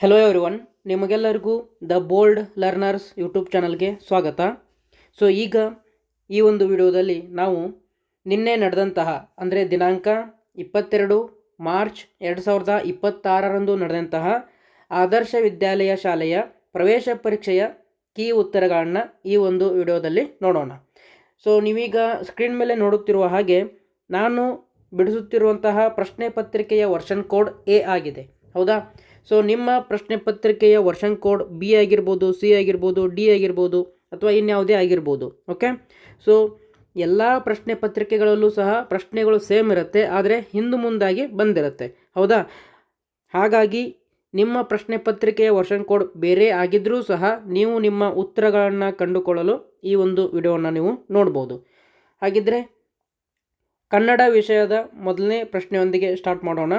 Hello everyone, ನಿಮಗೆಲ್ಲರಿಗೂ the bold learners YouTube ಚಾನಲ್ಗೆ ಸ್ವಾಗತ. ಈಗ ಈ ಒಂದು ವಿಡಿಯೋದಲ್ಲಿ ನಾವು ನಿನ್ನೆ ನಡೆದಂತಹ ಅಂದರೆ ದಿನಾಂಕ 22 ಮಾರ್ಚ್ 2026ರಂದು ನಡೆದಂತಹ ಆದರ್ಶ ವಿದ್ಯಾಲಯ ಶಾಲೆಯ ಪ್ರವೇಶ ಪರೀಕ್ಷೆಯ ಕೀ ಉತ್ತರಗಳನ್ನು ಈ ಒಂದು ವಿಡಿಯೋದಲ್ಲಿ ನೋಡೋಣ. ನೀವೀಗ ಸ್ಕ್ರೀನ್ ಮೇಲೆ ನೋಡುತ್ತಿರುವ ಹಾಗೆ ನಾನು ಬಿಡಿಸುತ್ತಿರುವಂತಹ ಪ್ರಶ್ನೆ ಪತ್ರಿಕೆಯ ವರ್ಷನ್ ಕೋಡ್ ಎ ಆಗಿದೆ, ಹೌದಾ? ನಿಮ್ಮ ಪ್ರಶ್ನೆ ಪತ್ರಿಕೆಯ ವರ್ಷನ್ ಕೋಡ್ ಬಿ ಆಗಿರ್ಬೋದು, ಸಿ ಆಗಿರ್ಬೋದು, ಡಿ ಆಗಿರ್ಬೋದು, ಅಥವಾ ಇನ್ಯಾವುದೇ ಆಗಿರ್ಬೋದು. ಓಕೆ, ಎಲ್ಲ ಪ್ರಶ್ನೆ ಪತ್ರಿಕೆಗಳಲ್ಲೂ ಸಹ ಪ್ರಶ್ನೆಗಳು ಸೇಮ್ ಇರುತ್ತೆ, ಆದರೆ ಹಿಂದೆ ಮುಂದಾಗಿ ಬಂದಿರುತ್ತೆ, ಹೌದಾ? ಹಾಗಾಗಿ ನಿಮ್ಮ ಪ್ರಶ್ನೆ ಪತ್ರಿಕೆಯ ವರ್ಷನ್ ಕೋಡ್ ಬೇರೆ ಆಗಿದ್ದರೂ ಸಹ ನೀವು ನಿಮ್ಮ ಉತ್ತರಗಳನ್ನು ಕಂಡುಕೊಳ್ಳಲು ಈ ಒಂದು ವಿಡಿಯೋವನ್ನು ನೀವು ನೋಡ್ಬೋದು. ಹಾಗಿದ್ರೆ ಕನ್ನಡ ವಿಷಯದ ಮೊದಲನೇ ಪ್ರಶ್ನೆಯೊಂದಿಗೆ ಸ್ಟಾರ್ಟ್ ಮಾಡೋಣ.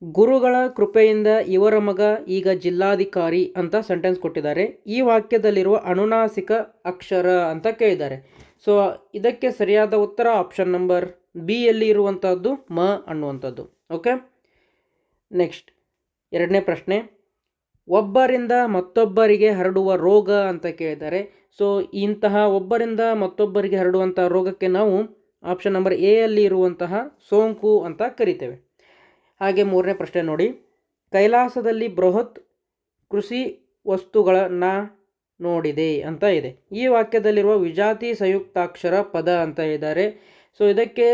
ಗುರುಗಳ ಕೃಪೆಯಿಂದ ಇವರ ಮಗ ಈಗ ಜಿಲ್ಲಾಧಿಕಾರಿ ಅಂತ ಸೆಂಟೆನ್ಸ್ ಕೊಟ್ಟಿದ್ದಾರೆ. ಈ ವಾಕ್ಯದಲ್ಲಿರುವ ಅನುನಾಸಿಕ ಅಕ್ಷರ ಅಂತ ಕೇಳಿದ್ದಾರೆ. ಇದಕ್ಕೆ ಸರಿಯಾದ ಉತ್ತರ ಆಪ್ಷನ್ ನಂಬರ್ ಬಿ ಯಲ್ಲಿ ಇರುವಂಥದ್ದು ಮ ಅನ್ನುವಂಥದ್ದು. ಓಕೆ, ನೆಕ್ಸ್ಟ್ ಎರಡನೇ ಪ್ರಶ್ನೆ. ಒಬ್ಬರಿಂದ ಮತ್ತೊಬ್ಬರಿಗೆ ಹರಡುವ ರೋಗ ಅಂತ ಕೇಳಿದ್ದಾರೆ. ಇಂತಹ ಒಬ್ಬರಿಂದ ಮತ್ತೊಬ್ಬರಿಗೆ ಹರಡುವಂಥ ರೋಗಕ್ಕೆ ನಾವು ಆಪ್ಷನ್ ನಂಬರ್ ಎ ಯಲ್ಲಿ ಇರುವಂತಹ ಸೋಂಕು ಅಂತ ಕರಿತೇವೆ. ಹಾಗೆ ಮೂರನೇ ಪ್ರಶ್ನೆ ನೋಡಿ. ಕೈಲಾಸದಲ್ಲಿ ಬೃಹತ್ ಕೃಷಿ ವಸ್ತುಗಳನ್ನ ನೋಡಿದೆ ಅಂತ ಇದೆ. ಈ ವಾಕ್ಯದಲ್ಲಿರುವ ವಿಜಾತಿ ಸಂಯುಕ್ತಾಕ್ಷರ ಪದ ಅಂತ ಇದ್ದಾರೆ. ಇದಕ್ಕೆ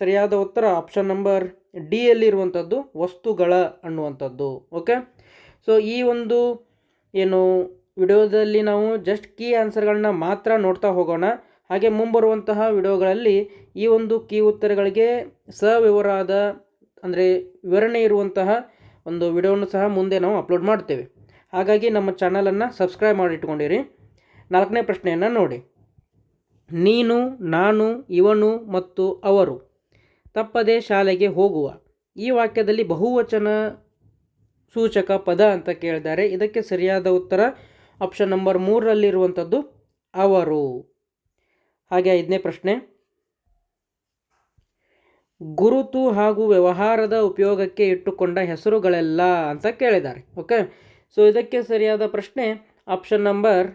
ಸರಿಯಾದ ಉತ್ತರ ಆಪ್ಷನ್ ನಂಬರ್ ಡಿ ಯಲ್ಲಿ ಇರುವಂಥದ್ದು ವಸ್ತುಗಳ ಅನ್ನುವಂಥದ್ದು. ಓಕೆ, ಈ ಒಂದು ಏನು ವಿಡಿಯೋದಲ್ಲಿ ನಾವು ಜಸ್ಟ್ ಕೀ ಆನ್ಸರ್ಗಳನ್ನ ಮಾತ್ರ ನೋಡ್ತಾ ಹೋಗೋಣ. ಹಾಗೆ ಮುಂಬರುವಂತಹ ವಿಡಿಯೋಗಳಲ್ಲಿ ಈ ಒಂದು ಕೀ ಉತ್ತರಗಳಿಗೆ ಸವಿವರಾದ ಅಂದರೆ ವಿವರಣೆ ಇರುವಂತಹ ಒಂದು ವಿಡಿಯೋವನ್ನು ಸಹ ಮುಂದೆ ನಾವು ಅಪ್ಲೋಡ್ ಮಾಡ್ತೇವೆ. ಹಾಗಾಗಿ ನಮ್ಮ ಚಾನಲನ್ನು ಸಬ್ಸ್ಕ್ರೈಬ್ ಮಾಡಿಟ್ಕೊಂಡಿರಿ. ನಾಲ್ಕನೇ ಪ್ರಶ್ನೆಯನ್ನು ನೋಡಿ. ನೀನು, ನಾನು, ಇವನು ಮತ್ತು ಅವರು ತಪ್ಪದೇ ಶಾಲೆಗೆ ಹೋಗುವ. ಈ ವಾಕ್ಯದಲ್ಲಿ ಬಹುವಚನ ಸೂಚಕ ಪದ ಅಂತ ಕೇಳಿದ್ದಾರೆ. ಇದಕ್ಕೆ ಸರಿಯಾದ ಉತ್ತರ ಆಪ್ಷನ್ ನಂಬರ್ 3ರಲ್ಲಿರುವಂಥದ್ದು ಅವರು. ಹಾಗೆ ಐದನೇ ಪ್ರಶ್ನೆ. ಗುರುತು ಹಾಗೂ ವ್ಯವಹಾರದ ಉಪಯೋಗಕ್ಕೆ ಇಟ್ಟುಕೊಂಡ ಹೆಸರುಗಳೆಲ್ಲ ಅಂತ ಕೇಳಿದ್ದಾರೆ. ಓಕೆ, ಇದಕ್ಕೆ ಸರಿಯಾದ ಪ್ರಶ್ನೆ ಆಪ್ಷನ್ ನಂಬರ್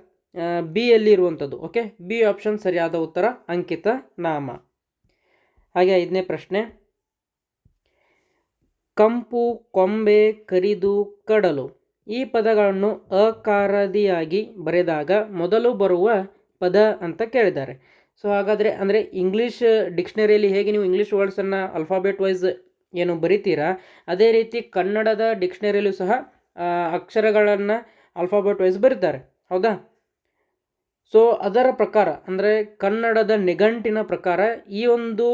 ಬಿ ಯಲ್ಲಿ ಇರುವಂಥದ್ದು. ಓಕೆ, ಬಿ ಆಪ್ಷನ್ ಸರಿಯಾದ ಉತ್ತರ ಅಂಕಿತ ನಾಮ. ಹಾಗೆ ಐದನೇ ಪ್ರಶ್ನೆ. ಕಂಪು, ಕೊಂಬೆ, ಕರಿದು, ಕಡಲು ಈ ಪದಗಳನ್ನು ಅಕಾರದಿಯಾಗಿ ಬರೆದಾಗ ಮೊದಲು ಬರುವ ಪದ ಅಂತ ಕೇಳಿದ್ದಾರೆ. ಹಾಗಾದರೆ ಅಂದರೆ ಇಂಗ್ಲೀಷ್ ಡಿಕ್ಷನರಿಯಲ್ಲಿ ಹೇಗೆ ನೀವು ಇಂಗ್ಲೀಷ್ ವರ್ಡ್ಸನ್ನು ಅಲ್ಫಾಬೆಟ್ ವೈಸ್ ಏನು ಬರಿತೀರಾ, ಅದೇ ರೀತಿ ಕನ್ನಡದ ಡಿಕ್ಷನರಿಯಲ್ಲೂ ಸಹ ಅಕ್ಷರಗಳನ್ನು ಅಲ್ಫಾಬೆಟ್ ವೈಸ್ ಬರೀತಾರೆ, ಹೌದಾ? ಅದರ ಪ್ರಕಾರ ಅಂದರೆ ಕನ್ನಡದ ನಿಘಂಟಿನ ಪ್ರಕಾರ ಈ ಒಂದು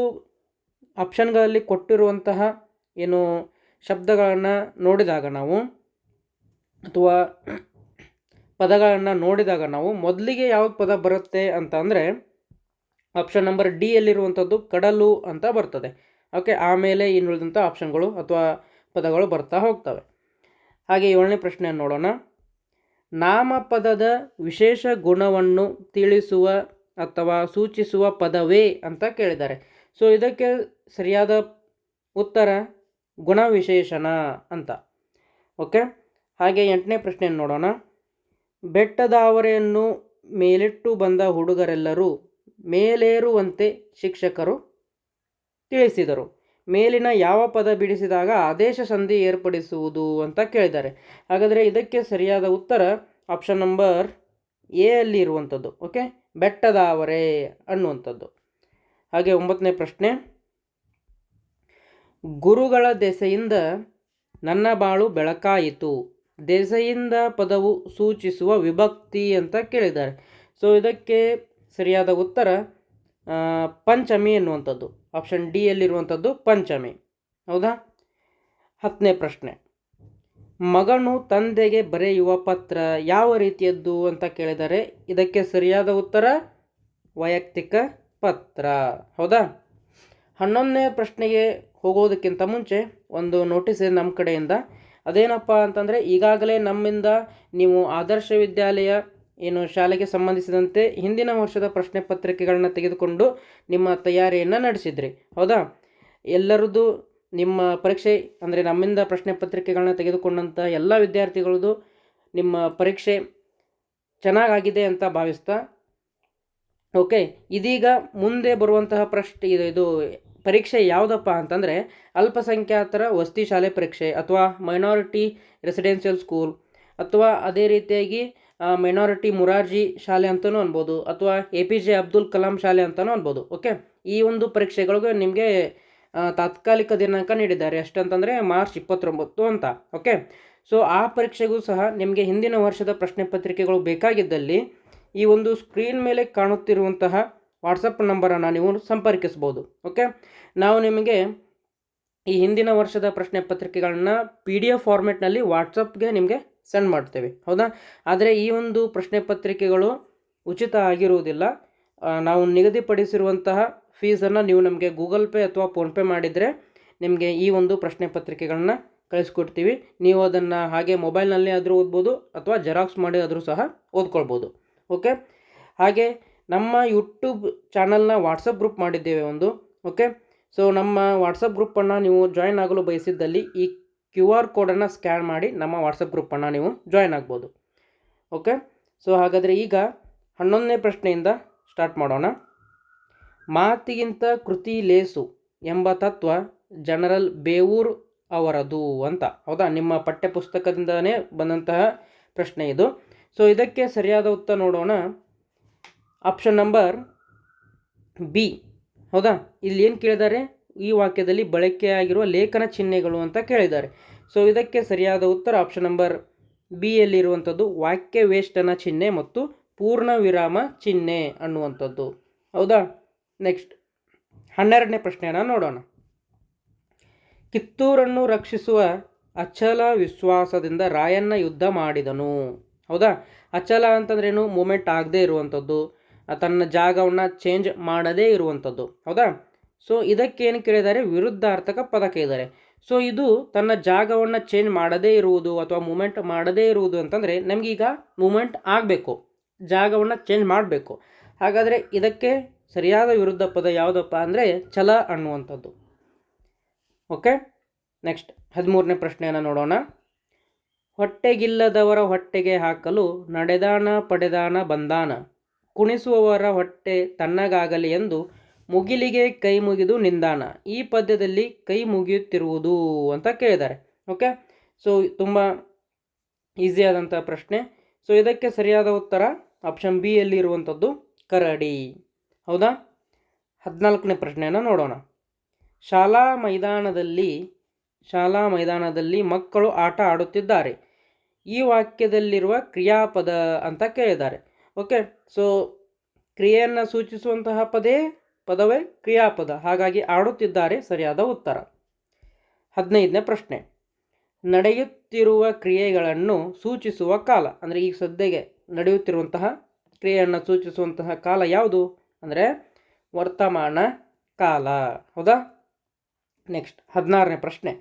ಆಪ್ಷನ್ಗಳಲ್ಲಿ ಕೊಟ್ಟಿರುವಂತಹ ಏನು ಶಬ್ದಗಳನ್ನು ನೋಡಿದಾಗ ನಾವು ಅಥವಾ ಪದಗಳನ್ನು ನೋಡಿದಾಗ ನಾವು ಮೊದಲಿಗೆ ಯಾವ್ದು ಪದ ಬರುತ್ತೆ ಅಂತ ಅಂದರೆ ಆಪ್ಷನ್ ನಂಬರ್ ಡಿ ಯಲ್ಲಿರುವಂಥದ್ದು ಕಡಲು ಅಂತ ಬರ್ತದೆ. ಓಕೆ, ಆಮೇಲೆ ಇನ್ನುಳಿದಂಥ ಆಪ್ಷನ್ಗಳು ಅಥವಾ ಪದಗಳು ಬರ್ತಾ ಹೋಗ್ತವೆ. ಹಾಗೆ ಏಳನೇ ಪ್ರಶ್ನೆಯನ್ನು ನೋಡೋಣ. ನಾಮಪದದ ವಿಶೇಷ ಗುಣವನ್ನು ತಿಳಿಸುವ ಅಥವಾ ಸೂಚಿಸುವ ಪದವೇ ಅಂತ ಕೇಳಿದ್ದಾರೆ. ಇದಕ್ಕೆ ಸರಿಯಾದ ಉತ್ತರ ಗುಣವಿಶೇಷಣ ಅಂತ. ಓಕೆ, ಹಾಗೆ ಎಂಟನೇ ಪ್ರಶ್ನೆಯನ್ನು ನೋಡೋಣ. ಬೆಟ್ಟದಾವರೆಯನ್ನು ಮೇಲಿಟ್ಟು ಬಂದ ಹುಡುಗರೆಲ್ಲರೂ ಮೇಲೇರುವಂತೆ ಶಿಕ್ಷಕರು ತಿಳಿಸಿದರು. ಮೇಲಿನ ಯಾವ ಪದ ಬಿಡಿಸಿದಾಗ ಆದೇಶ ಸಂಧಿ ಏರ್ಪಡಿಸುವುದು ಅಂತ ಕೇಳಿದ್ದಾರೆ. ಹಾಗಾದರೆ ಇದಕ್ಕೆ ಸರಿಯಾದ ಉತ್ತರ ಆಪ್ಷನ್ ನಂಬರ್ ಎ ಅಲ್ಲಿ ಇರುವಂಥದ್ದು. ಓಕೆ, ಬೆಟ್ಟದಾವರೆ ಅನ್ನುವಂಥದ್ದು. ಹಾಗೆ ಒಂಬತ್ತನೇ ಪ್ರಶ್ನೆ. ಗುರುಗಳ ದೆಸೆಯಿಂದ ನನ್ನ ಬಾಳು ಬೆಳಕಾಯಿತು. ದೆಸೆಯಿಂದ ಪದವು ಸೂಚಿಸುವ ವಿಭಕ್ತಿ ಅಂತ ಕೇಳಿದ್ದಾರೆ. ಇದಕ್ಕೆ ಸರಿಯಾದ ಉತ್ತರ ಪಂಚಮಿ ಎನ್ನುವಂಥದ್ದು. ಆಪ್ಷನ್ ಡಿ ಯಲ್ಲಿರುವಂಥದ್ದು ಪಂಚಮಿ, ಹೌದಾ? ಹತ್ತನೇ ಪ್ರಶ್ನೆ. ಮಗನು ತಂದೆಗೆ ಬರೆಯುವ ಪತ್ರ ಯಾವ ರೀತಿಯದ್ದು ಅಂತ ಕೇಳಿದ್ದಾರೆ. ಇದಕ್ಕೆ ಸರಿಯಾದ ಉತ್ತರ ವೈಯಕ್ತಿಕ ಪತ್ರ, ಹೌದಾ? 11ನೇ ಪ್ರಶ್ನೆಗೆ ಹೋಗೋದಕ್ಕಿಂತ ಮುಂಚೆ ಒಂದು ನೋಟಿಸ್ ಇದೆ ನಮ್ಮ ಕಡೆಯಿಂದ. ಅದೇನಪ್ಪ ಅಂತಂದರೆ, ಈಗಾಗಲೇ ನಮ್ಮಿಂದ ನೀವು ಆದರ್ಶ ವಿದ್ಯಾಲಯ ಏನು ಶಾಲೆಗೆ ಸಂಬಂಧಿಸಿದಂತೆ ಹಿಂದಿನ ವರ್ಷದ ಪ್ರಶ್ನೆ ಪತ್ರಿಕೆಗಳನ್ನ ತೆಗೆದುಕೊಂಡು ನಿಮ್ಮ ತಯಾರಿಯನ್ನು ನಡೆಸಿದ್ರಿ, ಹೌದಾ? ಎಲ್ಲರದ್ದು ನಿಮ್ಮ ಪರೀಕ್ಷೆ ಅಂದರೆ ನಮ್ಮಿಂದ ಪ್ರಶ್ನೆ ಪತ್ರಿಕೆಗಳನ್ನ ತೆಗೆದುಕೊಂಡಂಥ ಎಲ್ಲ ವಿದ್ಯಾರ್ಥಿಗಳದ್ದು ನಿಮ್ಮ ಪರೀಕ್ಷೆ ಚೆನ್ನಾಗಾಗಿದೆ ಅಂತ ಭಾವಿಸ್ತಾ, ಓಕೆ, ಇದೀಗ ಮುಂದೆ ಬರುವಂತಹ ಪ್ರಶ್ನೆ ಇದು ಪರೀಕ್ಷೆ ಯಾವುದಪ್ಪ ಅಂತಂದರೆ ಅಲ್ಪಸಂಖ್ಯಾತರ ವಸತಿ ಶಾಲೆ ಪರೀಕ್ಷೆ ಅಥವಾ ಮೈನಾರಿಟಿ ರೆಸಿಡೆನ್ಷಿಯಲ್ ಸ್ಕೂಲ್ ಅಥವಾ ಅದೇ ರೀತಿಯಾಗಿ ಮೈನಾರಿಟಿ ಮುರಾರ್ಜಿ ಶಾಲೆ ಅಂತಲೂ ಅನ್ಬೋದು ಅಥವಾ APJ ಅಬ್ದುಲ್ ಕಲಾಂ ಶಾಲೆ ಅಂತಲೂ ಅನ್ಬೋದು. ಓಕೆ, ಈ ಒಂದು ಪರೀಕ್ಷೆಗಳಿಗೆ ನಿಮಗೆ ತಾತ್ಕಾಲಿಕ ದಿನಾಂಕ ನೀಡಿದ್ದಾರೆ. ಎಷ್ಟಂತಂದರೆ ಮಾರ್ಚ್ 29 ಅಂತ. ಓಕೆ, ಸೊ ಆ ಪರೀಕ್ಷೆಗೂ ಸಹ ನಿಮಗೆ ಹಿಂದಿನ ವರ್ಷದ ಪ್ರಶ್ನೆ ಪತ್ರಿಕೆಗಳು ಬೇಕಾಗಿದ್ದಲ್ಲಿ ಈ ಒಂದು ಸ್ಕ್ರೀನ್ ಮೇಲೆ ಕಾಣುತ್ತಿರುವಂತಹ ವಾಟ್ಸಪ್ ನಂಬರನ್ನು ನೀವು ಸಂಪರ್ಕಿಸ್ಬೋದು. ಓಕೆ, ನಾವು ನಿಮಗೆ ಈ ಹಿಂದಿನ ವರ್ಷದ ಪ್ರಶ್ನೆ ಪತ್ರಿಕೆಗಳನ್ನ PDF ಫಾರ್ಮೆಟ್ನಲ್ಲಿ ವಾಟ್ಸಪ್ಗೆ ನಿಮಗೆ ಸೆಂಡ್ ಮಾಡ್ತೇವೆ. ಹೌದಾ, ಆದರೆ ಈ ಒಂದು ಪ್ರಶ್ನೆ ಪತ್ರಿಕೆಗಳು ಉಚಿತ ಆಗಿರುವುದಿಲ್ಲ. ನಾವು ನಿಗದಿಪಡಿಸಿರುವಂತಹ ಫೀಸನ್ನು ನೀವು ನಮಗೆ ಗೂಗಲ್ ಪೇ ಅಥವಾ ಫೋನ್ಪೇ ಮಾಡಿದರೆ ನಿಮಗೆ ಈ ಒಂದು ಪ್ರಶ್ನೆ ಪತ್ರಿಕೆಗಳನ್ನ ಕಳಿಸ್ಕೊಡ್ತೀವಿ. ನೀವು ಅದನ್ನು ಹಾಗೆ ಮೊಬೈಲ್ನಲ್ಲಿ ಆದರೂ ಓದ್ಬೋದು ಅಥವಾ ಜೆರಾಕ್ಸ್ ಮಾಡಿ ಆದರೂ ಸಹ ಓದ್ಕೊಳ್ಬೋದು. ಓಕೆ, ಹಾಗೆ ನಮ್ಮ ಯೂಟ್ಯೂಬ್ ಚಾನಲ್ನ ವಾಟ್ಸಪ್ ಗ್ರೂಪ್ ಮಾಡಿದ್ದೇವೆ ಒಂದು. ಓಕೆ, ಸೊ ನಮ್ಮ ವಾಟ್ಸಪ್ ಗ್ರೂಪನ್ನು ನೀವು ಜಾಯ್ನ್ ಆಗಲು ಬಯಸಿದ್ದಲ್ಲಿ ಈ QR ಕೋಡನ್ನು ಸ್ಕ್ಯಾನ್ ಮಾಡಿ ನಮ್ಮ ವಾಟ್ಸಪ್ ಗ್ರೂಪನ್ನು ನೀವು ಜಾಯ್ನ್ ಆಗ್ಬೋದು. ಓಕೆ, ಸೊ ಹಾಗಾದರೆ ಈಗ 11ನೇ ಪ್ರಶ್ನೆಯಿಂದ ಸ್ಟಾರ್ಟ್ ಮಾಡೋಣ. ಮಾತಿಗಿಂತ ಕೃತಿ ಲೇಸು ಎಂಬ ತತ್ವ ಜನರಲ್ ಬೇವೂರ್ ಅವರದು ಅಂತ. ಹೌದಾ, ನಿಮ್ಮ ಪಠ್ಯಪುಸ್ತಕದಿಂದನೇ ಬಂದಂತಹ ಪ್ರಶ್ನೆ ಇದು. ಸೊ ಇದಕ್ಕೆ ಸರಿಯಾದ ಉತ್ತರ ನೋಡೋಣ. Option number B. ಹೌದಾ, ಇಲ್ಲಿ ಏನು ಕೇಳಿದ್ದಾರೆ, ಈ ವಾಕ್ಯದಲ್ಲಿ ಬಳಕೆಯಾಗಿರುವ ಲೇಖನ ಚಿಹ್ನೆಗಳು ಅಂತ ಕೇಳಿದ್ದಾರೆ. ಸೊ ಇದಕ್ಕೆ ಸರಿಯಾದ ಉತ್ತರ ಆಪ್ಷನ್ ನಂಬರ್ B ಯಲ್ಲಿರುವಂಥದ್ದು ವಾಕ್ಯ ವೇಷ್ಟನ ಚಿಹ್ನೆ ಮತ್ತು ಪೂರ್ಣ ವಿರಾಮ ಚಿಹ್ನೆ ಅನ್ನುವಂಥದ್ದು. ಹೌದಾ, ನೆಕ್ಸ್ಟ್ 12ನೇ ಪ್ರಶ್ನೆಯನ್ನು ನೋಡೋಣ. ಕಿತ್ತೂರನ್ನು ರಕ್ಷಿಸುವ ಅಚಲ ವಿಶ್ವಾಸದಿಂದ ರಾಯಣ್ಣ ಯುದ್ಧ ಮಾಡಿದನು. ಹೌದಾ, ಅಚಲ ಅಂತಂದ್ರೇನು, ಮೂಮೆಂಟ್ ಆಗದೇ ಇರುವಂಥದ್ದು, ತನ್ನ ಜಾಗವನ್ನು ಚೇಂಜ್ ಮಾಡದೇ ಇರುವಂಥದ್ದು. ಹೌದಾ, ಸೊ ಇದಕ್ಕೇನು ಕೇಳಿದ್ದಾರೆ, ವಿರುದ್ಧಾರ್ಥಕ ಪದ ಕೇಳಿದ್ದಾರೆ. ಸೊ ಇದು ತನ್ನ ಜಾಗವನ್ನು ಚೇಂಜ್ ಮಾಡದೇ ಇರುವುದು ಅಥವಾ ಮೂಮೆಂಟ್ ಮಾಡದೇ ಇರುವುದು ಅಂತಂದರೆ ನಮಗೀಗ ಮೂಮೆಂಟ್ ಆಗಬೇಕು, ಜಾಗವನ್ನು ಚೇಂಜ್ ಮಾಡಬೇಕು. ಹಾಗಾದರೆ ಇದಕ್ಕೆ ಸರಿಯಾದ ವಿರುದ್ಧ ಪದ ಯಾವುದಪ್ಪ ಅಂದರೆ ಛಲ ಅನ್ನುವಂಥದ್ದು. ಓಕೆ, ನೆಕ್ಸ್ಟ್ 13ನೇ ಪ್ರಶ್ನೆಯನ್ನು ನೋಡೋಣ. ಹೊಟ್ಟೆಗಿಲ್ಲದವರ ಹೊಟ್ಟೆಗೆ ಹಾಕಲು ನಡೆದಾನ ಪಡೆದಾನ ಬಂದಾನ, ಕುಣಿಸುವವರ ಹೊಟ್ಟೆ ತಣ್ಣಗಾಗಲಿ ಎಂದು ಮುಗಿಲಿಗೆ ಕೈ ಮುಗಿದು ನಿಂದಾನ. ಈ ಪದ್ಯದಲ್ಲಿ ಕೈ ಮುಗಿಯುತ್ತಿರುವುದು ಅಂತ ಕೇಳಿದ್ದಾರೆ. ಓಕೆ, ಸೊ ತುಂಬ ಈಸಿಯಾದಂಥ ಪ್ರಶ್ನೆ. ಸೊ ಇದಕ್ಕೆ ಸರಿಯಾದ ಉತ್ತರ ಆಪ್ಷನ್ B ಯಲ್ಲಿ ಇರುವಂಥದ್ದು ಕರಡಿ. ಹೌದಾ, 14ನೇ ಪ್ರಶ್ನೆಯನ್ನು ನೋಡೋಣ. ಶಾಲಾ ಮೈದಾನದಲ್ಲಿ ಮಕ್ಕಳು ಆಟ ಆಡುತ್ತಿದ್ದಾರೆ. ಈ ವಾಕ್ಯದಲ್ಲಿರುವ ಕ್ರಿಯಾಪದ ಅಂತ ಕೇಳಿದ್ದಾರೆ. ಓಕೆ, ಸೊ ಕ್ರಿಯೆಯನ್ನು ಸೂಚಿಸುವಂತಹ ಪದವೇ ಕ್ರಿಯಾಪದ, ಹಾಗಾಗಿ ಆಡುತ್ತಿದ್ದಾರೆ ಸರಿಯಾದ ಉತ್ತರ. 15ನೇ ಪ್ರಶ್ನೆ. ನಡೆಯುತ್ತಿರುವ ಕ್ರಿಯೆಗಳನ್ನು ಸೂಚಿಸುವ ಕಾಲ, ಅಂದರೆ ಈಗ ಸದ್ಯಗೆ ನಡೆಯುತ್ತಿರುವಂತಹ ಕ್ರಿಯೆಯನ್ನು ಸೂಚಿಸುವಂತಹ ಕಾಲ ಯಾವುದು ಅಂದರೆ ವರ್ತಮಾನ ಕಾಲ. ಹೌದಾ, ನೆಕ್ಸ್ಟ್ 16ನೇ ಪ್ರಶ್ನೆ.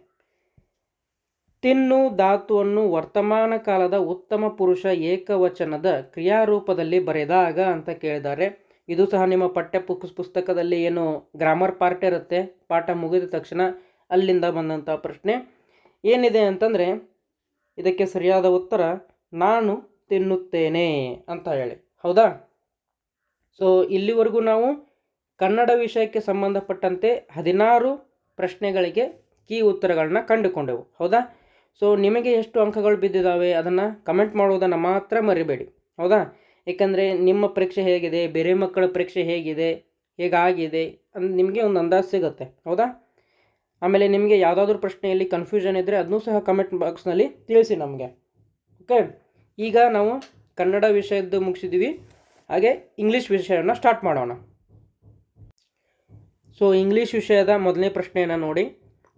ತಿನ್ನು ಧಾತುವನ್ನು ವರ್ತಮಾನ ಕಾಲದ ಉತ್ತಮ ಪುರುಷ ಏಕವಚನದ ಕ್ರಿಯಾರೂಪದಲ್ಲಿ ಬರೆದಾಗ ಅಂತ ಕೇಳಿದ್ದಾರೆ. ಇದು ಸಹ ನಿಮ್ಮ ಪಠ್ಯ ಪುಸ್ತಕದಲ್ಲಿ ಏನು ಗ್ರಾಮರ್ ಪಾರ್ಟ್ ಇರುತ್ತೆ, ಪಾಠ ಮುಗಿದ ತಕ್ಷಣ ಅಲ್ಲಿಂದ ಬಂದಂಥ ಪ್ರಶ್ನೆ ಏನಿದೆ ಅಂತಂದರೆ ಇದಕ್ಕೆ ಸರಿಯಾದ ಉತ್ತರ ನಾನು ತಿನ್ನುತ್ತೇನೆ ಅಂತ ಹೇಳಿ. ಹೌದಾ, ಸೊ ಇಲ್ಲಿವರೆಗೂ ನಾವು ಕನ್ನಡ ವಿಷಯಕ್ಕೆ ಸಂಬಂಧಪಟ್ಟಂತೆ 16 ಪ್ರಶ್ನೆಗಳಿಗೆ ಕೀ ಉತ್ತರಗಳನ್ನ ಕಂಡುಕೊಂಡೆವು. ಹೌದಾ, ಸೊ ನಿಮಗೆ ಎಷ್ಟು ಅಂಕಗಳು ಬಿದ್ದಿದ್ದಾವೆ ಅದನ್ನು ಕಮೆಂಟ್ ಮಾಡೋದನ್ನು ಮಾತ್ರ ಮರಿಬೇಡಿ. ಹೌದಾ, ಏಕೆಂದರೆ ನಿಮ್ಮ ಪರೀಕ್ಷೆ ಹೇಗಿದೆ, ಬೇರೆ ಮಕ್ಕಳ ಪರೀಕ್ಷೆ ಹೇಗಾಗಿದೆ ನಿಮಗೆ ಒಂದು ಅಂದಾಜು ಸಿಗುತ್ತೆ. ಹೌದಾ, ಆಮೇಲೆ ನಿಮಗೆ ಯಾವುದಾದ್ರೂ ಪ್ರಶ್ನೆಯಲ್ಲಿ ಕನ್ಫ್ಯೂಷನ್ ಇದ್ದರೆ ಅದನ್ನೂ ಸಹ ಕಮೆಂಟ್ ಬಾಕ್ಸ್ನಲ್ಲಿ ತಿಳಿಸಿ ನಮಗೆ. ಓಕೆ, ಈಗ ನಾವು ಕನ್ನಡ ವಿಷಯದ್ದು ಮುಗಿಸಿದ್ದೀವಿ, ಹಾಗೆ ಇಂಗ್ಲೀಷ್ ವಿಷಯವನ್ನು ಸ್ಟಾರ್ಟ್ ಮಾಡೋಣ. ಸೊ ಇಂಗ್ಲೀಷ್ ವಿಷಯದ ಮೊದಲನೇ ಪ್ರಶ್ನೆಯನ್ನು ನೋಡಿ.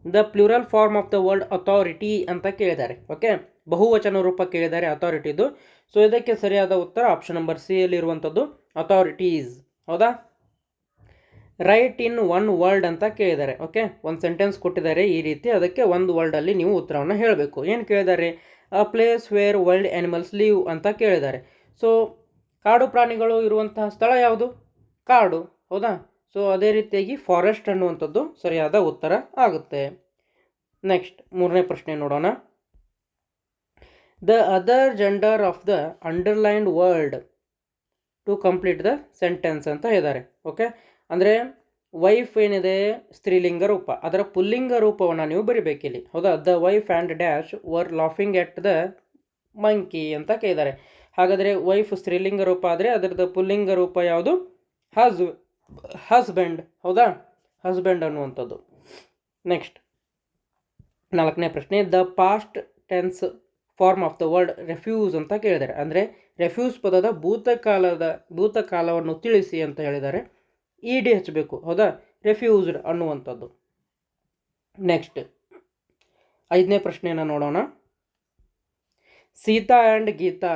The plural form of the word authority ಅಂತ ಕೇಳಿದ್ದಾರೆ. ಓಕೆ, ಬಹುವಚನ ರೂಪ ಕೇಳಿದ್ದಾರೆ ಅಥಾರಿಟಿದು. ಸೊ ಇದಕ್ಕೆ ಸರಿಯಾದ ಉತ್ತರ ಆಪ್ಷನ್ ನಂಬರ್ C ಯಲ್ಲಿರುವಂಥದ್ದು ಅಥಾರಿಟೀಸ್. ಹೌದಾ, ರೈಟ್ ಇನ್ ಒನ್ ವರ್ಡ್ ಅಂತ ಕೇಳಿದ್ದಾರೆ. ಓಕೆ, ಒಂದು ಸೆಂಟೆನ್ಸ್ ಕೊಟ್ಟಿದ್ದಾರೆ ಈ ರೀತಿ, ಅದಕ್ಕೆ ಒಂದು ವರ್ಡಲ್ಲಿ ನೀವು ಉತ್ತರವನ್ನು ಹೇಳಬೇಕು. ಏನು ಕೇಳಿದ್ದಾರೆ, a place where wild animals leave ಅಂತ ಕೇಳಿದ್ದಾರೆ. ಸೊ ಕಾಡು ಪ್ರಾಣಿಗಳು ಇರುವಂತಹ ಸ್ಥಳ ಯಾವುದು, ಕಾಡು. ಹೌದಾ, ಸೊ ಅದೇ ರೀತಿಯಾಗಿ ಫಾರೆಸ್ಟ್ ಅನ್ನುವಂಥದ್ದು ಸರಿಯಾದ ಉತ್ತರ ಆಗುತ್ತೆ. ನೆಕ್ಸ್ಟ್ ಮೂರನೇ ಪ್ರಶ್ನೆ ನೋಡೋಣ. The other gender of the underlined word to complete the sentence ಅಂತ ಹೇಳಿದ್ದಾರೆ. ಓಕೆ, ಅಂದರೆ ವೈಫ್ ಏನಿದೆ ಸ್ತ್ರೀಲಿಂಗ ರೂಪ, ಅದರ ಪುಲ್ಲಿಂಗ ರೂಪವನ್ನು ನೀವು ಬರಿಬೇಕಿಲ್ಲಿ. ಹೌದಾ, the wife and dash var laughing at the monkey ಅಂತ ಕೇಳಿದ್ದಾರೆ. ಹಾಗಾದರೆ ವೈಫ್ ಸ್ತ್ರೀಲಿಂಗ ರೂಪ ಆದರೆ ಅದರದ್ದು ಪುಲ್ಲಿಂಗ ರೂಪ ಯಾವುದು? ಹಸ್ಬೆಂಡ್. ಹೌದಾ, ಹಸ್ಬೆಂಡ್ ಅನ್ನುವಂಥದ್ದು. ನೆಕ್ಸ್ಟ್ ನಾಲ್ಕನೇ ಪ್ರಶ್ನೆ. The past tense form of the word refuse ಅಂತ ಕೇಳಿದ್ದಾರೆ. ಅಂದರೆ ರೆಫ್ಯೂಸ್ ಪದದ ಭೂತಕಾಲವನ್ನು ತಿಳಿಸಿ ಅಂತ ಹೇಳಿದ್ದಾರೆ. ಇ.ಡಿ. ಹಚ್ಚಬೇಕು. ಹೌದಾ, ರೆಫ್ಯೂಸ್ಡ್ ಅನ್ನುವಂಥದ್ದು. ನೆಕ್ಸ್ಟ್ ಐದನೇ ಪ್ರಶ್ನೆಯನ್ನು ನೋಡೋಣ. Sita and Gita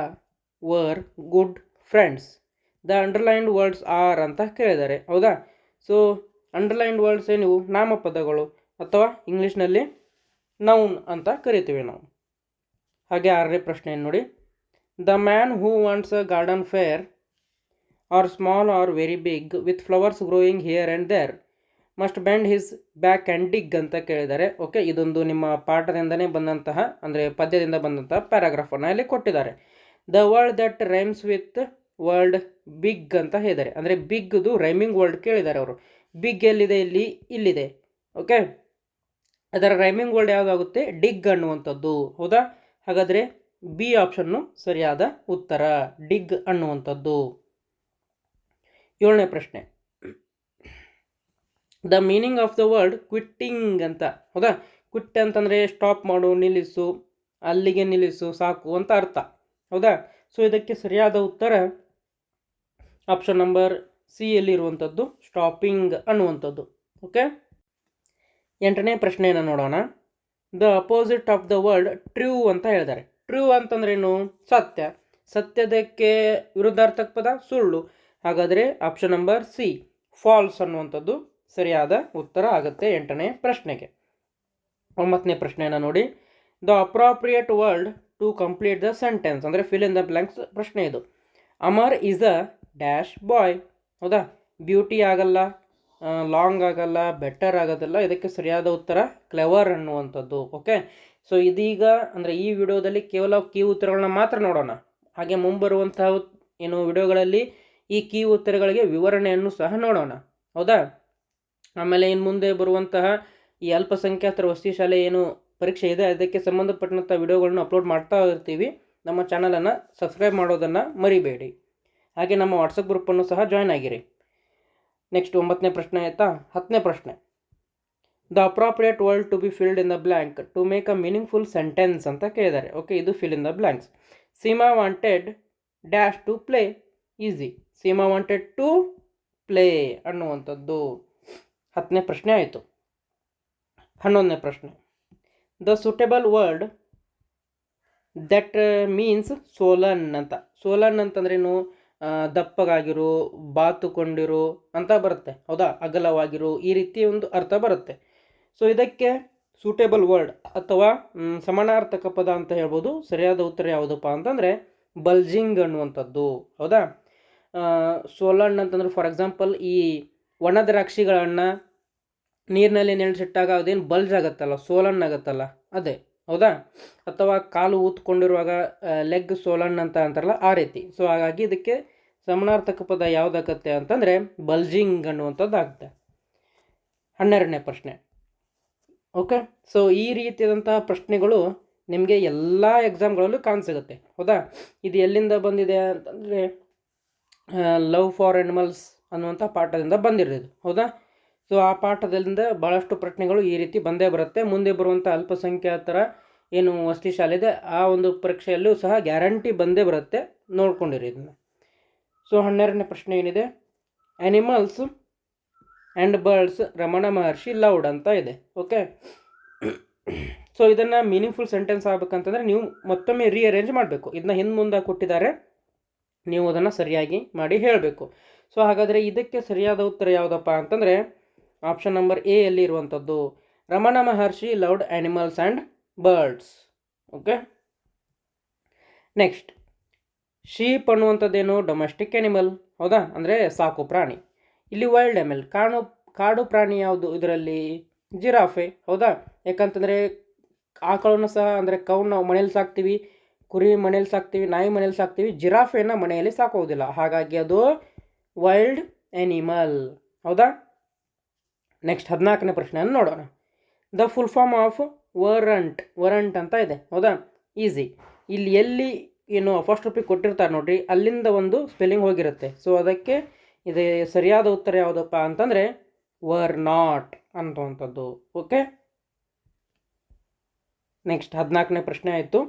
were good friends. The underlined words are ಅಂತ ಕೇಳಿದ್ದಾರೆ. ಹೌದಾ, ಸೊ ಅಂಡರ್ಲೈನ್ಡ್ ವರ್ಡ್ಸ್ ನೀವು ನಾಮಪದಗಳು ಅಥವಾ ಇಂಗ್ಲೀಷ್ನಲ್ಲಿ ನೌನ್ ಅಂತ ಕರಿತೀವಿ ನಾವು. ಹಾಗೆ ಆರನೇ ಪ್ರಶ್ನೆ ನೋಡಿ. The man who wants a garden fair or small or very big with flowers growing here and there must bend his back and dig ಅಂತ ಕೇಳಿದ್ದಾರೆ. ಓಕೆ, ಇದೊಂದು ನಿಮ್ಮ ಪಾಠದಿಂದನೇ ಬಂದಂತಹ, ಅಂದರೆ ಪದ್ಯದಿಂದ ಬಂದಂತಹ ಪ್ಯಾರಾಗ್ರಾಫನ್ನು ಇಲ್ಲಿ ಕೊಟ್ಟಿದ್ದಾರೆ. The word that rhymes with word big ಅಂತ ಹೇಳಿದ್ದಾರೆ. ಅಂದರೆ ಬಿಗ್ದು ರೈಮಿಂಗ್ ವರ್ಡ್ ಕೇಳಿದ್ದಾರೆ ಅವರು. ಬಿಗ್ ಎಲ್ಲಿದೆ? ಇಲ್ಲಿದೆ. ಓಕೆ, ಅದರ ರೈಮಿಂಗ್ ವರ್ಡ್ ಯಾವುದಾಗುತ್ತೆ? ಡಿಗ್ ಅನ್ನುವಂಥದ್ದು. ಹೌದಾ, ಹಾಗಾದರೆ ಬಿ ಆಪ್ಷನ್ನು ಸರಿಯಾದ ಉತ್ತರ, ಡಿಗ್ ಅನ್ನುವಂಥದ್ದು. ಏಳನೇ ಪ್ರಶ್ನೆ. The meaning of the word quitting ಅಂತ. ಹೌದಾ, ಕ್ವಿಟ್ ಅಂತಂದರೆ ಸ್ಟಾಪ್ ಮಾಡು, ನಿಲ್ಲಿಸು, ಅಲ್ಲಿಗೆ ನಿಲ್ಲಿಸು, ಸಾಕು ಅಂತ ಅರ್ಥ. ಹೌದಾ, ಸೊ ಇದಕ್ಕೆ ಸರಿಯಾದ ಉತ್ತರ ಆಪ್ಷನ್ ನಂಬರ್ ಸಿ ಯಲ್ಲಿರುವಂಥದ್ದು, ಸ್ಟಾಪಿಂಗ್ ಅನ್ನುವಂಥದ್ದು. ಓಕೆ, ಎಂಟನೇ ಪ್ರಶ್ನೆಯನ್ನು ನೋಡೋಣ. The opposite of the word true ಅಂತ ಹೇಳಿದ್ದಾರೆ. ಟ್ರೂ ಅಂತಂದ್ರೇನು? ಸತ್ಯ. ಸತ್ಯದಕ್ಕೆ ವಿರುದ್ಧಾರ್ಥಕ ಪದ ಸುಳ್ಳು. ಹಾಗಾದರೆ ಆಪ್ಷನ್ ನಂಬರ್ ಸಿ, ಫಾಲ್ಸ್ ಅನ್ನುವಂಥದ್ದು ಸರಿಯಾದ ಉತ್ತರ ಆಗುತ್ತೆ ಎಂಟನೇ ಪ್ರಶ್ನೆಗೆ. ಒಂಬತ್ತನೇ ಪ್ರಶ್ನೆಯನ್ನು ನೋಡಿ. The appropriate word to complete the sentence, ಅಂದರೆ ಫಿಲ್ ಇನ್ ದ ಬ್ಲ್ಯಾಂಕ್ಸ್ ಪ್ರಶ್ನೆ ಇದು. Amar is a dash boy. ಹೌದಾ, ಬ್ಯೂಟಿ ಆಗಲ್ಲ, ಲಾಂಗ್ ಆಗಲ್ಲ, ಬೆಟರ್ ಆಗೋದಿಲ್ಲ. ಇದಕ್ಕೆ ಸರಿಯಾದ ಉತ್ತರ ಕ್ಲೆವರ್ ಅನ್ನುವಂಥದ್ದು. ಓಕೆ, ಸೊ ಇದೀಗ ಅಂದರೆ ಈ ವಿಡಿಯೋದಲ್ಲಿ ಕೇವಲ ಕೀ ಉತ್ತರಗಳನ್ನ ಮಾತ್ರ ನೋಡೋಣ. ಹಾಗೆ ಮುಂಬರುವಂತಹ ಏನು ವಿಡಿಯೋಗಳಲ್ಲಿ ಈ ಕೀ ಉತ್ತರಗಳಿಗೆ ವಿವರಣೆಯನ್ನು ಸಹ ನೋಡೋಣ. ಹೌದಾ, ಆಮೇಲೆ ಇನ್ನು ಮುಂದೆ ಬರುವಂತಹ ಈ ಅಲ್ಪಸಂಖ್ಯಾತರ ವಸತಿ ಶಾಲೆ ಏನು ಪರೀಕ್ಷೆ ಇದೆ ಅದಕ್ಕೆ ಸಂಬಂಧಪಟ್ಟಂಥ ವಿಡಿಯೋಗಳನ್ನ ಅಪ್ಲೋಡ್ ಮಾಡ್ತಾ ಇರ್ತೀವಿ. ನಮ್ಮ ಚಾನಲನ್ನು ಸಬ್ಸ್ಕ್ರೈಬ್ ಮಾಡೋದನ್ನು ಮರಿಬೇಡಿ. ಹಾಗೆ ನಮ್ಮ ವಾಟ್ಸಪ್ ಗ್ರೂಪನ್ನು ಸಹ ಜಾಯ್ನ್ ಆಗಿರಿ. ನೆಕ್ಸ್ಟ್ 9ನೇ ಪ್ರಶ್ನೆ ಆಯಿತಾ. 10ನೇ ಪ್ರಶ್ನೆ. The appropriate word to be filled in the blank to make a meaningful sentence ಅಂತ ಕೇಳಿದ್ದಾರೆ. ಓಕೆ, ಇದು fill in the blanks. Seema wanted dash to play. Easy. Seema wanted to play ಅನ್ನುವಂಥದ್ದು 10ನೇ ಪ್ರಶ್ನೆ ಆಯಿತು. 11ನೇ ಪ್ರಶ್ನೆ. The suitable word that means swollen ಅಂತ. ಸೋಲನ್ ಅಂತಂದ್ರೇನು? ದಪ್ಪಗಾಗಿರು, ಬಾತುಕೊಂಡಿರು ಅಂತ ಬರುತ್ತೆ. ಹೌದಾ, ಅಗಲವಾಗಿರು, ಈ ರೀತಿ ಒಂದು ಅರ್ಥ ಬರುತ್ತೆ. ಸೊ ಇದಕ್ಕೆ ಸೂಟೇಬಲ್ ವರ್ಡ್ ಅಥವಾ ಸಮಾನಾರ್ಥಕ ಪದ ಅಂತ ಹೇಳ್ಬೋದು. ಸರಿಯಾದ ಉತ್ತರ ಯಾವುದಪ್ಪ ಅಂತಂದರೆ ಬಲ್ಜಿಂಗ್ ಅನ್ನುವಂಥದ್ದು. ಹೌದಾ, ಸೋಲನ್ ಅಂತಂದ್ರೆ ಫಾರ್ ಎಕ್ಸಾಂಪಲ್ ಈ ಒಣ ದ್ರಾಕ್ಷಿಗಳನ್ನು ನೀರಿನಲ್ಲಿ ನೆನೆಸಿಟ್ಟಾಗ ಅದೇನು ಬಲ್ಜ್ ಆಗುತ್ತಲ್ಲ, ಸೋಲನ್ ಆಗುತ್ತಲ್ಲ, ಅದೇ. ಹೌದಾ, ಅಥವಾ ಕಾಲು ಊತ್ಕೊಂಡಿರುವಾಗ ಲೆಗ್ ಸೋಲನ್ ಅಂತ ಅಂತಾರಲ್ಲ, ಆ ರೀತಿ. ಸೊ ಹಾಗಾಗಿ ಇದಕ್ಕೆ ಸಮಾನಾರ್ಥಕ ಪದ ಯಾವುದಾಗತ್ತೆ ಅಂತಂದರೆ ಬಲ್ಜಿಂಗ್ ಅನ್ನುವಂಥದ್ದು ಆಗುತ್ತೆ. 12ನೇ ಪ್ರಶ್ನೆ. ಓಕೆ, ಸೊ ಈ ರೀತಿಯಾದಂತಹ ಪ್ರಶ್ನೆಗಳು ನಿಮಗೆ ಎಲ್ಲ ಎಕ್ಸಾಮ್ಗಳಲ್ಲೂ ಕಾಣಸಿಗುತ್ತೆ. ಹೌದಾ, ಇದು ಎಲ್ಲಿಂದ ಬಂದಿದೆ ಅಂತಂದರೆ ಲವ್ ಫಾರ್ ಆ್ಯನಿಮಲ್ಸ್ ಅನ್ನುವಂಥ ಪಾಠದಿಂದ ಬಂದಿರೋದು. ಹೌದಾ, ಸೊ ಆ ಪಾಠದಿಂದ ಭಾಳಷ್ಟು ಪ್ರಶ್ನೆಗಳು ಈ ರೀತಿ ಬಂದೇ ಬರುತ್ತೆ. ಮುಂದೆ ಬರುವಂಥ ಅಲ್ಪಸಂಖ್ಯಾತರ ಏನು ವಸತಿ ಶಾಲೆ ಇದೆ ಆ ಒಂದು ಪರೀಕ್ಷೆಯಲ್ಲೂ ಸಹ ಗ್ಯಾರಂಟಿ ಬಂದೇ ಬರುತ್ತೆ. ನೋಡ್ಕೊಂಡಿರಿ ಇದನ್ನು. ಸೊ 12ನೇ ಪ್ರಶ್ನೆ ಏನಿದೆ? Animals and birds Ramana Maharshi loved ಅಂತ ಇದೆ. ಓಕೆ, ಸೊ ಇದನ್ನು ಮೀನಿಂಗ್ಫುಲ್ ಸೆಂಟೆನ್ಸ್ ಆಗಬೇಕಂತಂದರೆ ನೀವು ಮತ್ತೊಮ್ಮೆ ರೀಅರೇಂಜ್ ಮಾಡಬೇಕು. ಇದನ್ನ ಹಿಂದೆ ಮುಂದೆ ಕೊಟ್ಟಿದ್ದಾರೆ, ನೀವು ಅದನ್ನು ಸರಿಯಾಗಿ ಮಾಡಿ ಹೇಳಬೇಕು. ಸೊ ಹಾಗಾದರೆ ಇದಕ್ಕೆ ಸರಿಯಾದ ಉತ್ತರ ಯಾವುದಪ್ಪ ಅಂತಂದರೆ ಆಪ್ಷನ್ ನಂಬರ್ ಎ ಅಲ್ಲಿ ಇರುವಂಥದ್ದು, Ramana Maharshi loved animals and birds. Okay, next sheep ಅನ್ನುವಂಥದ್ದೇನು? Domestic animal. ಹೌದಾ, ಅಂದರೆ ಸಾಕು ಪ್ರಾಣಿ. ಇಲ್ಲಿ ವೈಲ್ಡ್ ಆ್ಯನಿಮಲ್, ಕಾಡು ಪ್ರಾಣಿ ಯಾವುದು? ಇದರಲ್ಲಿ ಜಿರಾಫೆ. ಹೌದಾ, ಯಾಕಂತಂದರೆ ಆಕಳನ್ನು ಸಹ ಅಂದರೆ ಕೌನ ನಾವು ಮನೇಲಿ ಸಾಕ್ತೀವಿ, ಕುರಿ ಮನೇಲಿ ಸಾಕ್ತೀವಿ, ನಾಯಿ ಮನೇಲಿ ಸಾಕ್ತೀವಿ, ಜಿರಾಫೆಯನ್ನು ಮನೆಯಲ್ಲಿ ಸಾಕೋದಿಲ್ಲ. ಹಾಗಾಗಿ ಅದು ವೈಲ್ಡ್ ಆ್ಯನಿಮಲ್. ಹೌದಾ? ನೆಕ್ಸ್ಟ್ 14ನೇ ಪ್ರಶ್ನೆಯನ್ನು ನೋಡೋಣ. The full form of warrant ಅಂತ ಇದೆ. ಹೌದಾ? ಈಸಿ. ಇಲ್ಲಿ ಎಲ್ಲಿ ಏನು ಫಸ್ಟ್ ರುಪಿ ಕೊಟ್ಟಿರ್ತಾರೆ ನೋಡ್ರಿ, ಅಲ್ಲಿಂದ ಒಂದು ಸ್ಪೆಲ್ಲಿಂಗ್ ಹೋಗಿರುತ್ತೆ. ಸೊ ಅದಕ್ಕೆ ಇದು ಸರಿಯಾದ ಉತ್ತರ ಯಾವುದಪ್ಪ ಅಂತಂದರೆ ವರ್ ನಾಟ್ ಅನ್ನುವಂಥದ್ದು. ಓಕೆ, ನೆಕ್ಸ್ಟ್ 14ನೇ ಪ್ರಶ್ನೆ ಆಯಿತು.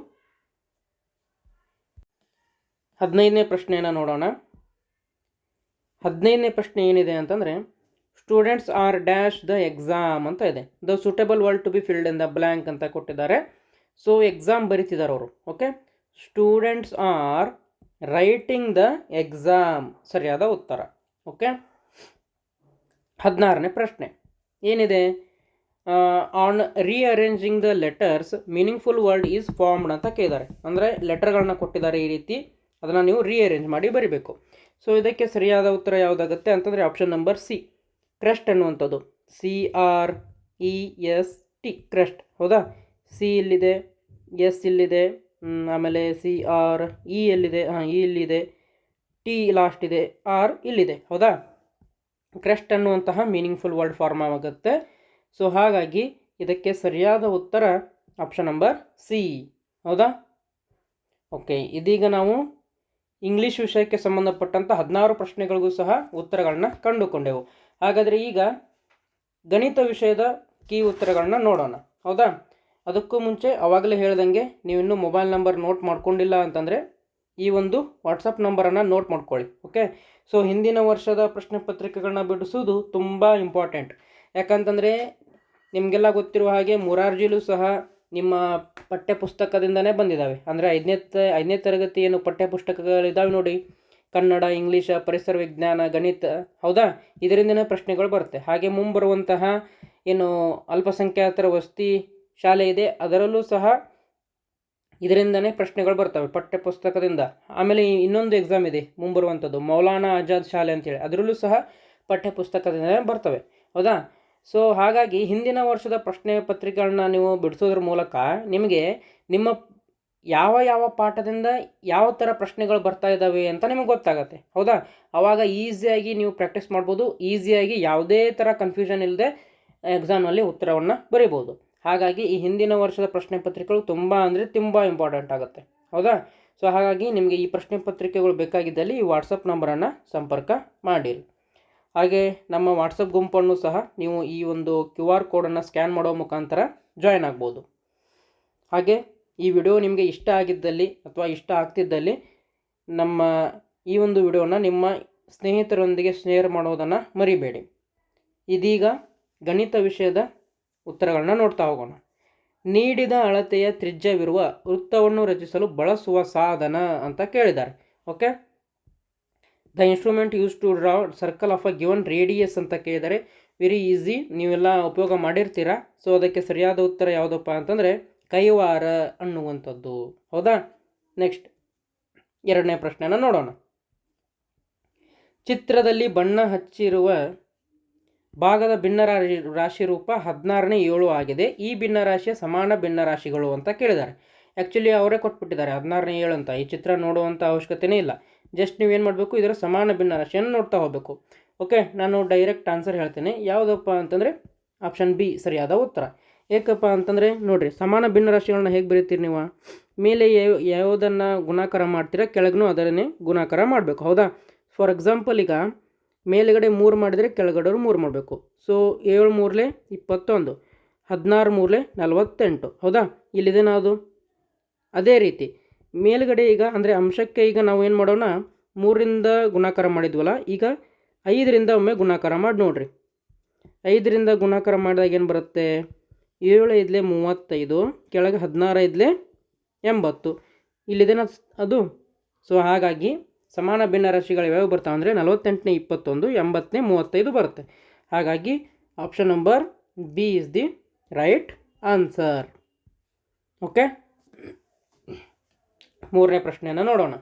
15ನೇ ಪ್ರಶ್ನೆಯನ್ನು ನೋಡೋಣ. 15ನೇ ಪ್ರಶ್ನೆ ಏನಿದೆ ಅಂತಂದರೆ students are dash the exam ಅಂತ ಇದೆ. The suitable word to be filled in the blank ಅಂತ ಕೊಟ್ಟಿದ್ದಾರೆ. ಸೊ ಎಕ್ಸಾಮ್ ಬರೀತಿದ್ದಾರೆ ಅವರು. Okay, students are writing the exam ಸರಿಯಾದ ಉತ್ತರ. ಓಕೆ, 16ನೇ ಪ್ರಶ್ನೆ ಏನಿದೆ? On rearranging the letters meaningful word is formed ಅಂತ ಕೇಳಿದ್ದಾರೆ. ಅಂದರೆ ಲೆಟರ್ಗಳನ್ನ ಕೊಟ್ಟಿದ್ದಾರೆ ಈ ರೀತಿ, ಅದನ್ನು ನೀವು ರೀಅರೇಂಜ್ ಮಾಡಿ ಬರಿಬೇಕು. ಸೊ ಇದಕ್ಕೆ ಸರಿಯಾದ ಉತ್ತರ ಯಾವುದಾಗುತ್ತೆ ಅಂತಂದರೆ ಆಪ್ಷನ್ ನಂಬರ್ ಸಿ, ಕ್ರಸ್ಟ್ ಅನ್ನುವಂಥದ್ದು. CREST crest. ಹೌದಾ? ಸಿ ಇಲ್ಲಿದೆ, ಎಸ್ ಇಲ್ಲಿದೆ, ಆಮೇಲೆ CRE ಎಲ್ಲಿದೆ, ಇ ಇಲ್ಲಿದೆ, ಟಿ ಲಾಸ್ಟ್ ಇದೆ, ಆರ್ ಇಲ್ಲಿದೆ. ಹೌದಾ? ಕ್ರಸ್ಟ್ ಅನ್ನುವಂತಹ ಮೀನಿಂಗ್ಫುಲ್ ವರ್ಡ್ ಫಾರ್ಮ್ ಆಗುತ್ತೆ. ಸೊ ಹಾಗಾಗಿ ಇದಕ್ಕೆ ಸರಿಯಾದ ಉತ್ತರ ಆಪ್ಷನ್ ನಂಬರ್ ಸಿ. ಹೌದಾ? ಓಕೆ, ಇದೀಗ ನಾವು ಇಂಗ್ಲೀಷ್ ವಿಷಯಕ್ಕೆ ಸಂಬಂಧಪಟ್ಟಂಥ 16 ಪ್ರಶ್ನೆಗಳಿಗೂ ಸಹ ಉತ್ತರಗಳನ್ನ ಕಂಡುಕೊಂಡೆವು. ಹಾಗಾದರೆ ಈಗ ಗಣಿತ ವಿಷಯದ ಕೀ ಉತ್ತರಗಳನ್ನ ನೋಡೋಣ. ಹೌದಾ? ಅದಕ್ಕೂ ಮುಂಚೆ ಅವಾಗಲೇ ಹೇಳ್ದಂಗೆ ನೀವಿನ್ನೂ ಮೊಬೈಲ್ ನಂಬರ್ ನೋಟ್ ಮಾಡ್ಕೊಂಡಿಲ್ಲ ಅಂತಂದರೆ ಈ ಒಂದು ವಾಟ್ಸಪ್ ನಂಬರನ್ನು ನೋಟ್ ಮಾಡ್ಕೊಳ್ಳಿ. ಓಕೆ, ಸೊ ಹಿಂದಿನ ವರ್ಷದ ಪ್ರಶ್ನೆ ಪತ್ರಿಕೆಗಳನ್ನ ಬಿಡಿಸೋದು ತುಂಬ ಇಂಪಾರ್ಟೆಂಟ್. ಯಾಕಂತಂದರೆ ನಿಮಗೆಲ್ಲ ಗೊತ್ತಿರುವ ಹಾಗೆ ಮೊರಾರ್ಜಿಲೂ ಸಹ ನಿಮ್ಮ ಪಠ್ಯ ಪುಸ್ತಕದಿಂದನೇ ಬಂದಿದ್ದಾವೆ. ಅಂದರೆ ಐದನೇ ತರಗತಿ ಏನು ಪಠ್ಯ ಪುಸ್ತಕಗಳಿದ್ದಾವೆ ನೋಡಿ, ಕನ್ನಡ, ಇಂಗ್ಲೀಷ, ಪರಿಸರ ವಿಜ್ಞಾನ, ಗಣಿತ. ಹೌದಾ? ಇದರಿಂದನೇ ಪ್ರಶ್ನೆಗಳು ಬರುತ್ತೆ. ಹಾಗೆ ಮುಂಬರುವಂತಹ ಏನು ಅಲ್ಪಸಂಖ್ಯಾತರ ವಸತಿ ಶಾಲೆ ಇದೆ, ಅದರಲ್ಲೂ ಸಹ ಇದರಿಂದನೇ ಪ್ರಶ್ನೆಗಳು ಬರ್ತವೆ ಪಠ್ಯ ಪುಸ್ತಕದಿಂದ. ಆಮೇಲೆ ಇನ್ನೊಂದು ಎಕ್ಸಾಮ್ ಇದೆ ಮುಂಬರುವಂಥದ್ದು, ಮೌಲಾನಾ ಆಜಾದ್ ಶಾಲೆ ಅಂತೇಳಿ, ಅದರಲ್ಲೂ ಸಹ ಪಠ್ಯ ಪುಸ್ತಕದಿಂದನೇ ಬರ್ತವೆ. ಹೌದಾ? ಸೊ ಹಾಗಾಗಿ ಹಿಂದಿನ ವರ್ಷದ ಪ್ರಶ್ನೆ ಪತ್ರಿಕೆಗಳನ್ನ ನೀವು ಬಿಡಿಸೋದ್ರ ಮೂಲಕ ನಿಮಗೆ ನಿಮ್ಮ ಯಾವ ಪಾಠದಿಂದ ಯಾವ ಥರ ಪ್ರಶ್ನೆಗಳು ಬರ್ತಾ ಇದ್ದಾವೆ ಅಂತ ನಿಮಗೆ ಗೊತ್ತಾಗುತ್ತೆ. ಹೌದಾ? ಆವಾಗ ಈಸಿಯಾಗಿ ನೀವು ಪ್ರಾಕ್ಟೀಸ್ ಮಾಡ್ಬೋದು, ಈಸಿಯಾಗಿ ಯಾವುದೇ ಥರ ಕನ್ಫ್ಯೂಷನ್ ಇಲ್ಲದೆ ಎಕ್ಸಾಮ್ನಲ್ಲಿ ಉತ್ತರವನ್ನು ಬರೀಬೋದು. ಹಾಗಾಗಿ ಈ ಹಿಂದಿನ ವರ್ಷದ ಪ್ರಶ್ನೆ ಪತ್ರಿಕೆಗಳು ತುಂಬ ಅಂದರೆ ತುಂಬ ಇಂಪಾರ್ಟೆಂಟ್ ಆಗುತ್ತೆ. ಹೌದಾ? ಸೊ ಹಾಗಾಗಿ ನಿಮಗೆ ಈ ಪ್ರಶ್ನೆ ಪತ್ರಿಕೆಗಳು ಬೇಕಾಗಿದ್ದಲ್ಲಿ ಈ ವಾಟ್ಸಪ್ ನಂಬರನ್ನು ಸಂಪರ್ಕ ಮಾಡಿರಿ. ಹಾಗೆ ನಮ್ಮ ವಾಟ್ಸಪ್ ಗುಂಪನ್ನು ಸಹ ನೀವು ಈ ಒಂದು QR ಕೋಡನ್ನು ಸ್ಕ್ಯಾನ್ ಮಾಡೋ ಮುಖಾಂತರ ಜಾಯ್ನ್ ಆಗ್ಬೋದು. ಹಾಗೆ ಈ ವಿಡಿಯೋ ನಿಮಗೆ ಇಷ್ಟ ಆಗಿದ್ದಲ್ಲಿ ಅಥವಾ ಇಷ್ಟ ಆಗ್ತಿದ್ದಲ್ಲಿ ನಮ್ಮ ಈ ಒಂದು ವಿಡಿಯೋನ ನಿಮ್ಮ ಸ್ನೇಹಿತರೊಂದಿಗೆ ಶೇರ್ ಮಾಡೋದನ್ನು ಮರಿಬೇಡಿ. ಇದೀಗ ಗಣಿತ ವಿಷಯದ ಉತ್ತರಗಳನ್ನ ನೋಡ್ತಾ ಹೋಗೋಣ. ನೀಡಿದ ಅಳತೆಯ ತ್ರಿಜ್ಯವಿರುವ ವೃತ್ತವನ್ನು ರಚಿಸಲು ಬಳಸುವ ಸಾಧನ ಅಂತ ಕೇಳಿದ್ದಾರೆ. Okay, the instrument use to draw circle of a given radius ಅಂತ ಕೇಳಿದರೆ ವೆರಿ ಈಸಿ, ನೀವೆಲ್ಲ ಉಪಯೋಗ ಮಾಡಿರ್ತೀರಾ. ಸೊ ಅದಕ್ಕೆ ಸರಿಯಾದ ಉತ್ತರ ಯಾವುದಪ್ಪ ಅಂತಂದರೆ ಕೈವಾರ ಅನ್ನುವಂಥದ್ದು. ಹೌದಾ? ನೆಕ್ಸ್ಟ್ 2ನೇ ಪ್ರಶ್ನೆನ ನೋಡೋಣ. ಚಿತ್ರದಲ್ಲಿ ಬಣ್ಣ ಹಚ್ಚಿರುವ ಭಾಗದ ಭಿನ್ನರಾಶಿ ರೂಪ 16ನೇ 7 ಆಗಿದೆ. ಈ ಭಿನ್ನರಾಶಿಯ ಸಮಾನ ಭಿನ್ನರಾಶಿಗಳು ಅಂತ ಕೇಳಿದ್ದಾರೆ. ಆ್ಯಕ್ಚುಲಿ ಅವರೇ ಕೊಟ್ಬಿಟ್ಟಿದ್ದಾರೆ 16ನೇ 7 ಅಂತ. ಈ ಚಿತ್ರ ನೋಡುವಂಥ ಅವಶ್ಯಕತೆಯೇ ಇಲ್ಲ. ಜಸ್ಟ್ ನೀವೇನು ಮಾಡಬೇಕು, ಇದರ ಸಮಾನ ಭಿನ್ನರಾಶಿಯನ್ನು ನೋಡ್ತಾ ಹೋಗಬೇಕು. ಓಕೆ, ನಾನು ಡೈರೆಕ್ಟ್ ಆನ್ಸರ್ ಹೇಳ್ತೇನೆ. ಯಾವುದಪ್ಪ ಅಂತಂದರೆ ಆಪ್ಷನ್ ಬಿ ಸರಿಯಾದ ಉತ್ತರ. ಏಕಪ್ಪ ಅಂತಂದರೆ ನೋಡಿರಿ, ಸಮಾನ ಭಿನ್ನರಾಶಿಗಳನ್ನ ಹೇಗೆ ಬರೀತೀರಿ ನೀವು? ಮೇಲೆ ಯಾವುದನ್ನು ಗುಣಾಕಾರ ಮಾಡ್ತೀರಾ, ಕೆಳಗೂ ಅದನ್ನೇ ಗುಣಾಕಾರ ಮಾಡಬೇಕು. ಹೌದಾ? ಫಾರ್ ಎಕ್ಸಾಂಪಲ್, ಈಗ ಮೇಲುಗಡೆ 3 ಮಾಡಿದರೆ ಕೆಳಗಡೆ 3 ಮಾಡಬೇಕು. ಸೊ 7 3 21, 16 3 48. ಹೌದಾ? ಇಲ್ಲಿದೆ ನಾವು ಅದೇ ರೀತಿ ಮೇಲುಗಡೆ ಈಗ ಅಂದರೆ ಅಂಶಕ್ಕೆ ಈಗ ನಾವು ಏನು ಮಾಡೋಣ, 3ರಿಂದ ಗುಣಾಕಾರ ಮಾಡಿದ್ವಲ್ಲ, ಈಗ 5ರಿಂದ ಒಮ್ಮೆ ಗುಣಾಕಾರ ಮಾಡಿ ನೋಡಿರಿ. 5ರಿಂದ ಗುಣಾಕಾರ ಮಾಡಿದಾಗ ಏನು ಬರುತ್ತೆ? 7 5 35, ಕೆಳಗೆ 16 5 80. ಇಲ್ಲಿದೆ ಅದು. ಸೊ ಹಾಗಾಗಿ ಸಮಾನ ಭಿನ್ನರಾಶಿಗಳು ಯಾವ್ಯಾವ ಬರ್ತಾವೆ ಅಂದರೆ 48ನೇ 21, 80ನೇ 35 ಬರುತ್ತೆ. ಹಾಗಾಗಿ option number B is the right answer. Okay, 3ನೇ ಪ್ರಶ್ನೆಯನ್ನು ನೋಡೋಣ.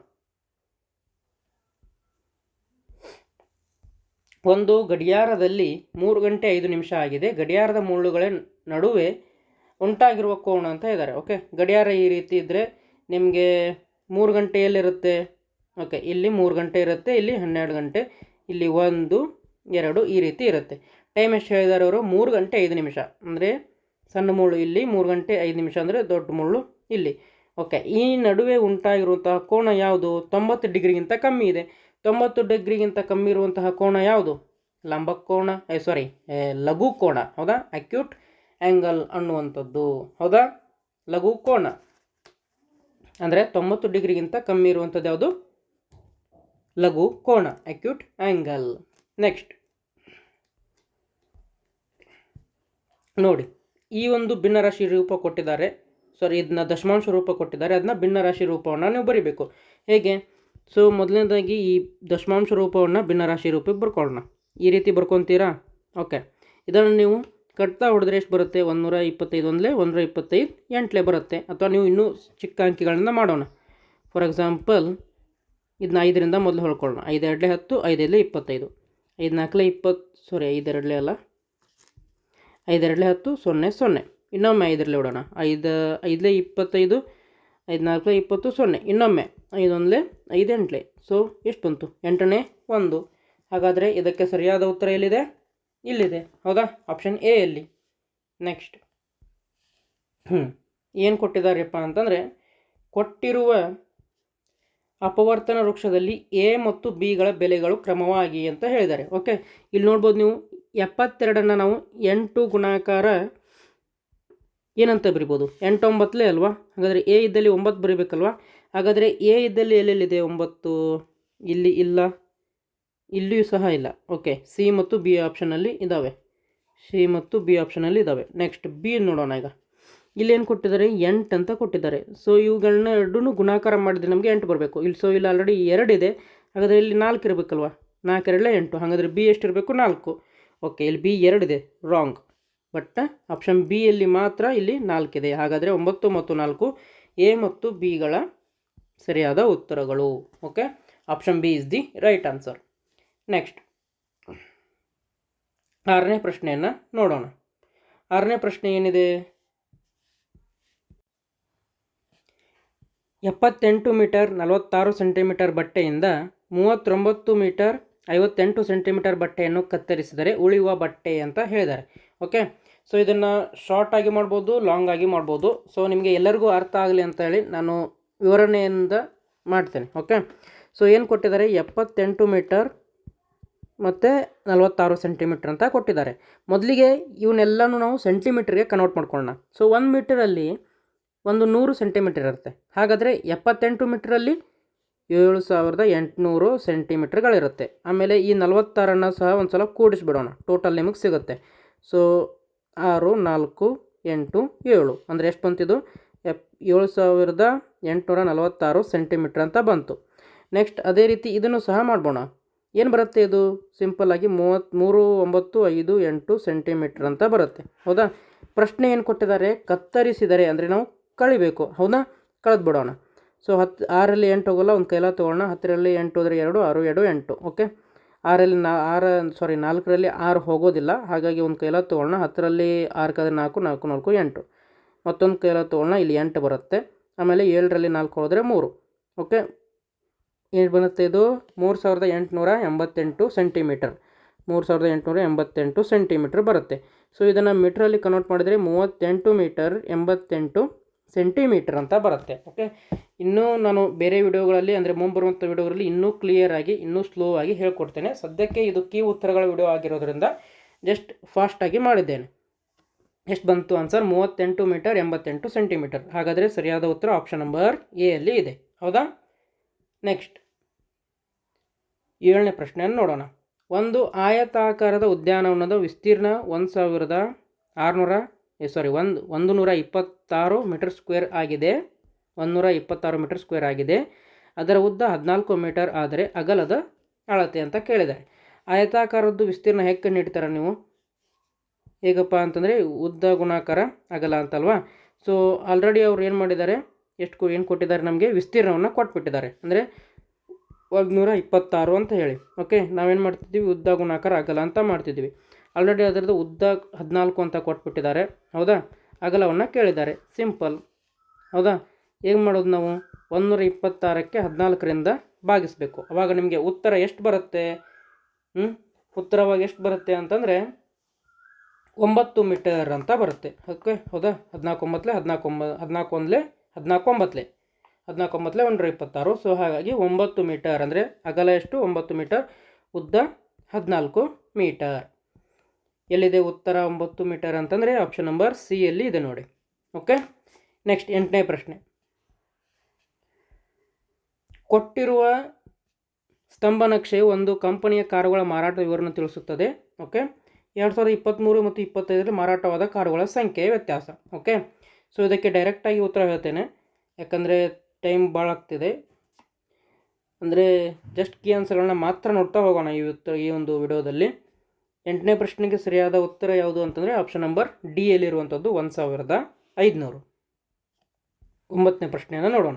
ಒಂದು ಗಡಿಯಾರದಲ್ಲಿ 3 ಗಂಟೆ 5 ನಿಮಿಷ ಆಗಿದೆ. ಗಡಿಯಾರದ ಮುಳ್ಳುಗಳ ನಡುವೆ ಉಂಟಾಗಿರುವ ಕೋನ ಅಂತ ಇದ್ದಾರೆ. ಓಕೆ, ಗಡಿಯಾರ ಈ ರೀತಿ ಇದ್ದರೆ ನಿಮಗೆ 3 ಗಂಟೆಯಲ್ಲಿರುತ್ತೆ. ಓಕೆ, ಇಲ್ಲಿ 3 ಗಂಟೆ ಇರುತ್ತೆ, ಇಲ್ಲಿ 12 ಗಂಟೆ, ಇಲ್ಲಿ 1 2 ಈ ರೀತಿ ಇರುತ್ತೆ. ಟೈಮ್ ಎಷ್ಟು ಹೇಳಿದ್ದಾರೆ ಅವರು? 3 ಗಂಟೆ 5 ನಿಮಿಷ. ಅಂದರೆ ಸಣ್ಣ ಮುಳ್ಳು ಇಲ್ಲಿ, 3 ಗಂಟೆ 5 ನಿಮಿಷ ಅಂದರೆ ದೊಡ್ಡ ಮುಳ್ಳು ಇಲ್ಲಿ. ಓಕೆ, ಈ ನಡುವೆ ಉಂಟಾಗಿರುವಂತಹ ಕೋನ ಯಾವುದು? 90 ಡಿಗ್ರಿಗಿಂತ ಕಮ್ಮಿ ಇದೆ. 90 ಡಿಗ್ರಿಗಿಂತ ಕಮ್ಮಿ ಇರುವಂತಹ ಕೋನ ಯಾವುದು? ಲಂಬ ಕೋನ, ಲಘು ಕೋನ. ಹೌದಾ? ಅಕ್ಯೂಟ್ ಆ್ಯಂಗಲ್ ಅನ್ನುವಂಥದ್ದು. ಹೌದಾ? ಲಘು ಕೋನ ಅಂದರೆ 90 ಡಿಗ್ರಿಗಿಂತ ಕಮ್ಮಿ ಇರುವಂಥದ್ದು ಯಾವುದು? ಲಘು ಕೋನ, ಅಕ್ಯೂಟ್ ಆ್ಯಂಗಲ್. ನೆಕ್ಸ್ಟ್ ನೋಡಿ, ಈ ಒಂದು ಭಿನ್ನರಾಶಿ ರೂಪ ಕೊಟ್ಟಿದ್ದಾರೆ. ಇದನ್ನ ದಶಮಾಂಶ ರೂಪ ಕೊಟ್ಟಿದ್ದಾರೆ, ಅದನ್ನ ಭಿನ್ನರಾಶಿ ರೂಪವನ್ನು ನೀವು ಬರಿಬೇಕು. ಹೇಗೆ? ಸೊ ಮೊದಲನೇದಾಗಿ ಈ ದಶಮಾಂಶ ರೂಪವನ್ನು ಭಿನ್ನರಾಶಿ ರೂಪಕ್ಕೆ ಬರ್ಕೊಳ್ಳೋಣ. ಈ ರೀತಿ ಬರ್ಕೊತೀರಾ? ಓಕೆ, ಇದನ್ನು ನೀವು ಕಟ್ತಾ ಹೊಡೆದ್ರೆ ಎಷ್ಟು ಬರುತ್ತೆ? 125 ಒಂದಲೇ 125 ಎಂಟ್ಲೆ ಬರುತ್ತೆ. ಅಥವಾ ನೀವು ಇನ್ನೂ ಚಿಕ್ಕ ಅಂಕಿಗಳಿಂದ ಮಾಡೋಣ. ಫಾರ್ ಎಕ್ಸಾಂಪಲ್ ಇದನ್ನ 5ರಿಂದ ಮೊದಲು ಹೊಳ್ಕೊಳ್ಳೋಣ. 5 2 10, 5 5 25, 5 4 20, 5 2 ಅಲ್ಲ, 5 2 10 0 0. ಇನ್ನೊಮ್ಮೆ 5ರಲ್ಲಿ ಹೊಡೋಣ. 5 5 25, 5 4 20 0. ಇನ್ನೊಮ್ಮೆ 5 1 5 8. ಸೊ ಎಷ್ಟು ಬಂತು? 8ನೇ 1. ಹಾಗಾದರೆ ಇದಕ್ಕೆ ಸರಿಯಾದ ಉತ್ತರ ಎಲ್ಲಿದೆ? ಇಲ್ಲಿದೆ. ಹೌದಾ? ಆಪ್ಷನ್ ಎ ಅಲ್ಲಿ. ನೆಕ್ಸ್ಟ್ ಏನು ಕೊಟ್ಟಿದ್ದಾರೆಪ್ಪ ಅಂತಂದರೆ, ಕೊಟ್ಟಿರುವ ಅಪವರ್ತನ ವೃಕ್ಷದಲ್ಲಿ ಎ ಮತ್ತು ಬಿಗಳ ಬೆಲೆಗಳು ಕ್ರಮವಾಗಿ ಅಂತ ಹೇಳಿದ್ದಾರೆ. ಓಕೆ, ಇಲ್ಲಿ ನೋಡ್ಬೋದು ನೀವು 72ನ್ನು ನಾವು 8 ಗುಣಾಕಾರ ಏನಂತ ಬರಿಬೋದು? 8 9 ಅಲ್ವಾ? ಹಾಗಾದರೆ ಎ ಇದ್ದಲ್ಲಿ 9 ಬರೀಬೇಕಲ್ವಾ? ಹಾಗಾದರೆ ಎ ಇದ್ದಲ್ಲಿ ಎಲ್ಲೆಲ್ಲಿದೆ 9? ಇಲ್ಲಿ ಇಲ್ಲ, ಇಲ್ಲಿಯೂ ಸಹ ಇಲ್ಲ. ಓಕೆ, ಸಿ ಮತ್ತು ಬಿ ಆಪ್ಷನಲ್ಲಿ ಇದ್ದಾವೆ. ಸಿ ಮತ್ತು ಬಿ ಆಪ್ಷನಲ್ಲಿ ಇದ್ದಾವೆ. ನೆಕ್ಸ್ಟ್ ಬಿ ನೋಡೋಣ. ಈಗ ಇಲ್ಲೇನು ಕೊಟ್ಟಿದ್ದಾರೆ? 8 ಅಂತ ಕೊಟ್ಟಿದ್ದಾರೆ. ಸೊ ಇವುಗಳನ್ನ ಎರಡೂ ಗುಣಾಕಾರ ಮಾಡಿದ್ರೆ ನಮಗೆ 8 ಬರಬೇಕು. ಇಲ್ಲಿ ಆಲ್ರೆಡಿ 2 ಇದೆ. ಹಾಗಾದರೆ ಇಲ್ಲಿ 4 ಇರಬೇಕಲ್ವಾ? 4 2 8. ಹಾಗಾದರೆ ಬಿ ಎಷ್ಟಿರಬೇಕು? 4. ಓಕೆ, ಇಲ್ಲಿ ಬಿ 2 ಇದೆ, ರಾಂಗ್. ಬಟ್ ಆಪ್ಷನ್ ಬಿ ಯಲ್ಲಿ ಮಾತ್ರ ಇಲ್ಲಿ 4 ಇದೆ. ಹಾಗಾದರೆ 9 ಮತ್ತು 4 ಎ ಮತ್ತು ಬಿಗಳ ಸರಿಯಾದ ಉತ್ತರಗಳು. Okay, option B is the right answer. Next 6ನೇ ಪ್ರಶ್ನೆಯನ್ನು ನೋಡೋಣ. 6ನೇ ಪ್ರಶ್ನೆ ಏನಿದೆ? 78 ಮೀಟರ್ 46 ಸೆಂಟಿಮೀಟರ್ ಬಟ್ಟೆಯಿಂದ 39 ಮೀಟರ್ 58 ಸೆಂಟಿಮೀಟರ್ ಬಟ್ಟೆಯನ್ನು ಕತ್ತರಿಸಿದರೆ ಉಳಿಯುವ ಬಟ್ಟೆ ಅಂತ ಹೇಳಿದ್ದಾರೆ. ಓಕೆ, ಸೊ ಇದನ್ನು ಶಾರ್ಟ್ ಆಗಿ ಮಾಡ್ಬೋದು, ಲಾಂಗ್ ಆಗಿ ಮಾಡ್ಬೋದು. ಸೊ ನಿಮಗೆ ಎಲ್ಲರಿಗೂ ಅರ್ಥ ಆಗಲಿ ಅಂತ ಹೇಳಿ ನಾನು ವಿವರಣೆಯಿಂದ ಮಾಡ್ತೇನೆ. ಓಕೆ, ಸೊ ಏನು ಕೊಟ್ಟಿದ್ದಾರೆ? 78 ಮೀಟರ್ ಮತ್ತು 46 ಸೆಂಟಿಮೀಟರ್ ಅಂತ ಕೊಟ್ಟಿದ್ದಾರೆ. ಮೊದಲಿಗೆ ಇವನ್ನೆಲ್ಲನೂ ನಾವು ಸೆಂಟಿಮೀಟ್ರಿಗೆ ಕನ್ವರ್ಟ್ ಮಾಡ್ಕೊಳ್ಳೋಣ. ಸೊ 1 ಮೀಟರಲ್ಲಿ 100 ಸೆಂಟಿಮೀಟರ್ ಇರುತ್ತೆ. ಹಾಗಾದರೆ 78 ಮೀಟ್ರಲ್ಲಿ 7800 ಸೆಂಟಿಮೀಟರ್ಗಳಿರುತ್ತೆ. ಆಮೇಲೆ ಈ 46ನ್ನು ಸಹ ಒಂದು ಸಲ ಕೂಡಿಸ್ಬಿಡೋಣ, ಟೋಟಲ್ ನಿಮಗೆ ಸಿಗುತ್ತೆ. ಸೊ 6 4 8 7 ಅಂದರೆ ಎಷ್ಟು ಬಂತಿದ್ದು? 7846 ಸೆಂಟಿಮೀಟ್ರ್ ಅಂತ ಬಂತು. ನೆಕ್ಸ್ಟ್ ಅದೇ ರೀತಿ ಇದನ್ನು ಸಹ ಮಾಡ್ಬೋಣ. ಏನು ಬರುತ್ತೆ? ಇದು ಸಿಂಪಲ್ಲಾಗಿ 33 9 5 8 ಸೆಂಟಿಮೀಟ್ರ್ ಅಂತ ಬರುತ್ತೆ. ಹೌದಾ? ಪ್ರಶ್ನೆ ಏನು ಕೊಟ್ಟಿದ್ದಾರೆ? ಕತ್ತರಿಸಿದರೆ ಅಂದರೆ ನಾವು ಕಳಿಬೇಕು. ಹೌದಾ? ಕಳೆದು ಬಿಡೋಣ. ಸೊ 6ರಲ್ಲಿ 8 ಹೋಗೋಲ್ಲ, ಒಂದು ಕೈಲ ತೊಗೊಳ್ಳೋಣ. 10ರಲ್ಲಿ 8 ಹೋದರೆ 2, 6 2 8. ಓಕೆ, 4ರಲ್ಲಿ 6 ಹೋಗೋದಿಲ್ಲ, ಹಾಗಾಗಿ ಒಂದು ಕೈಲ ತೊಗೊಳ್ಳೋಣ. 10ರಲ್ಲಿ 6 ಕದ್ರೆ 4 4 4 8. ಮತ್ತೊಂದು ಕೈಲ ತೊಗೊಳ್ಳೋಣ, ಇಲ್ಲಿ 8 ಬರುತ್ತೆ. ಆಮೇಲೆ 7ರಲ್ಲಿ 4 ಹೋದರೆ 3. ಓಕೆ, ಏನು ಬರುತ್ತೆ? ಇದು 3888 ಸೆಂಟಿಮೀಟರ್. 3888 ಸೆಂಟಿಮೀಟರ್ ಬರುತ್ತೆ. ಸೊ ಇದನ್ನು ಮೀಟ್ರಲ್ಲಿ ಕನ್ವರ್ಟ್ ಮಾಡಿದರೆ 38 ಮೀಟರ್ 88 ಸೆಂಟಿಮೀಟರ್ ಅಂತ ಬರುತ್ತೆ. ಓಕೆ, ಇನ್ನೂ ನಾನು ಬೇರೆ ವಿಡಿಯೋಗಳಲ್ಲಿ ಅಂದರೆ ಮುಂಬರುವಂಥ ವಿಡಿಯೋಗಳಲ್ಲಿ ಇನ್ನೂ ಕ್ಲಿಯರಾಗಿ ಇನ್ನೂ ಸ್ಲೋ ಆಗಿ ಹೇಳ್ಕೊಡ್ತೇನೆ. ಸದ್ಯಕ್ಕೆ ಇದು ಕೀ ಉತ್ತರಗಳ ವಿಡಿಯೋ ಆಗಿರೋದ್ರಿಂದ ಜಸ್ಟ್ ಫಾಸ್ಟಾಗಿ ಮಾಡಿದ್ದೇನೆ. ಎಷ್ಟು ಬಂತು ಆನ್ಸರ್? 38 metre 88 centimetre. ಹಾಗಾದರೆ ಸರಿಯಾದ ಉತ್ತರ ಆಪ್ಷನ್ ನಂಬರ್ ಎ ಅಲ್ಲಿ ಇದೆ. ಹೌದಾ? ನೆಕ್ಸ್ಟ್ 7ನೇ ಪ್ರಶ್ನೆಯನ್ನು ನೋಡೋಣ. ಒಂದು ಆಯತಾಕಾರದ ಉದ್ಯಾನವನದ ವಿಸ್ತೀರ್ಣ 126 ಮೀಟರ್ ಸ್ಕ್ವೇರ್ ಆಗಿದೆ. 126 ಮೀಟರ್ ಸ್ಕ್ವೇರ್ ಆಗಿದೆ. ಅದರ ಉದ್ದ 14 ಮೀಟರ್ ಆದರೆ ಅಗಲದ ಅಳತೆ ಅಂತ ಕೇಳಿದ್ದಾರೆ. ಆಯತಾಕಾರದ್ದು ವಿಸ್ತೀರ್ಣ ಹೇಗೆ ಕಂಡುಹಿಡ್ತಾರೆ ನೀವು? ಹೇಗಪ್ಪ ಅಂತಂದರೆ ಉದ್ದ ಗುಣಾಕಾರ ಅಗಲ ಅಂತಲ್ವಾ? ಸೊ ಆಲ್ರೆಡಿ ಅವ್ರು ಏನು ಮಾಡಿದ್ದಾರೆ? ಏನು ಕೊಟ್ಟಿದ್ದಾರೆ? ನಮಗೆ ವಿಸ್ತೀರ್ಣವನ್ನು ಕೊಟ್ಬಿಟ್ಟಿದ್ದಾರೆ. ಅಂದರೆ 126 ಅಂತ ಹೇಳಿ. ಓಕೆ, ನಾವೇನು ಮಾಡ್ತಿದ್ದೀವಿ? ಉದ್ದ ಗುಣಾಕಾರ ಅಗಲ ಅಂತ ಮಾಡ್ತಿದ್ದೀವಿ. ಆಲ್ರೆಡಿ ಅದರದ್ದು ಉದ್ದ 14 ಅಂತ ಕೊಟ್ಬಿಟ್ಟಿದ್ದಾರೆ. ಹೌದಾ? ಅಗಲವನ್ನು ಕೇಳಿದ್ದಾರೆ. ಸಿಂಪಲ್, ಹೌದಾ? ಹೇಗೆ ಮಾಡೋದು ನಾವು? 126ಕ್ಕೆ 14ರಿಂದ ಭಾಗಿಸಬೇಕು. ಅವಾಗ ನಿಮಗೆ ಉತ್ತರ ಎಷ್ಟು ಬರುತ್ತೆ? ಉತ್ತರವಾಗಿ ಎಷ್ಟು ಬರುತ್ತೆ ಅಂತಂದರೆ 9 ಮೀಟರ್ ಅಂತ ಬರುತ್ತೆ. ಓಕೆ, ಹೌದಾ? 14 126. ಸೊ ಹಾಗಾಗಿ 9 ಮೀಟರ್ ಅಂದರೆ ಅಗಲ ಎಷ್ಟು? 9 ಮೀಟರ್, ಉದ್ದ 14 ಮೀಟರ್. ಎಲ್ಲಿದೆ ಉತ್ತರ 9 ಮೀಟರ್ ಅಂತಂದರೆ ಆಪ್ಷನ್ ನಂಬರ್ ಸಿ ಯಲ್ಲಿ ಇದೆ ನೋಡಿ. ಓಕೆ, ನೆಕ್ಸ್ಟ್ 8ನೇ ಪ್ರಶ್ನೆ. ಕೊಟ್ಟಿರುವ ಸ್ತಂಭ ನಕ್ಷೆಯು ಒಂದು ಕಂಪನಿಯ ಕಾರುಗಳ ಮಾರಾಟ ವಿವರವನ್ನು ತಿಳಿಸುತ್ತದೆ. ಓಕೆ, 2023 ಮತ್ತು 25ರಲ್ಲಿ ಮಾರಾಟವಾದ ಕಾರುಗಳ ಸಂಖ್ಯೆಯ ವ್ಯತ್ಯಾಸ. ಓಕೆ, ಸೊ ಇದಕ್ಕೆ ಡೈರೆಕ್ಟಾಗಿ ಉತ್ತರ ಹೇಳ್ತೇನೆ, ಯಾಕಂದರೆ ಟೈಮ್ ಭಾಳ ಆಗ್ತಿದೆ. ಅಂದರೆ ಜಸ್ಟ್ ಕೀ ಆನ್ಸರ್ಗಳನ್ನ ಮಾತ್ರ ನೋಡ್ತಾ ಹೋಗೋಣ ಈ ಒಂದು ವಿಡಿಯೋದಲ್ಲಿ. 8ನೇ ಪ್ರಶ್ನೆಗೆ ಸರಿಯಾದ ಉತ್ತರ ಯಾವುದು ಅಂತಂದರೆ ಆಪ್ಷನ್ ನಂಬರ್ ಡಿ ಯಲ್ಲಿರುವಂಥದ್ದು 1500. 9ನೇ ಪ್ರಶ್ನೆಯನ್ನು ನೋಡೋಣ.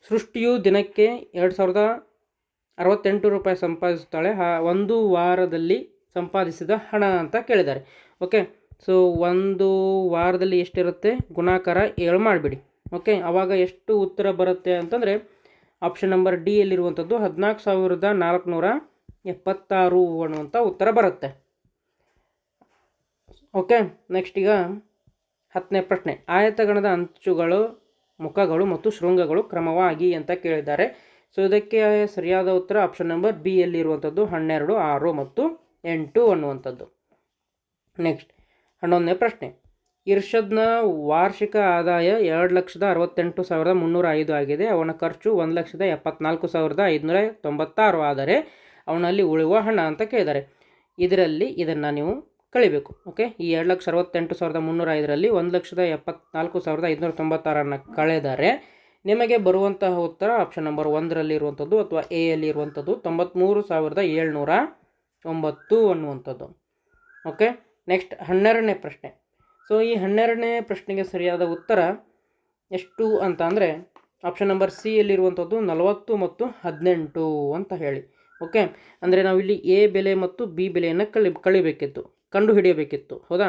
ಸೃಷ್ಟಿಯು ದಿನಕ್ಕೆ 2068 ರೂಪಾಯಿ ಸಂಪಾದಿಸುತ್ತಾಳೆ. ಒಂದು ವಾರದಲ್ಲಿ ಸಂಪಾದಿಸಿದ ಹಣ ಅಂತ ಕೇಳಿದ್ದಾರೆ. ಓಕೆ, ಸೊ ಒಂದು ವಾರದಲ್ಲಿ ಎಷ್ಟಿರುತ್ತೆ? ಗುಣಾಕಾರ 7 ಮಾಡಿಬಿಡಿ. ಓಕೆ, ಆವಾಗ ಎಷ್ಟು ಉತ್ತರ ಬರುತ್ತೆ ಅಂತಂದರೆ ಆಪ್ಷನ್ ನಂಬರ್ ಡಿ ಯಲ್ಲಿರುವಂಥದ್ದು 14,476 ಅನ್ನುವಂಥ ಉತ್ತರ ಬರುತ್ತೆ. ಓಕೆ, ನೆಕ್ಸ್ಟ್ ಈಗ 10ನೇ ಪ್ರಶ್ನೆ. ಆಯತಗಣದ ಅಂಚುಗಳು, ಮುಖಗಳು ಮತ್ತು ಶೃಂಗಗಳು ಕ್ರಮವಾಗಿ ಅಂತ ಕೇಳಿದ್ದಾರೆ. ಸೊ ಇದಕ್ಕೆ ಸರಿಯಾದ ಉತ್ತರ ಆಪ್ಷನ್ ನಂಬರ್ ಬಿ ಯಲ್ಲಿರುವಂಥದ್ದು 12, 6 ಮತ್ತು 8 ಅನ್ನುವಂಥದ್ದು. ನೆಕ್ಸ್ಟ್ 11ನೇ ಪ್ರಶ್ನೆ. ಇರ್ಷದ್ನ ವಾರ್ಷಿಕ ಆದಾಯ 2,68,305 ಆಗಿದೆ. ಅವನ ಖರ್ಚು 1,74,596 ಆದರೆ ಅವನಲ್ಲಿ ಉಳಿಯುವ ಹಣ ಅಂತ ಕೇಳಿದ್ದಾರೆ. ಇದರಲ್ಲಿ ಇದನ್ನು ನೀವು ಕಳಿಬೇಕು. ಓಕೆ, ಈ 2,68,305ರಲ್ಲಿ 1,74,596 ಕಳೆದರೆ ನಿಮಗೆ ಬರುವಂತಹ ಉತ್ತರ ಆಪ್ಷನ್ ನಂಬರ್ 1ರಲ್ಲಿ ಇರುವಂಥದ್ದು ಅಥವಾ ಎ ಯಲ್ಲಿ ಇರುವಂಥದ್ದು 93,709 ಅನ್ನುವಂಥದ್ದು. ಓಕೆ, ನೆಕ್ಸ್ಟ್ 12ನೇ ಪ್ರಶ್ನೆ. ಸೊ ಈ 12ನೇ ಪ್ರಶ್ನೆಗೆ ಸರಿಯಾದ ಉತ್ತರ ಎಷ್ಟು ಅಂತ ಅಂದರೆ ಆಪ್ಷನ್ ನಂಬರ್ ಸಿ ಯಲ್ಲಿರುವಂಥದ್ದು 40 ಮತ್ತು 18 ಅಂತ ಹೇಳಿ. ಓಕೆ, ಅಂದರೆ ನಾವಿಲ್ಲಿ ಎ ಬೆಲೆ ಮತ್ತು ಬಿ ಬೆಲೆಯನ್ನು ಕಂಡುಹಿಡಿಯಬೇಕಿತ್ತು. ಹೌದಾ?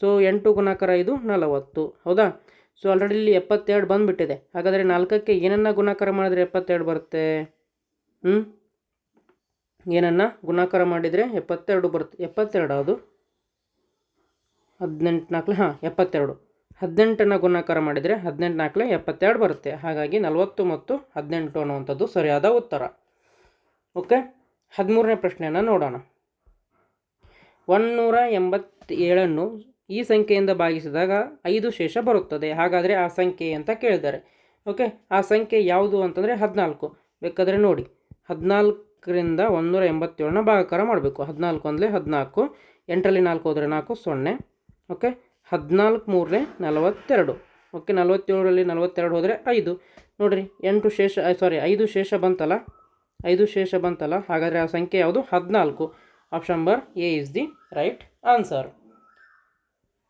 ಸೊ 8 ಗುಣಾಕಾರ 5 40. ಹೌದಾ? ಸೊ ಆಲ್ರೆಡಿ ಇಲ್ಲಿ 72 ಬಂದುಬಿಟ್ಟಿದೆ. ಹಾಗಾದರೆ 4ಕ್ಕೆ ಏನನ್ನು ಗುಣಾಕಾರ ಮಾಡಿದರೆ 72 ಬರುತ್ತೆ? ಏನನ್ನು ಗುಣಾಕಾರ ಮಾಡಿದರೆ 72 ಬರುತ್ತೆ? 72 ಅದು 18 4 72. 18ನ್ನು ಗುಣಾಕಾರ ಮಾಡಿದರೆ 18 4 72 ಬರುತ್ತೆ. ಹಾಗಾಗಿ 40 ಮತ್ತು 18 ಅನ್ನುವಂಥದ್ದು ಸರಿಯಾದ ಉತ್ತರ. ಓಕೆ, 13ನೇ ಪ್ರಶ್ನೆಯನ್ನು ನೋಡೋಣ. 187ನ್ನು ಈ ಸಂಖ್ಯೆಯಿಂದ ಭಾಗಿಸಿದಾಗ 5 ಶೇಷ ಬರುತ್ತದೆ. ಹಾಗಾದರೆ ಆ ಸಂಖ್ಯೆ ಅಂತ ಕೇಳಿದ್ದಾರೆ. ಓಕೆ, ಆ ಸಂಖ್ಯೆ ಯಾವುದು ಅಂತಂದರೆ 14. ಬೇಕಾದರೆ ನೋಡಿ, 14ರಿಂದ 187ನ ಭಾಗಾಕಾರ ಮಾಡಬೇಕು. 14 ಅಂದರೆ 14, 8ರಲ್ಲಿ 4 ಹೋದರೆ 4 0. ಓಕೆ, 14 3 42. ಓಕೆ, 47ರಲ್ಲಿ 42 ಹೋದರೆ 5 ನೋಡಿರಿ. 5 ಶೇಷ ಬಂತಲ್ಲ. 5 ಶೇಷ ಬಂತಲ್ಲ. ಹಾಗಾದರೆ ಆ ಸಂಖ್ಯೆ ಯಾವುದು? 14. Option number A is the right answer.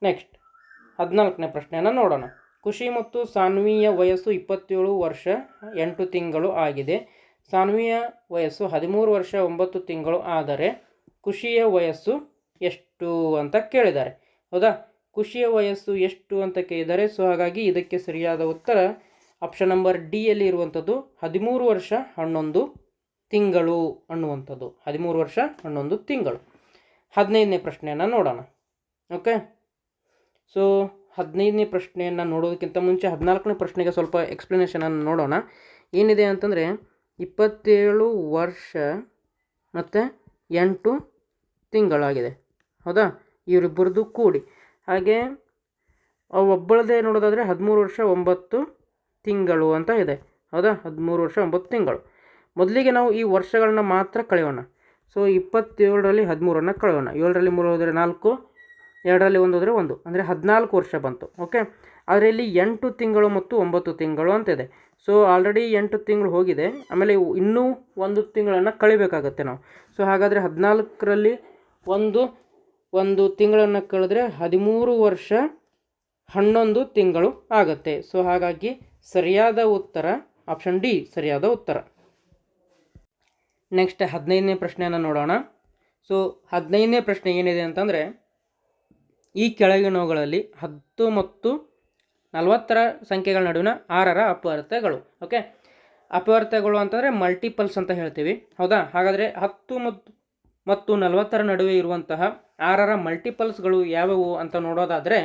Next 14ನೇ ಪ್ರಶ್ನೆಯನ್ನು ನೋಡೋಣ. ಖುಷಿ ಮತ್ತು ಸಾನ್ವಿಯ ವಯಸ್ಸು 27 ವರ್ಷ 8 ತಿಂಗಳು ಆಗಿದೆ. ಸಾನ್ವಿಯ ವಯಸ್ಸು 13 ವರ್ಷ 9 ತಿಂಗಳು ಆದರೆ ಖುಷಿಯ ವಯಸ್ಸು ಎಷ್ಟು ಅಂತ ಕೇಳಿದ್ದಾರೆ. ಹೌದಾ? ಖುಷಿಯ ವಯಸ್ಸು ಎಷ್ಟು ಅಂತ ಕೇಳಿದ್ದಾರೆ. ಸೊ ಹಾಗಾಗಿ ಇದಕ್ಕೆ ಸರಿಯಾದ ಉತ್ತರ ಆಪ್ಷನ್ ನಂಬರ್ ಡಿ ಯಲ್ಲಿ ಇರುವಂಥದ್ದು 13 ವರ್ಷ 11 ತಿಂಗಳು ಅನ್ನುವಂಥದ್ದು. 13 ವರ್ಷ 11 ತಿಂಗಳು. 15ನೇ ಪ್ರಶ್ನೆಯನ್ನು ನೋಡೋಣ. ಓಕೆ, ಸೊ 15ನೇ ಪ್ರಶ್ನೆಯನ್ನು ನೋಡೋದಕ್ಕಿಂತ ಮುಂಚೆ 14ನೇ ಪ್ರಶ್ನೆಗೆ ಸ್ವಲ್ಪ ಎಕ್ಸ್ಪ್ಲನೇಷನನ್ನು ನೋಡೋಣ. ಏನಿದೆ ಅಂತಂದರೆ 27 ವರ್ಷ ಮತ್ತು 8 ತಿಂಗಳಾಗಿದೆ. ಹೌದಾ? ಇವರಿಬ್ಬರದು ಕೂಡಿ. ಹಾಗೆ ಒಬ್ಬಳದೇ ನೋಡೋದಾದರೆ 13 ವರ್ಷ 9 ತಿಂಗಳು ಅಂತ ಇದೆ. ಹೌದಾ? 13 ವರ್ಷ 9 ತಿಂಗಳು. ಮೊದಲಿಗೆ ನಾವು ಈ ವರ್ಷಗಳನ್ನ ಮಾತ್ರ ಕಳೆಯೋಣ. ಸೊ 27ರಲ್ಲಿ 13ನ್ನು ಕಳೆಯೋಣ. 7ರಲ್ಲಿ 3 ಹೋದರೆ 4, 2ರಲ್ಲಿ 1 ಹೋದರೆ 1, ಅಂದರೆ 14 ವರ್ಷ ಬಂತು. ಓಕೆ, ಆದರೆ ಇಲ್ಲಿ 8 ತಿಂಗಳು ಮತ್ತು 9 ತಿಂಗಳು ಅಂತಿದೆ. ಸೊ ಆಲ್ರೆಡಿ 8 ತಿಂಗಳು ಹೋಗಿದೆ. ಆಮೇಲೆ ಇನ್ನೂ 1 ತಿಂಗಳನ್ನು ಕಳಿಬೇಕಾಗತ್ತೆ ನಾವು. ಸೊ ಹಾಗಾದರೆ 14ರಲ್ಲಿ ಒಂದು ತಿಂಗಳನ್ನು ಕಳೆದ್ರೆ 13 ವರ್ಷ 11 ತಿಂಗಳು ಆಗುತ್ತೆ. ಸೊ ಹಾಗಾಗಿ ಸರಿಯಾದ ಉತ್ತರ ಆಪ್ಷನ್ ಡಿ ಸರಿಯಾದ ಉತ್ತರ. ನೆಕ್ಸ್ಟ್ 15ನೇ ಪ್ರಶ್ನೆಯನ್ನು ನೋಡೋಣ. ಸೊ 15ನೇ ಪ್ರಶ್ನೆ ಏನಿದೆ ಅಂತಂದರೆ ಈ ಕೆಳಗಿನವುಗಳಲ್ಲಿ 10 ಮತ್ತು 40ರ ಸಂಖ್ಯೆಗಳ ನಡುವಿನ 6ರ ಅಪವರ್ತ್ಯಗಳು. ಓಕೆ, ಅಪವರ್ತ್ಯಗಳು ಅಂತಂದರೆ ಮಲ್ಟಿಪಲ್ಸ್ ಅಂತ ಹೇಳ್ತೀವಿ. ಹೌದಾ? ಹಾಗಾದರೆ 10 ಮತ್ತು 40ರ ನಡುವೆ ಇರುವಂತಹ 6ರ ಮಲ್ಟಿಪಲ್ಸ್ಗಳು ಯಾವುವು ಅಂತ ನೋಡೋದಾದರೆ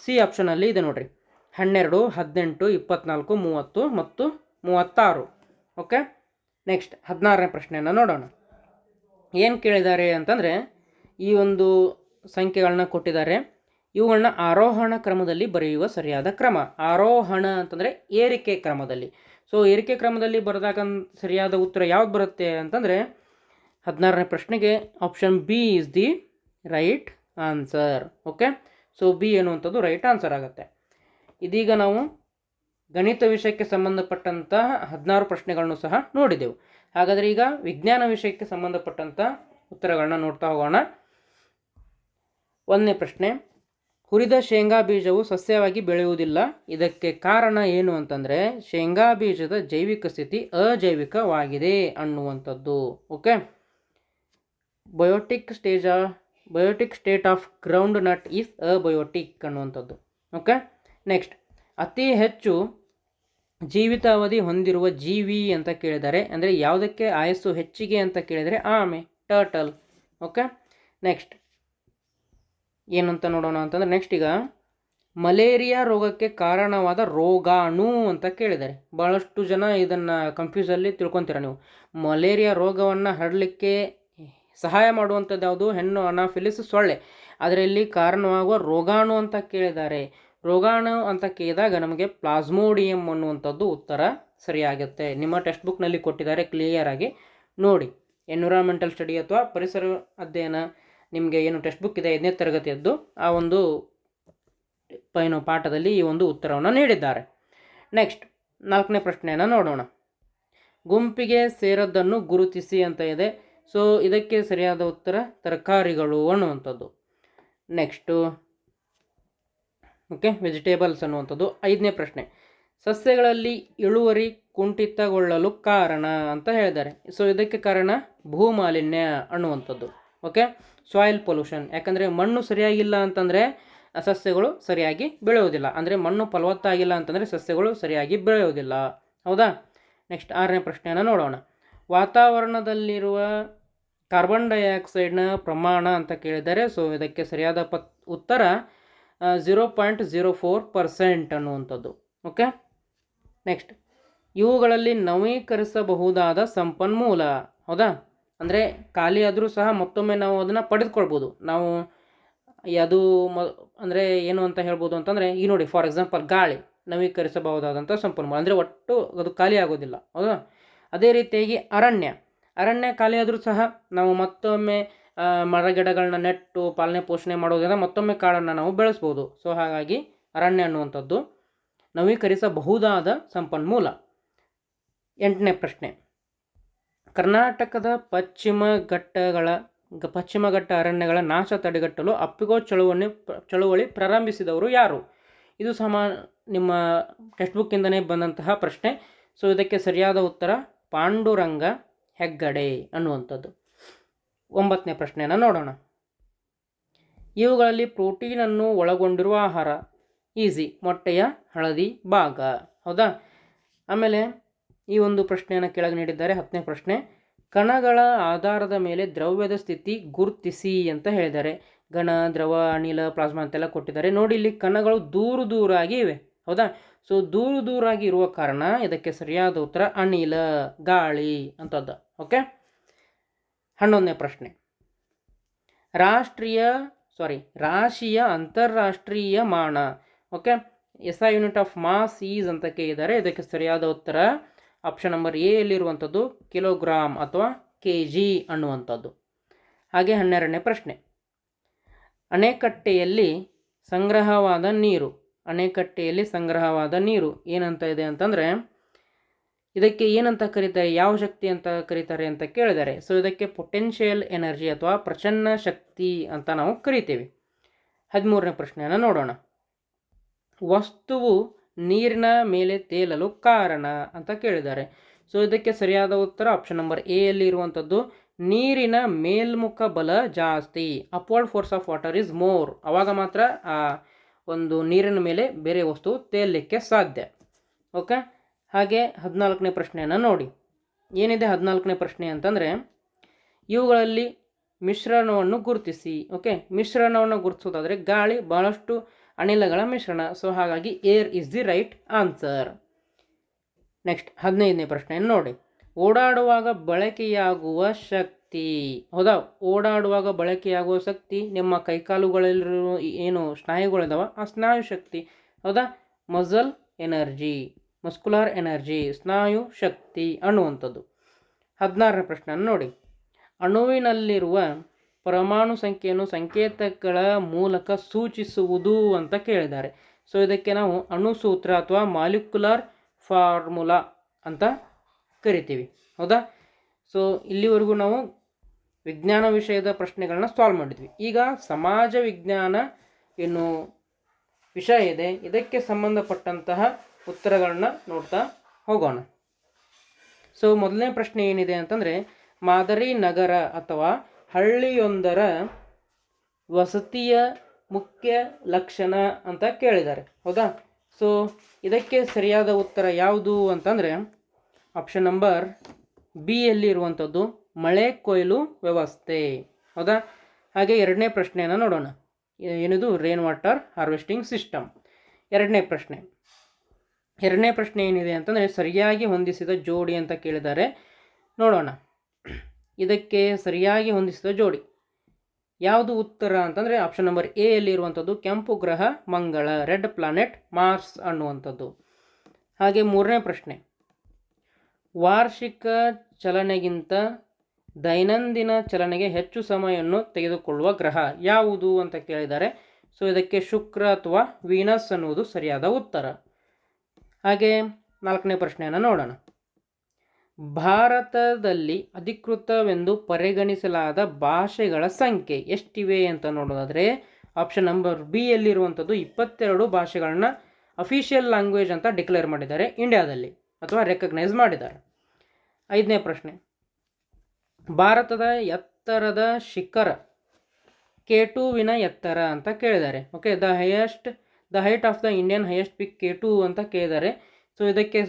ಸಿ ಆಪ್ಷನಲ್ಲಿ ಇದೆ ನೋಡ್ರಿ. 12, 18, 24, 30 ಮತ್ತು 36. ಓಕೆ, ನೆಕ್ಸ್ಟ್ 16ನೇ ಪ್ರಶ್ನೆಯನ್ನು ನೋಡೋಣ. ಏನು ಕೇಳಿದ್ದಾರೆ ಅಂತಂದರೆ ಈ ಒಂದು ಸಂಖ್ಯೆಗಳನ್ನ ಕೊಟ್ಟಿದ್ದಾರೆ. ಇವುಗಳನ್ನ ಆರೋಹಣ ಕ್ರಮದಲ್ಲಿ ಬರೆಯುವ ಸರಿಯಾದ ಕ್ರಮ. ಆರೋಹಣ ಅಂತಂದರೆ ಏರಿಕೆ ಕ್ರಮದಲ್ಲಿ. ಸೊ ಏರಿಕೆ ಕ್ರಮದಲ್ಲಿ ಬರೆದಾಗ ಸರಿಯಾದ ಉತ್ತರ ಯಾವ್ದು ಬರುತ್ತೆ ಅಂತಂದರೆ 16ನೇ ಪ್ರಶ್ನೆಗೆ option B is the right answer. Okay, so B ಎನ್ನುವಂಥದ್ದು ರೈಟ್ ಆನ್ಸರ್ ಆಗುತ್ತೆ. ಇದೀಗ ನಾವು ಗಣಿತ ವಿಷಯಕ್ಕೆ ಸಂಬಂಧಪಟ್ಟಂತಹ 16 ಪ್ರಶ್ನೆಗಳನ್ನು ಸಹ ನೋಡಿದೆವು. ಹಾಗಾದರೆ ಈಗ ವಿಜ್ಞಾನ ವಿಷಯಕ್ಕೆ ಸಂಬಂಧಪಟ್ಟಂಥ ಉತ್ತರಗಳನ್ನ ನೋಡ್ತಾ ಹೋಗೋಣ. 1ನೇ ಪ್ರಶ್ನೆ, ಹುರಿದ ಶೇಂಗಾ ಬೀಜವು ಸಸ್ಯವಾಗಿ ಬೆಳೆಯುವುದಿಲ್ಲ, ಇದಕ್ಕೆ ಕಾರಣ ಏನು ಅಂತಂದರೆ ಶೇಂಗಾ ಬೀಜದ ಜೈವಿಕ ಸ್ಥಿತಿ ಅಜೈವಿಕವಾಗಿದೆ ಅನ್ನುವಂಥದ್ದು. Okay, biotic state of groundnut is abiotic ಅನ್ನುವಂಥದ್ದು. ಓಕೆ, ನೆಕ್ಸ್ಟ್, ಅತಿ ಹೆಚ್ಚು ಜೀವಿತಾವಧಿ ಹೊಂದಿರುವ ಜೀವಿ ಅಂತ ಕೇಳಿದ್ದಾರೆ. ಅಂದರೆ ಯಾವುದಕ್ಕೆ ಆಯಸ್ಸು ಹೆಚ್ಚಿಗೆ ಅಂತ ಕೇಳಿದರೆ ಆಮೆ, ಟರ್ಟಲ್. ಓಕೆ, ನೆಕ್ಸ್ಟ್ ಏನಂತ ನೋಡೋಣ ಅಂತಂದರೆ ನೆಕ್ಸ್ಟ್ ಈಗ ಮಲೇರಿಯಾ ರೋಗಕ್ಕೆ ಕಾರಣವಾದ ರೋಗಾಣು ಅಂತ ಕೇಳಿದ್ದಾರೆ. ಭಾಳಷ್ಟು ಜನ ಇದನ್ನು ಕನ್ಫ್ಯೂಸಲ್ಲಿ ತಿಳ್ಕೊತೀರ ನೀವು. ಮಲೇರಿಯಾ ರೋಗವನ್ನು ಹರಡಲಿಕ್ಕೆ ಸಹಾಯ ಮಾಡುವಂಥದ್ದು ಯಾವುದು? ಹೆಣ್ಣು ಅನಾಫಿಲಿಸ್ ಸೊಳ್ಳೆ. ಅದರಲ್ಲಿ ಕಾರಣವಾಗುವ ರೋಗಾಣು ಅಂತ ಕೇಳಿದ್ದಾರೆ. ರೋಗಾಣು ಅಂತ ಕೇಳಿದಾಗ ನಮಗೆ ಪ್ಲಾಸ್ಮೋಡಿಯಂ ಅನ್ನುವಂಥದ್ದು ಉತ್ತರ ಸರಿಯಾಗುತ್ತೆ. ನಿಮ್ಮ ಟೆಕ್ಸ್ಟ್ ಬುಕ್ನಲ್ಲಿ ಕೊಟ್ಟಿದ್ದಾರೆ, ಕ್ಲಿಯರ್ ಆಗಿ ನೋಡಿ. ಎನ್ವಿರಾನ್ಮೆಂಟಲ್ ಸ್ಟಡಿ ಅಥವಾ ಪರಿಸರ ಅಧ್ಯಯನ ನಿಮಗೆ ಏನು ಟೆಕ್ಸ್ಟ್ ಬುಕ್ ಇದೆ 5ನೇ ತರಗತಿಯದ್ದು, ಆ ಒಂದು ಪಾಠದಲ್ಲಿ ಈ ಒಂದು ಉತ್ತರವನ್ನು ನೀಡಿದ್ದಾರೆ. ನೆಕ್ಸ್ಟ್ 4ನೇ ಪ್ರಶ್ನೆಯನ್ನು ನೋಡೋಣ. ಗುಂಪಿಗೆ ಸೇರದ್ದನ್ನು ಗುರುತಿಸಿ ಅಂತ ಇದೆ. ಸೊ ಇದಕ್ಕೆ ಸರಿಯಾದ ಉತ್ತರ ತರಕಾರಿಗಳು ಅನ್ನುವಂಥದ್ದು. ನೆಕ್ಸ್ಟು ಓಕೆ, ವೆಜಿಟೇಬಲ್ಸ್ ಅನ್ನುವಂಥದ್ದು. 5ನೇ ಪ್ರಶ್ನೆ, ಸಸ್ಯಗಳಲ್ಲಿ ಇಳುವರಿ ಕುಂಠಿತಗೊಳ್ಳಲು ಕಾರಣ ಅಂತ ಹೇಳಿದ್ದಾರೆ. ಸೊ ಇದಕ್ಕೆ ಕಾರಣ ಭೂಮಾಲಿನ್ಯ ಅನ್ನುವಂಥದ್ದು. Okay, soil pollution. ಯಾಕಂದರೆ ಮಣ್ಣು ಸರಿಯಾಗಿಲ್ಲ ಅಂತಂದರೆ ಸಸ್ಯಗಳು ಸರಿಯಾಗಿ ಬೆಳೆಯೋದಿಲ್ಲ. ಅಂದರೆ ಮಣ್ಣು ಫಲವತ್ತಾಗಿಲ್ಲ ಅಂತಂದರೆ ಸಸ್ಯಗಳು ಸರಿಯಾಗಿ ಬೆಳೆಯೋದಿಲ್ಲ. ಹೌದಾ? ನೆಕ್ಸ್ಟ್ 6ನೇ ಪ್ರಶ್ನೆಯನ್ನು ನೋಡೋಣ. ವಾತಾವರಣದಲ್ಲಿರುವ ಕಾರ್ಬನ್ ಡೈಆಕ್ಸೈಡ್ನ ಪ್ರಮಾಣ ಅಂತ ಕೇಳಿದ್ದಾರೆ. ಸೊ ಇದಕ್ಕೆ ಸರಿಯಾದ ಉತ್ತರ 0.04% ಅನ್ನುವಂಥದ್ದು. ಓಕೆ, ನೆಕ್ಸ್ಟ್, ಇವುಗಳಲ್ಲಿ ನವೀಕರಿಸಬಹುದಾದ ಸಂಪನ್ಮೂಲ. ಹೌದಾ? ಅಂದರೆ ಖಾಲಿ ಆದರೂ ಸಹ ಮತ್ತೊಮ್ಮೆ ನಾವು ಅದನ್ನು ಪಡೆದುಕೊಳ್ಬೋದು. ನಾವು ಅದು ಅಂದರೆ ಏನು ಅಂತ ಹೇಳ್ಬೋದು ಅಂತಂದರೆ ಈಗ ನೋಡಿ, ಫಾರ್ ಎಕ್ಸಾಂಪಲ್ ಗಾಳಿ ನವೀಕರಿಸಬಹುದಾದಂಥ ಸಂಪನ್ಮೂಲ, ಅಂದರೆ ಒಟ್ಟು ಅದು ಖಾಲಿ ಆಗೋದಿಲ್ಲ. ಹೌದಾ? ಅದೇ ರೀತಿಯಾಗಿ ಅರಣ್ಯ ಖಾಲಿ ಆದರೂ ಸಹ ನಾವು ಮತ್ತೊಮ್ಮೆ ಮರಗಿಡಗಳನ್ನ ನೆಟ್ಟು ಪಾಲನೆ ಪೋಷಣೆ ಮಾಡೋದ್ರಿಂದ ಮತ್ತೊಮ್ಮೆ ಕಾಡನ್ನು ನಾವು ಬೆಳೆಸ್ಬೋದು. ಸೊ ಹಾಗಾಗಿ ಅರಣ್ಯ ಅನ್ನುವಂಥದ್ದು ನವೀಕರಿಸಬಹುದಾದ ಸಂಪನ್ಮೂಲ. 8ನೇ ಪ್ರಶ್ನೆ, ಕರ್ನಾಟಕದ ಪಶ್ಚಿಮ ಘಟ್ಟ ಅರಣ್ಯಗಳ ನಾಶ ತಡೆಗಟ್ಟಲು ಅಪ್ಪಿಗೋ ಚಳುವಳಿ ಪ್ರಾರಂಭಿಸಿದವರು ಯಾರು? ಇದು ಸಹ ನಿಮ್ಮ ಟೆಕ್ಸ್ಟ್ ಬುಕ್ಕಿಂದನೇ ಬಂದಂತಹ ಪ್ರಶ್ನೆ. ಸೊ ಇದಕ್ಕೆ ಸರಿಯಾದ ಉತ್ತರ ಪಾಂಡುರಂಗ ಹೆಗ್ಗಡೆ ಅನ್ನುವಂಥದ್ದು. 9ನೇ ಪ್ರಶ್ನೆಯನ್ನು ನೋಡೋಣ. ಇವುಗಳಲ್ಲಿ ಪ್ರೋಟೀನನ್ನು ಒಳಗೊಂಡಿರುವ ಆಹಾರ. ಈಸಿ, ಮೊಟ್ಟೆಯ ಹಳದಿ ಭಾಗ. ಹೌದಾ? ಆಮೇಲೆ ಈ ಒಂದು ಪ್ರಶ್ನೆಯನ್ನು ಕೆಳಗೆ ನೀಡಿದ್ದಾರೆ. 10ನೇ ಪ್ರಶ್ನೆ, ಕಣಗಳ ಆಧಾರದ ಮೇಲೆ ದ್ರವ್ಯದ ಸ್ಥಿತಿ ಗುರುತಿಸಿ ಅಂತ ಹೇಳಿದ್ದಾರೆ. ಘನ, ದ್ರವ, ಅನಿಲ, ಪ್ಲಾಸ್ಮಾ ಅಂತೆಲ್ಲ ಕೊಟ್ಟಿದ್ದಾರೆ. ನೋಡಿ, ಇಲ್ಲಿ ಕಣಗಳು ದೂರಾಗಿ ಇವೆ. ಹೌದಾ? ಸೊ ದೂರಾಗಿ ಇರುವ ಕಾರಣ ಇದಕ್ಕೆ ಸರಿಯಾದ ಉತ್ತರ ಅನಿಲ, ಗಾಳಿ ಅಂತದ್ದು. ಓಕೆ, 11ನೇ ಪ್ರಶ್ನೆ, ರಾಶಿಯ ಅಂತಾರಾಷ್ಟ್ರೀಯ ಮಾನ. Okay, SI unit of mass is ಅಂತ ಕೇಳಿದ್ದಾರೆ. ಇದಕ್ಕೆ ಸರಿಯಾದ ಉತ್ತರ ಆಪ್ಷನ್ ನಂಬರ್ ಎ ಯಲ್ಲಿರುವಂಥದ್ದು ಕಿಲೋಗ್ರಾಮ್ ಅಥವಾ kg ಅನ್ನುವಂಥದ್ದು. ಹಾಗೆ 12ನೇ ಪ್ರಶ್ನೆ, ಅಣೆಕಟ್ಟೆಯಲ್ಲಿ ಸಂಗ್ರಹವಾದ ನೀರು ಏನಂತ ಇದೆ ಅಂತಂದರೆ ಇದಕ್ಕೆ ಏನಂತ ಕರೀತಾರೆ, ಯಾವ ಶಕ್ತಿ ಅಂತ ಕರೀತಾರೆ ಅಂತ ಕೇಳಿದ್ದಾರೆ. ಸೊ ಇದಕ್ಕೆ ಪೊಟೆನ್ಷಿಯಲ್ ಎನರ್ಜಿ ಅಥವಾ ಪ್ರಚನ್ನ ಶಕ್ತಿ ಅಂತ ನಾವು ಕರಿತೀವಿ. 13ನೇ ಪ್ರಶ್ನೆಯನ್ನು ನೋಡೋಣ. ವಸ್ತುವು ನೀರಿನ ಮೇಲೆ ತೇಲಲು ಕಾರಣ ಅಂತ ಕೇಳಿದ್ದಾರೆ. ಸೊ ಇದಕ್ಕೆ ಸರಿಯಾದ ಉತ್ತರ ಆಪ್ಷನ್ ನಂಬರ್ ಎ ಯಲ್ಲಿ ಇರುವಂಥದ್ದು ನೀರಿನ ಮೇಲ್ಮುಖ ಬಲ ಜಾಸ್ತಿ, upward force of water is more. ಆವಾಗ ಮಾತ್ರ ಆ ಒಂದು ನೀರಿನ ಮೇಲೆ ಬೇರೆ ವಸ್ತು ತೇಲಲಿಕ್ಕೆ ಸಾಧ್ಯ. ಓಕೆ, ಹಾಗೆ 14ನೇ ಪ್ರಶ್ನೆಯನ್ನು ನೋಡಿ. ಏನಿದೆ 14ನೇ ಪ್ರಶ್ನೆ ಅಂತಂದರೆ, ಇವುಗಳಲ್ಲಿ ಮಿಶ್ರಣವನ್ನು ಗುರುತಿಸಿ. ಓಕೆ, ಮಿಶ್ರಣವನ್ನು ಗುರುತಿಸೋದಾದರೆ ಗಾಳಿ ಬಹಳಷ್ಟು ಅನಿಲಗಳ ಮಿಶ್ರಣ. ಸೊ ಹಾಗಾಗಿ air is the right answer. Next 15ನೇ ಪ್ರಶ್ನೆಯನ್ನು ನೋಡಿ. ಓಡಾಡುವಾಗ ಬಳಕೆಯಾಗುವ ಶಕ್ತಿ. ಹೌದಾ, ಓಡಾಡುವಾಗ ಬಳಕೆಯಾಗುವ ಶಕ್ತಿ ನಿಮ್ಮ ಕೈಕಾಲುಗಳಲ್ಲಿರುವ ಏನು ಸ್ನಾಯುಗಳಿದಾವ ಆ ಸ್ನಾಯು ಶಕ್ತಿ. ಹೌದಾ, ಮಸಲ್ ಎನರ್ಜಿ, ಮಸ್ಕುಲಾರ್ ಎನರ್ಜಿ, ಸ್ನಾಯು ಶಕ್ತಿ ಅನ್ನುವಂಥದ್ದು. 16ನೇ ಪ್ರಶ್ನೆಯನ್ನು ನೋಡಿ. ಅಣುವಿನಲ್ಲಿರುವ ಪರಮಾಣು ಸಂಖ್ಯೆಯನ್ನು ಸಂಕೇತಗಳ ಮೂಲಕ ಸೂಚಿಸುವುದು ಅಂತ ಕೇಳಿದ್ದಾರೆ. ಸೊ ಇದಕ್ಕೆ ನಾವು ಅಣುಸೂತ್ರ ಅಥವಾ ಮಾಲಿಕ್ಯುಲರ್ ಫಾರ್ಮುಲಾ ಅಂತ ಕರಿತೀವಿ. ಹೌದಾ, ಸೊ ಇಲ್ಲಿವರೆಗೂ ನಾವು ವಿಜ್ಞಾನ ವಿಷಯದ ಪ್ರಶ್ನೆಗಳನ್ನ ಸಾಲ್ವ್ ಮಾಡಿದ್ವಿ. ಈಗ ಸಮಾಜ ವಿಜ್ಞಾನ ಏನು ವಿಷಯ ಇದೆ, ಇದಕ್ಕೆ ಸಂಬಂಧಪಟ್ಟಂತಹ ಉತ್ತರಗಳನ್ನ ನೋಡ್ತಾ ಹೋಗೋಣ. ಸೊ ಮೊದಲನೇ ಪ್ರಶ್ನೆ ಏನಿದೆ ಅಂತಂದರೆ, ಮಾದರಿ ನಗರ ಅಥವಾ ಹಳ್ಳಿಯೊಂದರ ವಸತಿಯ ಮುಖ್ಯ ಲಕ್ಷಣ ಅಂತ ಕೇಳಿದ್ದಾರೆ. ಹೌದಾ, ಸೊ ಇದಕ್ಕೆ ಸರಿಯಾದ ಉತ್ತರ ಯಾವುದು ಅಂತಂದರೆ ಆಪ್ಷನ್ ನಂಬರ್ ಬಿ ಯಲ್ಲಿ ಇರುವಂಥದ್ದು ಮಳೆ ಕೊಯ್ಲು ವ್ಯವಸ್ಥೆ. ಹೌದಾ, ಹಾಗೆ ಎರಡನೇ ಪ್ರಶ್ನೆಯನ್ನು ನೋಡೋಣ. ಏನಿದು ರೇನ್ ವಾಟರ್ ಹಾರ್ವೆಸ್ಟಿಂಗ್ ಸಿಸ್ಟಮ್. ಎರಡನೇ ಪ್ರಶ್ನೆ ಏನಿದೆ ಅಂತಂದರೆ ಸರಿಯಾಗಿ ಹೊಂದಿಸಿದ ಜೋಡಿ ಅಂತ ಕೇಳಿದ್ದಾರೆ. ನೋಡೋಣ, ಇದಕ್ಕೆ ಸರಿಯಾಗಿ ಹೊಂದಿಸಿದ ಜೋಡಿ ಯಾವುದು ಉತ್ತರ ಅಂತಂದರೆ ಆಪ್ಷನ್ ನಂಬರ್ ಎ ಯಲ್ಲಿ ಇರುವಂಥದ್ದು ಕೆಂಪು ಗ್ರಹ ಮಂಗಳ, ರೆಡ್ ಪ್ಲಾನೆಟ್ ಮಾರ್ಸ್ ಅನ್ನುವಂಥದ್ದು. ಹಾಗೆ ಮೂರನೇ ಪ್ರಶ್ನೆ, ವಾರ್ಷಿಕ ಚಲನೆಗಿಂತ ದೈನಂದಿನ ಚಲನೆಗೆ ಹೆಚ್ಚು ಸಮಯವನ್ನು ತೆಗೆದುಕೊಳ್ಳುವ ಗ್ರಹ ಯಾವುದು ಅಂತ ಕೇಳಿದ್ದಾರೆ. ಸೊ ಇದಕ್ಕೆ ಶುಕ್ರ ಅಥವಾ ವೀನಸ್ ಅನ್ನುವುದು ಸರಿಯಾದ ಉತ್ತರ. ಹಾಗೆ ನಾಲ್ಕನೇ ಪ್ರಶ್ನೆಯನ್ನು ನೋಡೋಣ. ಭಾರತದಲ್ಲಿ ಅಧಿಕೃತವೆಂದು ಪರಿಗಣಿಸಲಾದ ಭಾಷೆಗಳ ಸಂಖ್ಯೆ ಎಷ್ಟಿವೆ ಅಂತ ನೋಡೋದಾದರೆ ಆಪ್ಷನ್ ನಂಬರ್ ಬಿ ಯಲ್ಲಿರುವಂಥದ್ದು 22 ಭಾಷೆಗಳನ್ನ ಅಫಿಷಿಯಲ್ ಲ್ಯಾಂಗ್ವೇಜ್ ಅಂತ ಡಿಕ್ಲೇರ್ ಮಾಡಿದ್ದಾರೆ ಇಂಡಿಯಾದಲ್ಲಿ ಅಥವಾ ರೆಕಗ್ನೈಸ್ ಮಾಡಿದ್ದಾರೆ. ಐದನೇ ಪ್ರಶ್ನೆ, ಭಾರತದ ಎತ್ತರದ ಶಿಖರ K2ವಿನ ಎತ್ತರ ಅಂತ ಕೇಳಿದ್ದಾರೆ. Okay, the height of the Indian highest pick K2 ಅಂತ ಕೇಳಿದ್ದಾರೆ. ಸೊ ಇದಕ್ಕೆ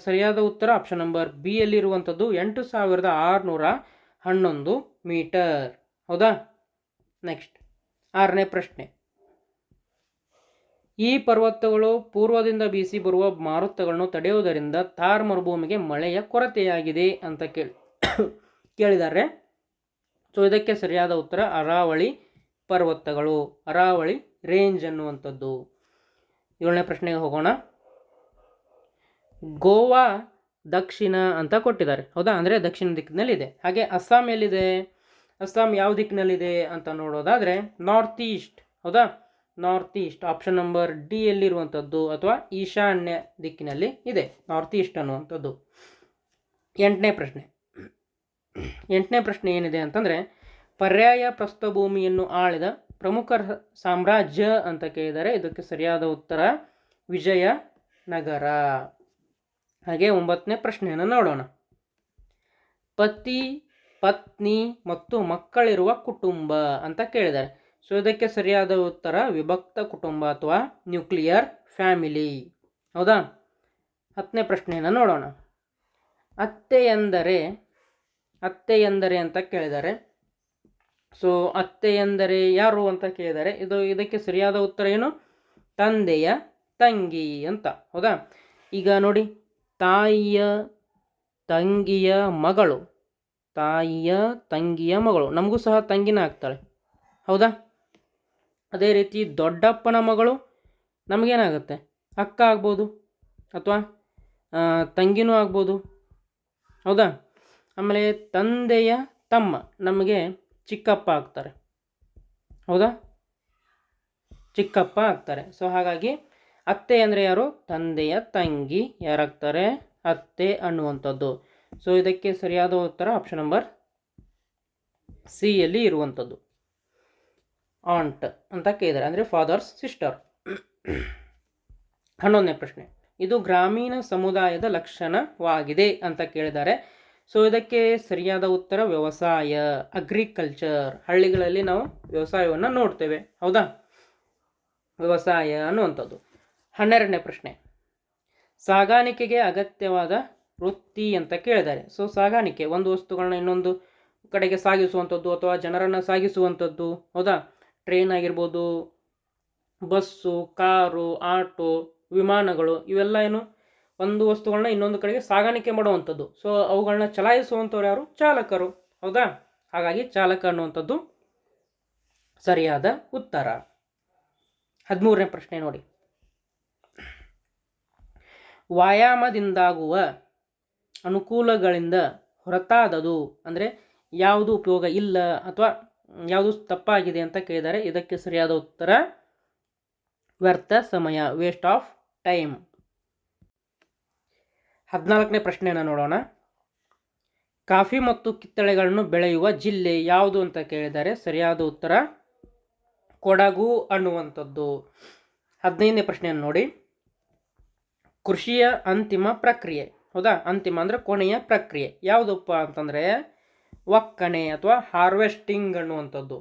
ಸರಿಯಾದ ಉತ್ತರ ಆಪ್ಷನ್ ನಂಬರ್ ಬಿ ಯಲ್ಲಿರುವಂಥದ್ದು 8611 ಮೀಟರ್. ಹೌದಾ, ನೆಕ್ಸ್ಟ್ ಆರನೇ ಪ್ರಶ್ನೆ, ಈ ಪರ್ವತಗಳು ಪೂರ್ವದಿಂದ ಬೀಸಿ ಬರುವ ಮಾರುತಗಳನ್ನು ತಡೆಯುವುದರಿಂದ ಥಾರ್ ಮರುಭೂಮಿಗೆ ಮಳೆಯ ಕೊರತೆಯಾಗಿದೆ ಅಂತ ಕೇಳಿದ್ದಾರೆ. ಸೊ ಇದಕ್ಕೆ ಸರಿಯಾದ ಉತ್ತರ ಅರಾವಳಿ ಪರ್ವತಗಳು, ಅರಾವಳಿ ರೇಂಜ್ ಅನ್ನುವಂಥದ್ದು. ಏಳನೇ ಪ್ರಶ್ನೆಗೆ ಹೋಗೋಣ. ಗೋವಾ ದಕ್ಷಿಣ ಅಂತ ಕೊಟ್ಟಿದ್ದಾರೆ. ಹೌದಾ, ಅಂದರೆ ದಕ್ಷಿಣ ದಿಕ್ಕಿನಲ್ಲಿದೆ. ಹಾಗೆ ಅಸ್ಸಾಂ ಎಲ್ಲಿದೆ, ಅಸ್ಸಾಂ ಯಾವ ದಿಕ್ಕಿನಲ್ಲಿದೆ ಅಂತ ನೋಡೋದಾದರೆ ನಾರ್ತ್ ಈಸ್ಟ್. ಹೌದಾ, north east option number D ಯಲ್ಲಿರುವಂಥದ್ದು ಅಥವಾ ಈಶಾನ್ಯ ದಿಕ್ಕಿನಲ್ಲಿ ಇದೆ ನಾರ್ತ್ ಈಸ್ಟ್ ಅನ್ನುವಂಥದ್ದು. ಎಂಟನೇ ಪ್ರಶ್ನೆ ಏನಿದೆ ಅಂತಂದರೆ ಪರ್ಯಾಯ ಪ್ರಸ್ಥಭೂಮಿಯನ್ನು ಆಳಿದ ಪ್ರಮುಖ ಸಾಮ್ರಾಜ್ಯ ಅಂತ ಕೇಳಿದ್ದಾರೆ. ಇದಕ್ಕೆ ಸರಿಯಾದ ಉತ್ತರ ವಿಜಯನಗರ. ಹಾಗೆ 9ನೇ ಪ್ರಶ್ನೆಯನ್ನು ನೋಡೋಣ. ಪತಿ ಪತ್ನಿ ಮತ್ತು ಮಕ್ಕಳಿರುವ ಕುಟುಂಬ ಅಂತ ಕೇಳಿದ್ದಾರೆ. ಸೊ ಇದಕ್ಕೆ ಸರಿಯಾದ ಉತ್ತರ ವಿಭಕ್ತ ಕುಟುಂಬ ಅಥವಾ ನ್ಯೂಕ್ಲಿಯರ್ ಫ್ಯಾಮಿಲಿ. ಹೌದಾ, 10ನೇ ಪ್ರಶ್ನೆಯನ್ನು ನೋಡೋಣ. ಅತ್ತೆ ಎಂದರೆ ಅಂತ ಕೇಳಿದ್ದಾರೆ. ಸೊ ಅತ್ತೆ ಎಂದರೆ ಯಾರು ಅಂತ ಕೇಳಿದ್ದಾರೆ. ಇದಕ್ಕೆ ಸರಿಯಾದ ಉತ್ತರ ಏನು, ತಂದೆಯ ತಂಗಿ ಅಂತ. ಹೌದಾ, ಈಗ ನೋಡಿ, ತಾಯಿಯ ತಂಗಿಯ ಮಗಳು ನಮಗೂ ಸಹ ತಂಗಿನ ಆಗ್ತಾಳೆ. ಹೌದಾ, ಅದೇ ರೀತಿ ದೊಡ್ಡಪ್ಪನ ಮಗಳು ನಮಗೇನಾಗುತ್ತೆ, ಅಕ್ಕ ಆಗ್ಬೋದು ಅಥವಾ ತಂಗಿನೂ ಆಗ್ಬೋದು. ಹೌದಾ, ಆಮೇಲೆ ತಂದೆಯ ತಮ್ಮ ನಮಗೆ ಚಿಕ್ಕಪ್ಪ ಆಗ್ತಾರೆ. ಹೌದಾ, ಚಿಕ್ಕಪ್ಪ ಆಗ್ತಾರೆ. ಸೊ ಹಾಗಾಗಿ ಅತ್ತೆ ಅಂದರೆ ಯಾರು, ತಂದೆಯ ತಂಗಿ ಯಾರಾಗ್ತಾರೆ, ಅತ್ತೆ ಅನ್ನುವಂಥದ್ದು. ಸೊ ಇದಕ್ಕೆ ಸರಿಯಾದ ಉತ್ತರ ಆಪ್ಷನ್ ನಂಬರ್ ಸಿ ಯಲ್ಲಿ ಇರುವಂಥದ್ದು ಆಂಟ್ ಅಂತ ಕೇಳಿದ್ದಾರೆ, ಅಂದರೆ ಫಾದರ್ಸ್ ಸಿಸ್ಟರ್. 11ನೇ ಪ್ರಶ್ನೆ, ಇದು ಗ್ರಾಮೀಣ ಸಮುದಾಯದ ಲಕ್ಷಣವಾಗಿದೆ ಅಂತ ಕೇಳಿದ್ದಾರೆ. ಸೊ ಇದಕ್ಕೆ ಸರಿಯಾದ ಉತ್ತರ ವ್ಯವಸಾಯ, ಅಗ್ರಿಕಲ್ಚರ್. ಹಳ್ಳಿಗಳಲ್ಲಿ ನಾವು ವ್ಯವಸಾಯವನ್ನು ನೋಡ್ತೇವೆ, ಹೌದಾ? ವ್ಯವಸಾಯ ಅನ್ನುವಂಥದ್ದು. 12ನೇ ಪ್ರಶ್ನೆ, ಸಾಗಾಣಿಕೆಗೆ ಅಗತ್ಯವಾದ ವೃತ್ತಿ ಅಂತ ಕೇಳಿದ್ದಾರೆ. ಸೊ ಸಾಗಾಣಿಕೆ, ಒಂದು ವಸ್ತುಗಳನ್ನ ಇನ್ನೊಂದು ಕಡೆಗೆ ಸಾಗಿಸುವಂಥದ್ದು ಅಥವಾ ಜನರನ್ನು ಸಾಗಿಸುವಂಥದ್ದು, ಹೌದಾ? ಟ್ರೈನ್ ಆಗಿರ್ಬೋದು, ಬಸ್ಸು, ಕಾರು, ಆಟೋ, ವಿಮಾನಗಳು, ಇವೆಲ್ಲ ಏನು ಒಂದು ವಸ್ತುಗಳನ್ನ ಇನ್ನೊಂದು ಕಡೆಗೆ ಸಾಗಾಣಿಕೆ ಮಾಡುವಂಥದ್ದು. ಸೊ ಅವುಗಳನ್ನ ಚಲಾಯಿಸುವಂಥವ್ರು ಯಾರು? ಚಾಲಕರು, ಹೌದಾ? ಹಾಗಾಗಿ ಚಾಲಕ ಅನ್ನುವಂಥದ್ದು ಸರಿಯಾದ ಉತ್ತರ. 13ನೇ ಪ್ರಶ್ನೆ ನೋಡಿ, ವ್ಯಾಯಾಮದಿಂದಾಗುವ ಅನುಕೂಲಗಳಿಂದ ಹೊರತಾದದು ಅಂದರೆ ಯಾವುದು ಉಪಯೋಗ ಇಲ್ಲ ಅಥವಾ ಯಾವುದು ತಪ್ಪಾಗಿದೆ ಅಂತ ಕೇಳಿದ್ದಾರೆ. ಇದಕ್ಕೆ ಸರಿಯಾದ ಉತ್ತರ ವ್ಯರ್ಥ ಸಮಯ, ವೇಸ್ಟ್ ಆಫ್ ಟೈಮ್. 14ನೇ ಪ್ರಶ್ನೆಯನ್ನು ನೋಡೋಣ. ಕಾಫಿ ಮತ್ತು ಕಿತ್ತಳೆಗಳನ್ನು ಬೆಳೆಯುವ ಜಿಲ್ಲೆ ಯಾವುದು ಅಂತ ಕೇಳಿದ್ದಾರೆ. ಸರಿಯಾದ ಉತ್ತರ ಕೊಡಗು ಅನ್ನುವಂಥದ್ದು. 15ನೇ ಪ್ರಶ್ನೆಯನ್ನು ನೋಡಿ, ಕೃಷಿಯ ಅಂತಿಮ ಪ್ರಕ್ರಿಯೆ, ಹೌದಾ? ಅಂತಿಮ ಅಂದರೆ ಕೊನೆಯ ಪ್ರಕ್ರಿಯೆ ಯಾವುದಪ್ಪ ಅಂತಂದರೆ ಒಕ್ಕಣೆ ಅಥವಾ ಹಾರ್ವೆಸ್ಟಿಂಗ್ ಅನ್ನುವಂಥದ್ದು.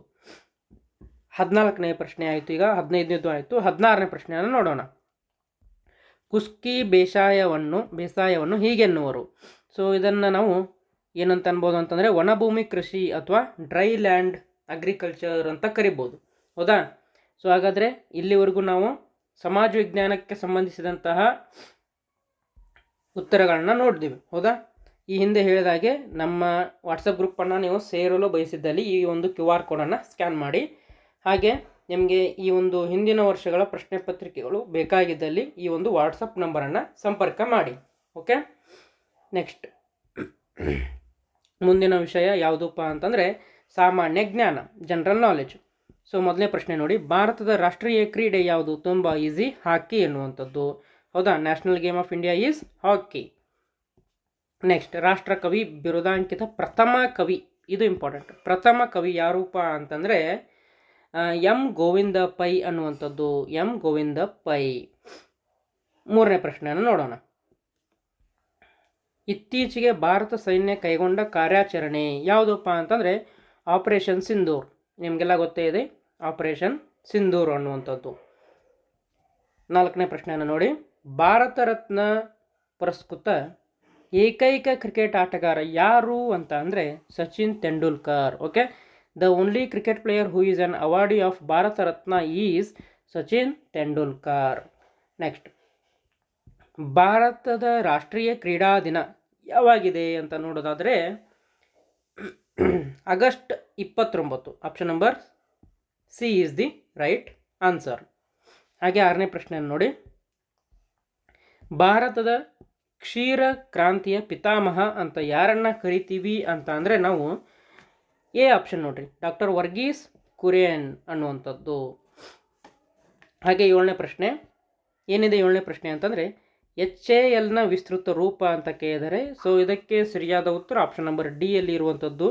14ನೇ ಪ್ರಶ್ನೆ ಆಯಿತು. ಈಗ 15ನೇದು ಆಯಿತು. 16ನೇ ಪ್ರಶ್ನೆಯನ್ನು ನೋಡೋಣ. ಕುಸ್ಕಿ ಬೇಸಾಯವನ್ನು ಹೀಗೆನ್ನುವರು. ಸೊ ಇದನ್ನು ನಾವು ಏನಂತ ಅನ್ಬೋದು ಅಂತಂದರೆ ಒಣಭೂಮಿ ಕೃಷಿ ಅಥವಾ ಡ್ರೈ ಲ್ಯಾಂಡ್ ಅಗ್ರಿಕಲ್ಚರ್ ಅಂತ ಕರಿಬೋದು, ಹೌದಾ? ಸೊ ಹಾಗಾದರೆ ಇಲ್ಲಿವರೆಗೂ ನಾವು ಸಮಾಜ ವಿಜ್ಞಾನಕ್ಕೆ ಸಂಬಂಧಿಸಿದಂತಹ ಉತ್ತರಗಳನ್ನ ನೋಡಿದ್ದೀವಿ, ಹೌದಾ? ಈ ಹಿಂದೆ ಹೇಳಿದಾಗೆ ನಮ್ಮ ವಾಟ್ಸಪ್ ಗ್ರೂಪನ್ನು ನೀವು ಸೇರಲು ಬಯಸಿದ್ದಲ್ಲಿ ಈ ಒಂದು QR ಕೋಡನ್ನು ಸ್ಕ್ಯಾನ್ ಮಾಡಿ. ಹಾಗೆ ನಿಮಗೆ ಈ ಒಂದು ಹಿಂದಿನ ವರ್ಷಗಳ ಪ್ರಶ್ನೆ ಪತ್ರಿಕೆಗಳು ಬೇಕಾಗಿದ್ದಲ್ಲಿ ಈ ಒಂದು ವಾಟ್ಸಪ್ ನಂಬರನ್ನು ಸಂಪರ್ಕ ಮಾಡಿ. ಓಕೆ, ನೆಕ್ಸ್ಟ್ ಮುಂದಿನ ವಿಷಯ ಯಾವುದಪ್ಪ ಅಂತಂದರೆ ಸಾಮಾನ್ಯ ಜ್ಞಾನ, ಜನರಲ್ ನಾಲೆಜ್. ಸೊ ಮೊದಲನೇ ಪ್ರಶ್ನೆ ನೋಡಿ, ಭಾರತದ ರಾಷ್ಟ್ರೀಯ ಕ್ರೀಡೆ ಯಾವುದು? ತುಂಬ ಈಸಿ, ಹಾಕಿ ಎನ್ನುವಂಥದ್ದು, ಹೌದಾ? National game of India is hockey. Next, ರಾಷ್ಟ್ರಕವಿ ಬಿರುದಾಂಕಿತ ಪ್ರಥಮ ಕವಿ, ಇದು ಇಂಪಾರ್ಟೆಂಟ್. ಪ್ರಥಮ ಕವಿ ಯಾರೂಪ ಅಂತಂದರೆ ಎಂ ಗೋವಿಂದ ಪೈ ಅನ್ನುವಂಥದ್ದು, ಎಂ ಗೋವಿಂದ ಪೈ. 3ನೇ ಪ್ರಶ್ನೆಯನ್ನು ನೋಡೋಣ. ಇತ್ತೀಚೆಗೆ ಭಾರತ ಸೈನ್ಯ ಕೈಗೊಂಡ ಕಾರ್ಯಾಚರಣೆ ಯಾವುದಪ್ಪ ಅಂತಂದರೆ ಆಪರೇಷನ್ ಸಿಂಧೂರ್. ನಿಮಗೆಲ್ಲ ಗೊತ್ತೇ ಇದೆ ಆಪರೇಷನ್ ಸಿಂಧೂರ್ ಅನ್ನುವಂಥದ್ದು. 4ನೇ ಪ್ರಶ್ನೆಯನ್ನು ನೋಡಿ, ಭಾರತ ರತ್ನ ಪುರಸ್ಕೃತ ಏಕೈಕ ಕ್ರಿಕೆಟ್ ಆಟಗಾರ ಯಾರು ಅಂತ ಅಂದರೆ Sachin Tendulkar. Okay, the only cricket player who is an awardee of Bharat Ratna is Sachin Tendulkar. Next, ಭಾರತದ ರಾಷ್ಟ್ರೀಯ ಕ್ರೀಡಾ ದಿನ ಯಾವಾಗಿದೆ ಅಂತ ನೋಡೋದಾದರೆ August 29. Option number C is the right answer. ಹಾಗೆ 6ನೇ ಪ್ರಶ್ನೆಯನ್ನು ನೋಡಿ, ಭಾರತದ ಕ್ಷೀರ ಕ್ರಾಂತಿಯ ಪಿತಾಮಹ ಅಂತ ಯಾರನ್ನ ಕರಿತೀವಿ ಅಂತ ಅಂದರೆ ನಾವು ಎ ಆಪ್ಷನ್ ನೋಡ್ರಿ, ಡಾಕ್ಟರ್ ವರ್ಗೀಸ್ ಕುರಿಯನ್ ಅನ್ನುವಂಥದ್ದು. ಹಾಗೆ 7ನೇ ಪ್ರಶ್ನೆ ಏನಿದೆ? 7ನೇ ಪ್ರಶ್ನೆ ಅಂತಂದರೆ HALನ ವಿಸ್ತೃತ ರೂಪ ಅಂತ ಕೇಳಿದರೆ. ಸೊ ಇದಕ್ಕೆ ಸರಿಯಾದ ಉತ್ತರ ಆಪ್ಷನ್ ನಂಬರ್ ಡಿ ಅಲ್ಲಿ ಇರುವಂಥದ್ದು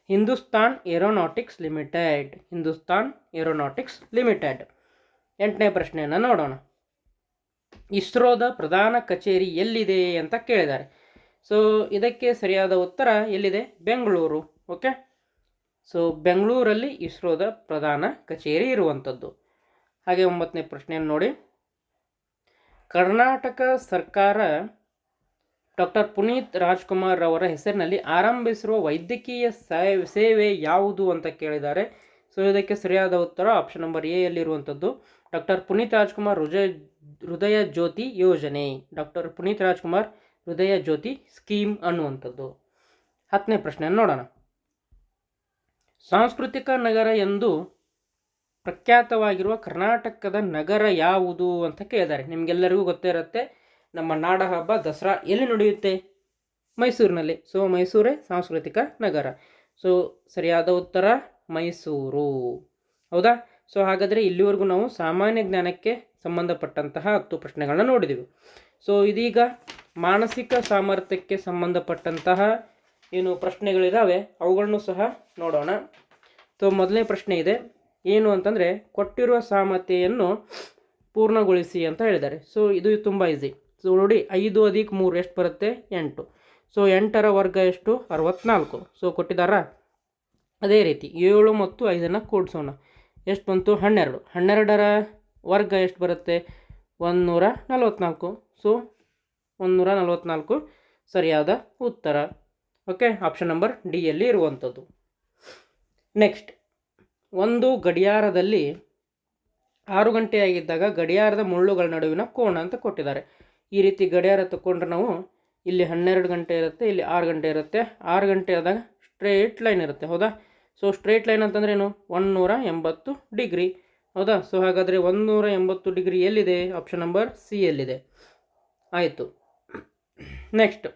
Hindustan Aeronautics Limited, Hindustan Aeronautics Limited. 8ನೇ ಪ್ರಶ್ನೆಯನ್ನು ನೋಡೋಣ. ಇಸ್ರೋದ ಪ್ರಧಾನ ಕಚೇರಿ ಎಲ್ಲಿದೆ ಅಂತ ಕೇಳಿದ್ದಾರೆ. ಸೊ ಇದಕ್ಕೆ ಸರಿಯಾದ ಉತ್ತರ ಎಲ್ಲಿದೆ? ಬೆಂಗಳೂರು. ಓಕೆ, ಸೊ ಬೆಂಗಳೂರಲ್ಲಿ ಇಸ್ರೋದ ಪ್ರಧಾನ ಕಚೇರಿ ಇರುವಂಥದ್ದು. ಹಾಗೆ 9ನೇ ಪ್ರಶ್ನೆಯನ್ನು ನೋಡಿ, ಕರ್ನಾಟಕ ಸರ್ಕಾರ ಡಾಕ್ಟರ್ ಪುನೀತ್ ರಾಜ್ಕುಮಾರ್ ಅವರ ಹೆಸರಿನಲ್ಲಿ ಆರಂಭಿಸಿರುವ ವೈದ್ಯಕೀಯ ಸೇವೆ ಯಾವುದು ಅಂತ ಕೇಳಿದ್ದಾರೆ. ಸೊ ಇದಕ್ಕೆ ಸರಿಯಾದ ಉತ್ತರ ಆಪ್ಷನ್ ನಂಬರ್ ಎ ಯಲ್ಲಿರುವಂಥದ್ದು ಡಾಕ್ಟರ್ ಪುನೀತ್ ರಾಜ್ಕುಮಾರ್ ಹೃದಯ ಜ್ಯೋತಿ ಯೋಜನೆ, ಡಾಕ್ಟರ್ ಪುನೀತ್ ರಾಜ್ಕುಮಾರ್ ಹೃದಯ ಜ್ಯೋತಿ ಸ್ಕೀಮ್ ಅನ್ನುವಂಥದ್ದು. 10ನೇ ಪ್ರಶ್ನೆಯನ್ನು ನೋಡೋಣ. ಸಾಂಸ್ಕೃತಿಕ ನಗರ ಎಂದು ಪ್ರಖ್ಯಾತವಾಗಿರುವ ಕರ್ನಾಟಕದ ನಗರ ಯಾವುದು ಅಂತ ಕೇಳಿದ್ದಾರೆ. ನಿಮಗೆಲ್ಲರಿಗೂ ಗೊತ್ತೇ ಇರುತ್ತೆ, ನಮ್ಮ ನಾಡ ಹಬ್ಬ ದಸರಾ ಎಲ್ಲಿ ನಡೆಯುತ್ತೆ? ಮೈಸೂರಿನಲ್ಲಿ. ಸೊ ಮೈಸೂರೇ ಸಾಂಸ್ಕೃತಿಕ ನಗರ. ಸೊ ಸರಿಯಾದ ಉತ್ತರ ಮೈಸೂರು, ಹೌದಾ? ಸೊ ಹಾಗಾದರೆ ಇಲ್ಲಿವರೆಗೂ ನಾವು ಸಾಮಾನ್ಯ ಜ್ಞಾನಕ್ಕೆ ಸಂಬಂಧಪಟ್ಟಂತಹ 10 ಪ್ರಶ್ನೆಗಳನ್ನ ನೋಡಿದೆವು. ಸೊ ಇದೀಗ ಮಾನಸಿಕ ಸಾಮರ್ಥ್ಯಕ್ಕೆ ಸಂಬಂಧಪಟ್ಟಂತಹ ಏನು ಪ್ರಶ್ನೆಗಳಿದ್ದಾವೆ ಅವುಗಳನ್ನು ಸಹ ನೋಡೋಣ. ಸೊ ಮೊದಲನೇ ಪ್ರಶ್ನೆ ಇದೆ ಏನು ಅಂತಂದರೆ, ಕೊಟ್ಟಿರುವ ಸಾಮರ್ಥ್ಯವನ್ನು ಪೂರ್ಣಗೊಳಿಸಿ ಅಂತ ಹೇಳಿದ್ದಾರೆ. ಸೊ ಇದು ತುಂಬ ಈಸಿ. ಸೊ ನೋಡಿ, 5 + 3 ಎಷ್ಟು ಬರುತ್ತೆ? 8. ಸೊ 8ರ ವರ್ಗ ಎಷ್ಟು 64. ಸೊ ಕೊಟ್ಟಿದ್ದಾರಾ. ಅದೇ ರೀತಿ 7 ಮತ್ತು 5 ಕೂಡಿಸೋಣ. ಎಷ್ಟು ಬಂತು 12. 12ರ ವರ್ಗ ಎಷ್ಟು ಬರುತ್ತೆ 144. ಸೊ 144 ಸರಿಯಾದ ಉತ್ತರ. ಓಕೆ, ಆಪ್ಷನ್ ನಂಬರ್ ಡಿ ಯಲ್ಲಿ ಇರುವಂಥದ್ದು. ನೆಕ್ಸ್ಟ್, ಒಂದು ಗಡಿಯಾರದಲ್ಲಿ 6 ಗಂಟೆ ಆಗಿದ್ದಾಗ ಗಡಿಯಾರದ ಮುಳ್ಳುಗಳ ನಡುವಿನ ಕೋನ ಅಂತ ಕೊಟ್ಟಿದ್ದಾರೆ. ಈ ರೀತಿ ಗಡಿಯಾರ ತಗೊಂಡ್ರೆ ನಾವು ಇಲ್ಲಿ 12 ಗಂಟೆ ಇರುತ್ತೆ, ಇಲ್ಲಿ 6 ಗಂಟೆ ಇರುತ್ತೆ. 6 ಗಂಟೆ ಆದಾಗ ಸ್ಟ್ರೇಟ್ ಲೈನ್ ಇರುತ್ತೆ, ಹೌದಾ. ಸೊ ಸ್ಟ್ರೇಟ್ ಲೈನ್ ಅಂತಂದ್ರೆ ಏನು 180 ಡಿಗ್ರಿ, ಹೌದಾ. ಸೊ ಹಾಗಾದರೆ 180 ಡಿಗ್ರಿ ಎಲ್ಲಿದೆ, ಆಪ್ಷನ್ ನಂಬರ್ ಸಿ ಎಲ್ಲಿದೆ. ಆಯಿತು. ನೆಕ್ಸ್ಟ್,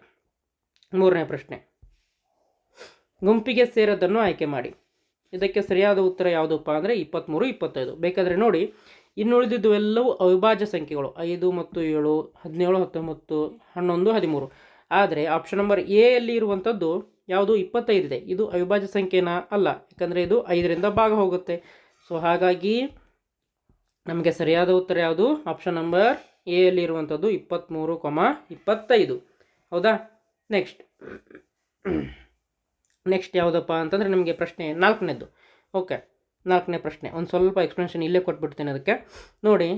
3ನೇ ಪ್ರಶ್ನೆ. ಗುಂಪಿಗೆ ಸೇರದನ್ನು ಆಯ್ಕೆ ಮಾಡಿ. ಇದಕ್ಕೆ ಸರಿಯಾದ ಉತ್ತರ ಯಾವುದಪ್ಪ ಅಂದರೆ 23, 25. ಬೇಕಾದರೆ ನೋಡಿ, ಇನ್ನುಳಿದಿದ್ದು ಎಲ್ಲವೂ ಅವಿಭಾಜ್ಯ ಸಂಖ್ಯೆಗಳು 5 ಮತ್ತು 7, 17, 19, 11, 13. ಆದರೆ ಆಪ್ಷನ್ ನಂಬರ್ ಎ ಯಲ್ಲಿ ಇರುವಂಥದ್ದು ಯಾವುದು 25 ಇದೆ. ಇದು ಅವಿಭಾಜ್ಯ ಸಂಖ್ಯೆನಾ ಅಲ್ಲ, ಯಾಕಂದರೆ ಇದು 5ರಿಂದ ಭಾಗ ಹೋಗುತ್ತೆ. ಸೊ ಹಾಗಾಗಿ ನಮಗೆ ಸರಿಯಾದ ಉತ್ತರ ಯಾವುದು, ಆಪ್ಷನ್ ನಂಬರ್ ಎ ಯಲ್ಲಿ ಇರುವಂಥದ್ದು 23, 25, ಹೌದಾ. ನೆಕ್ಸ್ಟ್ ಯಾವುದಪ್ಪ ಅಂತಂದರೆ ನಿಮಗೆ ಪ್ರಶ್ನೆ 4ನೇದು. ಓಕೆ, 4ನೇ ಪ್ರಶ್ನೆ ಒಂದು ಸ್ವಲ್ಪ ಎಕ್ಸ್ಪ್ಲನೇಷನ್ ಇಲ್ಲೇ ಕೊಟ್ಬಿಡ್ತೀನಿ. ಅದಕ್ಕೆ ನೋಡಿ,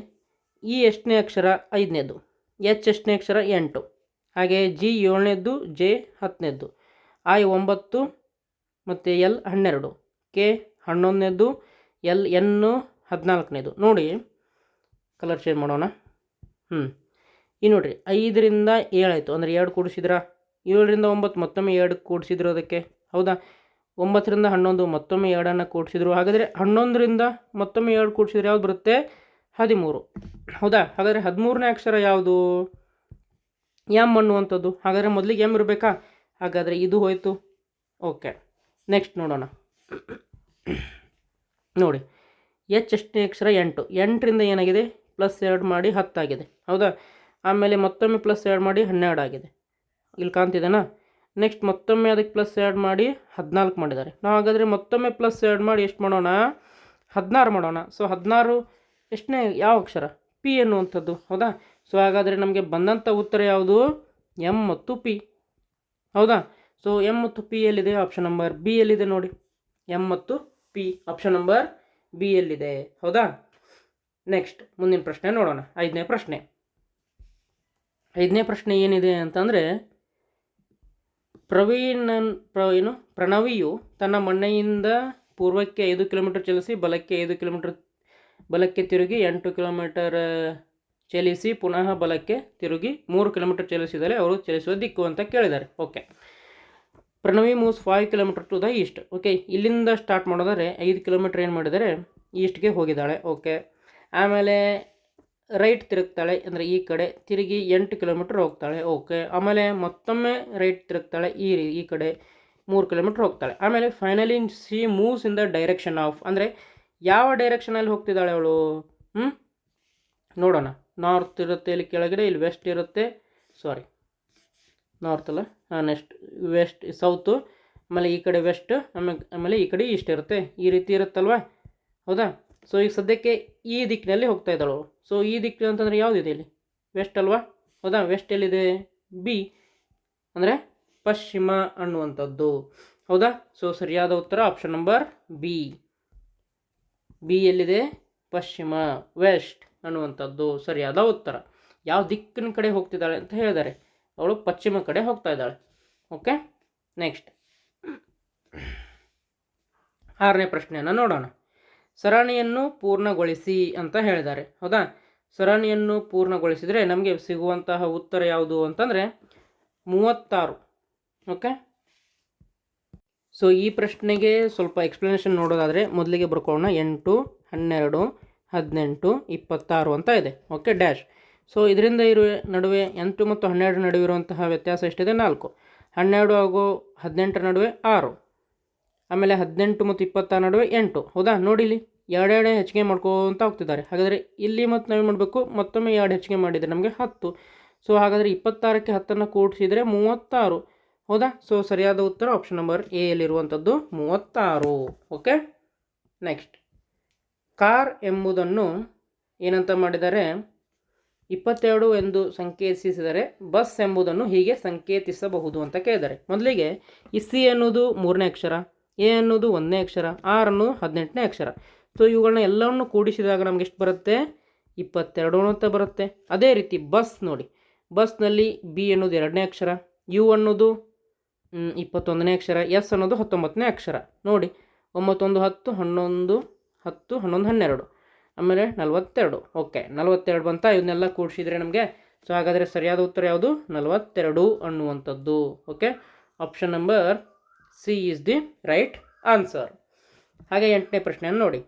ಇ ಎಷ್ಟನೇ ಅಕ್ಷರ 5ನೇದು, ಎಚ್ ಎಷ್ಟನೇ ಅಕ್ಷರ 8, ಹಾಗೆ ಜಿ 7ನೇದು, ಜೆ 10ನೇದು, ಐ 9 ಮತ್ತು ಎಲ್ 12, ಕೆ 11ನೇದು, ಎಲ್ ಎನ್ 14ನೇದು. ನೋಡಿ, ಕಲರ್ ಚೇಂಜ್ ಮಾಡೋಣ. ಈ ನೋಡಿರಿ 5ರಿಂದ 7 ಆಯಿತು, ಅಂದರೆ 2 ಕೂಡಿಸಿದ್ರ. 7ರಿಂದ 9 ಮತ್ತೊಮ್ಮೆ 2 ಕೂಡಿಸಿದ್ರು ಅದಕ್ಕೆ, ಹೌದಾ. 9ರಿಂದ 11 ಮತ್ತೊಮ್ಮೆ 2 ಕೂಡಿಸಿದ್ರು. ಹಾಗಾದರೆ 11ರಿಂದ ಮತ್ತೊಮ್ಮೆ 2 ಕೂಡಿಸಿದ್ರೆ ಯಾವ್ದು ಬರುತ್ತೆ 13, ಹೌದಾ. ಹಾಗಾದರೆ 13ನೇ ಅಕ್ಷರ ಯಾವುದು, ಎಮ್ ಅನ್ನುವಂಥದ್ದು. ಹಾಗಾದರೆ ಮೊದಲಿಗೆ ಎಮ್ ಇರಬೇಕಾ, ಹಾಗಾದರೆ ಇದು ಹೋಯಿತು. ಓಕೆ, ನೆಕ್ಸ್ಟ್ ನೋಡೋಣ. ನೋಡಿ, ಎಚ್ ಎಷ್ಟನೇ ಅಕ್ಷರ 8, 8ರಿಂದ ಏನಾಗಿದೆ +2 ಮಾಡಿ 10 ಆಗಿದೆ, ಹೌದಾ. ಆಮೇಲೆ ಮತ್ತೊಮ್ಮೆ +2 ಮಾಡಿ 12 ಆಗಿದೆ, ಇಲ್ಲಿ ಕಾಣ್ತಿದೆನಾ. ನೆಕ್ಸ್ಟ್ ಮತ್ತೊಮ್ಮೆ ಅದಕ್ಕೆ +2 ಮಾಡಿ 14 ಮಾಡಿದ್ದಾರೆ. ನಾವು ಹಾಗಾದರೆ ಮತ್ತೊಮ್ಮೆ +2 ಮಾಡಿ ಎಷ್ಟು ಮಾಡೋಣ 16 ಮಾಡೋಣ. ಸೊ 16 ಎಷ್ಟನೇ ಯಾವ ಅಕ್ಷರ ಪಿ ಅನ್ನುವಂಥದ್ದು, ಹೌದಾ. ಸೊ ಹಾಗಾದರೆ ನಮಗೆ ಬಂದಂಥ ಉತ್ತರ ಯಾವುದು ಎಮ್ ಮತ್ತು ಪಿ, ಹೌದಾ. ಸೊ ಎಮ್ ಮತ್ತು ಪಿ ಎಲ್ಲಿದೆ, ಆಪ್ಷನ್ ನಂಬರ್ ಬಿ ಎಲ್ಲಿದೆ ನೋಡಿ. ಎಮ್ ಮತ್ತು ಪಿ ಆಪ್ಷನ್ ನಂಬರ್ ಬಿ ಎಲ್ಲಿದೆ, ಹೌದಾ. ನೆಕ್ಸ್ಟ್ ಮುಂದಿನ ಪ್ರಶ್ನೆ ನೋಡೋಣ. 5ನೇ ಪ್ರಶ್ನೆ. 5ನೇ ಪ್ರಶ್ನೆ ಏನಿದೆ ಅಂತಂದರೆ, ಪ್ರಣವಿಯು ತನ್ನ ಮನೆಯಿಂದ ಪೂರ್ವಕ್ಕೆ 5 ಕಿಲೋಮೀಟರ್ ಚಲಿಸಿ ಬಲಕ್ಕೆ ತಿರುಗಿ 8 ಕಿಲೋಮೀಟರ್ ಚಲಿಸಿ ಪುನಃ ಬಲಕ್ಕೆ ತಿರುಗಿ 3 ಕಿಲೋಮೀಟರ್ ಚಲಿಸಿದರೆ ಅವರು ಚಲಿಸುವ ದಿಕ್ಕು ಅಂತ ಕೇಳಿದ್ದಾರೆ. Okay, Pranavi moves 5 kilometre to the east. Okay, ಇಲ್ಲಿಂದ ಸ್ಟಾರ್ಟ್ ಮಾಡೋದಾದ್ರೆ 5 ಕಿಲೋಮೀಟರ್ ಏನು ಮಾಡಿದರೆ ಈಸ್ಟ್ಗೆ ಹೋಗಿದ್ದಾಳೆ. ಓಕೆ, ಆಮೇಲೆ ರೈಟ್ ತಿರುಗ್ತಾಳೆ, ಅಂದರೆ ಈ ಕಡೆ ತಿರುಗಿ 8 ಕಿಲೋಮೀಟರ್ ಹೋಗ್ತಾಳೆ. ಓಕೆ, ಆಮೇಲೆ ಮತ್ತೊಮ್ಮೆ ರೈಟ್ ತಿರುಗ್ತಾಳೆ, ಈ ಕಡೆ 3 ಕಿಲೋಮೀಟರ್ ಹೋಗ್ತಾಳೆ. ಆಮೇಲೆ finally C moves in the direction of, ಅಂದರೆ ಯಾವ ಡೈರೆಕ್ಷನಲ್ಲಿ ಹೋಗ್ತಿದ್ದಾಳೆ ಅವಳು, ನೋಡೋಣ. ನಾರ್ತ್ ಇರುತ್ತೆ ಇಲ್ಲಿ ಕೆಳಗಡೆ, ಇಲ್ಲಿ ವೆಸ್ಟ್ ಇರುತ್ತೆ, ಸಾರಿ ನಾರ್ತ್ ಅಲ್ಲ, ನೆಕ್ಸ್ಟ್ ವೆಸ್ಟ್ ಸೌತು, ಆಮೇಲೆ ಈ ಕಡೆ ವೆಸ್ಟ್, ಆಮೇಲೆ ಈ ಕಡೆ ಈಸ್ಟ್ ಇರುತ್ತೆ, ಈ ರೀತಿ ಇರುತ್ತಲ್ವ, ಹೌದಾ. ಸೊ ಈಗ ಸದ್ಯಕ್ಕೆ ಈ ದಿಕ್ಕಿನಲ್ಲಿ ಹೋಗ್ತಾ ಇದ್ದಾಳು. ಸೊ ಈ ದಿಕ್ಕು ಅಂತಂದರೆ ಯಾವುದಿದೆ ಇಲ್ಲಿ ವೆಸ್ಟ್ ಅಲ್ವಾ, ಹೌದಾ. ವೆಸ್ಟ್ ಎಲ್ಲಿದೆ ಬಿ, ಅಂದರೆ ಪಶ್ಚಿಮ ಅನ್ನುವಂಥದ್ದು, ಹೌದಾ. ಸೊ ಸರಿಯಾದ ಉತ್ತರ ಆಪ್ಷನ್ ನಂಬರ್ ಬಿ. ಬಿ ಎಲ್ಲಿದೆ ಪಶ್ಚಿಮ, ವೆಸ್ಟ್ ಅನ್ನುವಂಥದ್ದು ಸರಿಯಾದ ಉತ್ತರ. ಯಾವ ದಿಕ್ಕಿನ ಕಡೆ ಹೋಗ್ತಿದ್ದಾಳೆ ಅಂತ ಹೇಳಿದ್ದಾರೆ, ಅವಳು ಪಶ್ಚಿಮ ಕಡೆ ಹೋಗ್ತಾ ಇದ್ದಾಳೆ. ಓಕೆ, ನೆಕ್ಸ್ಟ್ 6ನೇ ಪ್ರಶ್ನೆಯನ್ನು ನೋಡೋಣ. ಸರಣಿಯನ್ನು ಪೂರ್ಣಗೊಳಿಸಿ ಅಂತ ಹೇಳಿದ್ದಾರೆ, ಹೌದಾ. ಸರಣಿಯನ್ನು ಪೂರ್ಣಗೊಳಿಸಿದರೆ ನಮಗೆ ಸಿಗುವಂತಹ ಉತ್ತರ ಯಾವುದು ಅಂತಂದರೆ 36. ಓಕೆ, ಸೊ ಈ ಪ್ರಶ್ನೆಗೆ ಸ್ವಲ್ಪ ಎಕ್ಸ್ಪ್ಲನೇಷನ್ ನೋಡೋದಾದರೆ ಮೊದಲಿಗೆ ಬರ್ಕೊಳ್ಳೋಣ. 8, 12, 18, 26 ಅಂತ ಇದೆ. Okay, dash. ಸೊ ಇದರಿಂದ ಇರುವ ನಡುವೆ 8 ಮತ್ತು 12 ನಡುವೆ ಇರುವಂತಹ ವ್ಯತ್ಯಾಸ ಎಷ್ಟಿದೆ 4. 12 ಹಾಗೂ 18 ನಡುವೆ 6, ಆಮೇಲೆ 18 ಮತ್ತು 26 ನಡುವೆ 8, ಹೌದಾ. ನೋಡಿ ಇಲ್ಲಿ 2 ಹೆಚ್ಚಿಗೆ ಮಾಡ್ಕೊತ ಹೋಗ್ತಿದ್ದಾರೆ. ಹಾಗಾದರೆ ಇಲ್ಲಿ ಮತ್ತು ನಾವೇನು ಮಾಡಬೇಕು, ಮತ್ತೊಮ್ಮೆ 2 ಹೆಚ್ಚಿಗೆ ಮಾಡಿದರೆ ನಮಗೆ 10. ಸೊ ಹಾಗಾದರೆ 26ಕ್ಕೆ 10 ಕೂಡಿಸಿದರೆ 36, ಹೌದಾ. ಸೊ ಸರಿಯಾದ ಉತ್ತರ ಆಪ್ಷನ್ ನಂಬರ್ ಎ ಯಲ್ಲಿರುವಂಥದ್ದು 36. ಓಕೆ, ನೆಕ್ಸ್ಟ್ ಕಾರ್ ಎಂಬುದನ್ನು ಏನಂತ ಮಾಡಿದ್ದಾರೆ, 22 ಎಂದು ಸಂಕೇತಿಸಿದರೆ ಬಸ್ ಎಂಬುದನ್ನು ಹೀಗೆ ಸಂಕೇತಿಸಬಹುದು ಅಂತ ಕೇಳಿದ್ದಾರೆ. ಮೊದಲಿಗೆ ಈ ಸಿ ಅನ್ನೋದು 3ನೇ ಅಕ್ಷರ, ಎ ಅನ್ನೋದು 1ನೇ ಅಕ್ಷರ, ಆರ್ ಅನ್ನೋದು 18ನೇ ಅಕ್ಷರ. ಸೊ ಇವುಗಳನ್ನ ಎಲ್ಲವನ್ನು ಕೂಡಿಸಿದಾಗ ನಮ್ಗೆ ಎಷ್ಟು ಬರುತ್ತೆ? 22 ಅಂತ ಬರುತ್ತೆ. ಅದೇ ರೀತಿ ಬಸ್ ನೋಡಿ, ಬಸ್ನಲ್ಲಿ ಬಿ ಅನ್ನೋದು 2ನೇ ಅಕ್ಷರ, ಯು ಅನ್ನೋದು 21ನೇ ಅಕ್ಷರ, ಎಸ್ ಅನ್ನೋದು 19ನೇ ಅಕ್ಷರ. ನೋಡಿ 9 1 10 11 10 11 12, ಆಮೇಲೆ 42. ಓಕೆ, 42 ಬಂತ. ಇವನ್ನೆಲ್ಲ ಕೂಡಿಸಿದರೆ ನಮಗೆ, ಸೊ ಹಾಗಾದರೆ ಸರಿಯಾದ ಉತ್ತರ ಯಾವುದು? 42 ಅನ್ನುವಂಥದ್ದು. Okay, option number C is the right answer. ಹಾಗೆ 8ನೇ ಪ್ರಶ್ನೆಯನ್ನು ನೋಡಿ,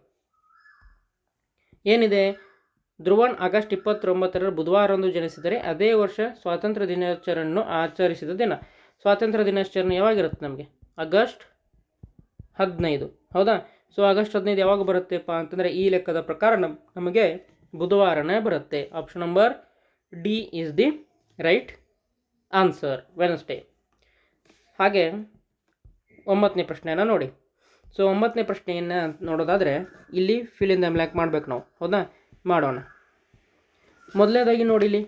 ಏನಿದೆ? ಧ್ರುವನ್ ಆಗಸ್ಟ್ 29 ಬುಧವಾರದಂದು ಜನಿಸಿದರೆ ಅದೇ ವರ್ಷ ಸ್ವಾತಂತ್ರ್ಯ ದಿನಾಚರಣೆಯನ್ನು ಆಚರಿಸಿದ ದಿನ. ಸ್ವಾತಂತ್ರ್ಯ ದಿನಾಚರಣೆ ಯಾವಾಗಿರುತ್ತೆ ನಮಗೆ? ಆಗಸ್ಟ್ 15. ಹೌದಾ? ಸೊ ಆಗಸ್ಟ್ 15 ಯಾವಾಗ ಬರುತ್ತೆಪ್ಪ ಅಂತಂದರೆ ಈ ಲೆಕ್ಕದ ಪ್ರಕಾರ ನಮಗೆ ಬುಧವಾರನೇ ಬರುತ್ತೆ. Option number D is the right answer, Wednesday. ಹಾಗೆ 9ನೇ ಪ್ರಶ್ನೆಯನ್ನು ನೋಡಿ. ಸೊ 9ನೇ ಪ್ರಶ್ನೆಯನ್ನು ನೋಡೋದಾದರೆ ಇಲ್ಲಿ ಫಿಲ್ ಇನ್ ದ ಬ್ಲ್ಯಾಂಕ್ ಮಾಡಬೇಕು ನಾವು. ಹೌದಾ? ಮಾಡೋಣ. ಮೊದಲನೇದಾಗಿ ನೋಡಿ, ಇಲ್ಲಿ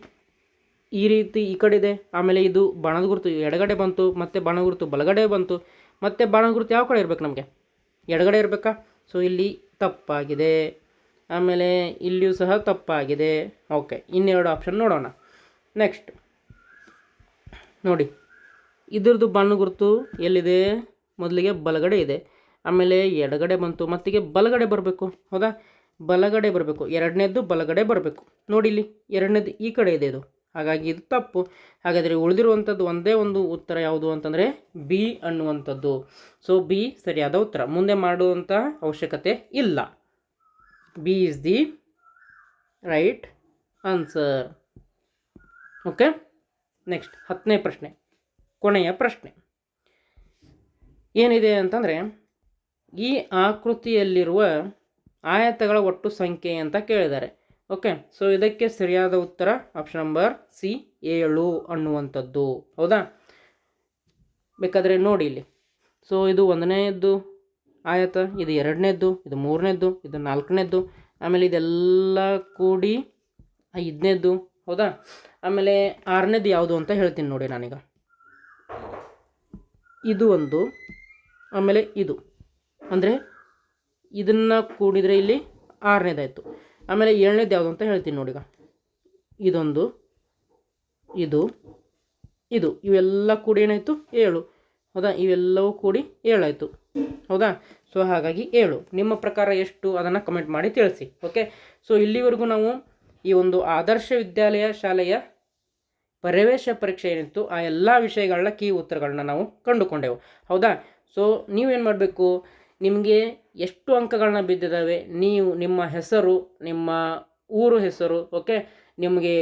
ಈ ರೀತಿ ಈ ಕಡೆ ಇದೆ, ಆಮೇಲೆ ಇದು ಬಾಣದ ಗುರುತು ಎಡಗಡೆ ಬಂತು, ಮತ್ತು ಬಾಣದ ಗುರುತು ಬಲಗಡೆ ಬಂತು, ಮತ್ತು ಬಾಣದ ಗುರುತು ಯಾವ ಕಡೆ ಇರಬೇಕು ನಮಗೆ? ಎಡಗಡೆ ಇರಬೇಕಾ? ಸೊ ಇಲ್ಲಿ ತಪ್ಪಾಗಿದೆ. ಆಮೇಲೆ ಇಲ್ಲಿಯೂ ಸಹ ತಪ್ಪಾಗಿದೆ. ಓಕೆ, ಇನ್ನೆರಡು ಆಪ್ಷನ್ ನೋಡೋಣ. ನೆಕ್ಸ್ಟ್ ನೋಡಿ, ಇದ್ರದ್ದು ಬಾಣದ ಗುರುತು ಎಲ್ಲಿದೆ? ಮೊದಲಿಗೆ ಬಲಗಡೆ ಇದೆ, ಆಮೇಲೆ ಎಡಗಡೆ ಬಂತು, ಮತ್ತಿಗೆ ಬಲಗಡೆ ಬರಬೇಕು. ಹೌದಾ? ಬಲಗಡೆ ಬರಬೇಕು. ಎರಡನೇದ್ದು ಬಲಗಡೆ ಬರಬೇಕು. ನೋಡಿ, ಇಲ್ಲಿ ಎರಡನೇದು ಈ ಕಡೆ ಇದೆ, ಇದು ಹಾಗಾಗಿ ಇದು ತಪ್ಪು. ಹಾಗಾದರೆ ಉಳಿದಿರುವಂಥದ್ದು ಒಂದೇ ಒಂದು ಉತ್ತರ ಯಾವುದು ಅಂತಂದರೆ ಬಿ ಅನ್ನುವಂಥದ್ದು. ಸೊ ಬಿ ಸರಿಯಾದ ಉತ್ತರ, ಮುಂದೆ ಮಾಡುವಂಥ ಅವಶ್ಯಕತೆ ಇಲ್ಲ. B is the right answer. Okay, next 10ನೇ ಪ್ರಶ್ನೆ, ಕೊನೆಯ ಪ್ರಶ್ನೆ ಏನಿದೆ ಅಂತಂದರೆ, ಈ ಆಕೃತಿಯಲ್ಲಿರುವ ಆಯತಗಳ ಒಟ್ಟು ಸಂಖ್ಯೆ ಅಂತ ಕೇಳಿದ್ದಾರೆ. ಓಕೆ, ಸೊ ಇದಕ್ಕೆ ಸರಿಯಾದ ಉತ್ತರ ಆಪ್ಷನ್ ನಂಬರ್ ಸಿ 7 ಅನ್ನುವಂಥದ್ದು. ಹೌದಾ? ಬೇಕಾದರೆ ನೋಡಿ ಇಲ್ಲಿ. ಸೊ ಇದು 1ನೇದ್ದು ಆಯತ, ಇದು 2ನೇದ್ದು, ಇದು 3ನೇದ್ದು, ಇದು 4ನೇದ್ದು, ಆಮೇಲೆ ಇದೆಲ್ಲ ಕೂಡಿ 5ನೇದ್ದು. ಹೌದಾ? ಆಮೇಲೆ 6ನೇದ್ದು ಯಾವುದು ಅಂತ ಹೇಳ್ತೀನಿ ನೋಡಿ ನಾನೀಗ. ಇದು ಒಂದು, ಆಮೇಲೆ ಇದು, ಅಂದರೆ ಇದನ್ನು ಕೂಡಿದರೆ ಇಲ್ಲಿ 6ನೇದಾಯಿತು. ಆಮೇಲೆ 7ನೇದು ಯಾವುದು ಅಂತ ಹೇಳ್ತೀನಿ ನೋಡಿ. ಈಗ ಇದೊಂದು, ಇದು, ಇದು, ಇವೆಲ್ಲ ಕೂಡಿ ಏನಾಯಿತು? 7. ಹೌದಾ? ಇವೆಲ್ಲವೂ ಕೂಡಿ 7 ಆಯಿತು. ಹೌದಾ? ಸೊ ಹಾಗಾಗಿ 7. ನಿಮ್ಮ ಪ್ರಕಾರ ಎಷ್ಟು ಅದನ್ನು ಕಮೆಂಟ್ ಮಾಡಿ ತಿಳಿಸಿ. ಓಕೆ, ಸೊ ಇಲ್ಲಿವರೆಗೂ ನಾವು ಈ ಒಂದು ಆದರ್ಶ ವಿದ್ಯಾಲಯ ಶಾಲೆಯ ಪ್ರವೇಶ ಪರೀಕ್ಷೆ ಏನಿತ್ತು ಆ ಎಲ್ಲ ವಿಷಯಗಳನ್ನ ಕೀ ಉತ್ತರಗಳನ್ನ ನಾವು ಕಂಡುಕೊಂಡೆವು. ಹೌದಾ? ಸೊ ನೀವೇನು ಮಾಡಬೇಕು, ನಿಮಗೆ ಎಷ್ಟು ಅಂಕಗಳನ್ನ ಬಿದ್ದಿದ್ದಾವೆ, ನೀವು ನಿಮ್ಮ ಹೆಸರು, ನಿಮ್ಮ ಊರು ಹೆಸರು, ಓಕೆ, ನಿಮಗೆ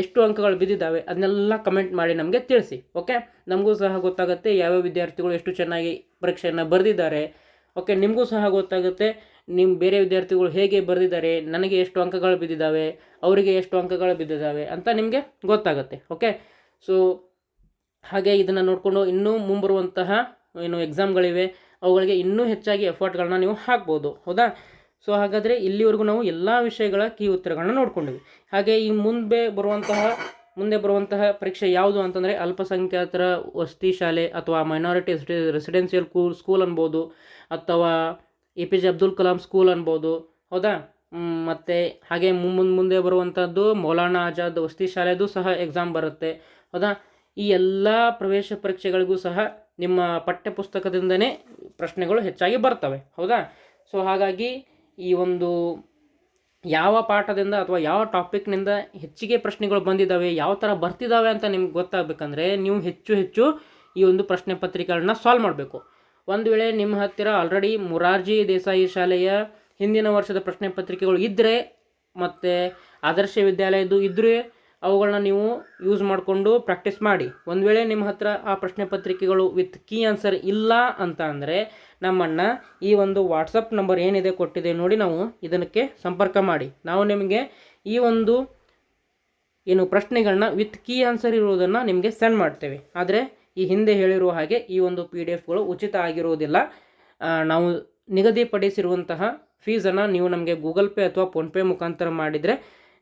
ಎಷ್ಟು ಅಂಕಗಳು ಬಿದ್ದಿದ್ದಾವೆ ಅದನ್ನೆಲ್ಲ ಕಮೆಂಟ್ ಮಾಡಿ ನಮಗೆ ತಿಳಿಸಿ. ಓಕೆ, ನಮಗೂ ಸಹ ಗೊತ್ತಾಗುತ್ತೆ ಯಾವ್ಯಾವ ವಿದ್ಯಾರ್ಥಿಗಳು ಎಷ್ಟು ಚೆನ್ನಾಗಿ ಪರೀಕ್ಷೆಯನ್ನು ಬರೆದಿದ್ದಾರೆ. ಓಕೆ, ನಿಮಗೂ ಸಹ ಗೊತ್ತಾಗುತ್ತೆ ನಿಮ್ಮ ಬೇರೆ ವಿದ್ಯಾರ್ಥಿಗಳು ಹೇಗೆ ಬರೆದಿದ್ದಾರೆ, ನನಗೆ ಎಷ್ಟು ಅಂಕಗಳು ಬಿದ್ದಿದ್ದಾವೆ, ಅವರಿಗೆ ಎಷ್ಟು ಅಂಕಗಳು ಬಿದ್ದಿದ್ದಾವೆ ಅಂತ ನಿಮಗೆ ಗೊತ್ತಾಗುತ್ತೆ. ಓಕೆ, ಸೊ ಹಾಗೆ ಇದನ್ನು ನೋಡಿಕೊಂಡು ಇನ್ನೂ ಮುಂಬರುವಂತಹ ಏನು ಎಕ್ಸಾಮ್ಗಳಿವೆ ಅವುಗಳಿಗೆ ಇನ್ನೂ ಹೆಚ್ಚಾಗಿ ಎಫರ್ಟ್ಗಳನ್ನ ನೀವು ಹಾಕ್ಬೋದು. ಹೌದಾ? ಸೊ ಹಾಗಾದರೆ ಇಲ್ಲಿವರೆಗೂ ನಾವು ಎಲ್ಲ ವಿಷಯಗಳ ಕೀ ಉತ್ತರಗಳನ್ನ ನೋಡ್ಕೊಂಡಿವಿ. ಹಾಗೆ ಈ ಮುಂದೆ ಬರುವಂತಹ ಪರೀಕ್ಷೆ ಯಾವುದು ಅಂತಂದರೆ ಅಲ್ಪಸಂಖ್ಯಾತರ ವಸತಿ ಶಾಲೆ ಅಥವಾ ಮೈನಾರಿಟಿ ರೆಸಿಡೆನ್ಷಿಯಲ್ ಸ್ಕೂಲ್ ಅನ್ಬೋದು, ಅಥವಾ APJ ಅಬ್ದುಲ್ ಕಲಾಂ ಸ್ಕೂಲ್ ಅನ್ಬೋದು. ಹೌದಾ? ಮತ್ತು ಹಾಗೆ ಮುಂದೆ ಬರುವಂಥದ್ದು ಮೌಲಾನಾ ಆಜಾದ್ ವಸತಿ ಶಾಲೆದು ಸಹ ಎಕ್ಸಾಮ್ ಬರುತ್ತೆ. ಹೌದಾ? ಈ ಎಲ್ಲ ಪ್ರವೇಶ ಪರೀಕ್ಷೆಗಳಿಗೂ ಸಹ ನಿಮ್ಮ ಪಠ್ಯಪುಸ್ತಕದಿಂದನೇ ಪ್ರಶ್ನೆಗಳು ಹೆಚ್ಚಾಗಿ ಬರ್ತವೆ. ಹೌದಾ? ಸೊ ಹಾಗಾಗಿ ಈ ಒಂದು ಯಾವ ಪಾಠದಿಂದ ಅಥವಾ ಯಾವ ಟಾಪಿಕ್ನಿಂದ ಹೆಚ್ಚಿಗೆ ಪ್ರಶ್ನೆಗಳು ಬಂದಿದ್ದಾವೆ, ಯಾವ ಥರ ಬರ್ತಿದ್ದಾವೆ ಅಂತ ನಿಮ್ಗೆ ಗೊತ್ತಾಗಬೇಕಂದ್ರೆ ನೀವು ಹೆಚ್ಚು ಈ ಒಂದು ಪ್ರಶ್ನೆ ಪತ್ರಿಕೆಗಳನ್ನ ಸಾಲ್ವ್ ಮಾಡಬೇಕು. ಒಂದು ವೇಳೆ ನಿಮ್ಮ ಹತ್ತಿರ ಆಲ್ರೆಡಿ ಮೊರಾರ್ಜಿ ದೇಸಾಯಿ ಶಾಲೆಯ ಹಿಂದಿನ ವರ್ಷದ ಪ್ರಶ್ನೆ ಪತ್ರಿಕೆಗಳು ಇದ್ದರೆ ಮತ್ತು ಆದರ್ಶ ವಿದ್ಯಾಲಯದ್ದು ಇದ್ದರೆ ಅವುಗಳನ್ನ ನೀವು ಯೂಸ್ ಮಾಡಿಕೊಂಡು ಪ್ರಾಕ್ಟೀಸ್ ಮಾಡಿ. ಒಂದು ವೇಳೆ ನಿಮ್ಮ ಹತ್ರ ಆ ಪ್ರಶ್ನೆ ಪತ್ರಿಕೆಗಳು ವಿತ್ ಕೀ ಆನ್ಸರ್ ಇಲ್ಲ ಅಂತ ಅಂದರೆ ನಮ್ಮನ್ನು ಈ ಒಂದು ವಾಟ್ಸಪ್ ನಂಬರ್ ಏನಿದೆ ಕೊಟ್ಟಿದೆ ನೋಡಿ, ನಾವು ಇದಕ್ಕೆ ಸಂಪರ್ಕ ಮಾಡಿ. ನಾವು ನಿಮಗೆ ಈ ಒಂದು ಏನು ಪ್ರಶ್ನೆಗಳನ್ನ ವಿತ್ ಕೀ ಆನ್ಸರ್ ಇರುವುದನ್ನು ನಿಮಗೆ ಸೆಂಡ್ ಮಾಡ್ತೇವೆ. ಆದರೆ ಈ ಹಿಂದೆ ಹೇಳಿರುವ ಹಾಗೆ ಈ ಒಂದು PDF ಉಚಿತ ಆಗಿರುವುದಿಲ್ಲ. ನಾವು ನಿಗದಿಪಡಿಸಿರುವಂತಹ ಫೀಸನ್ನು ನೀವು ನಮಗೆ ಗೂಗಲ್ ಪೇ ಅಥವಾ ಫೋನ್ಪೇ ಮುಖಾಂತರ ಮಾಡಿದರೆ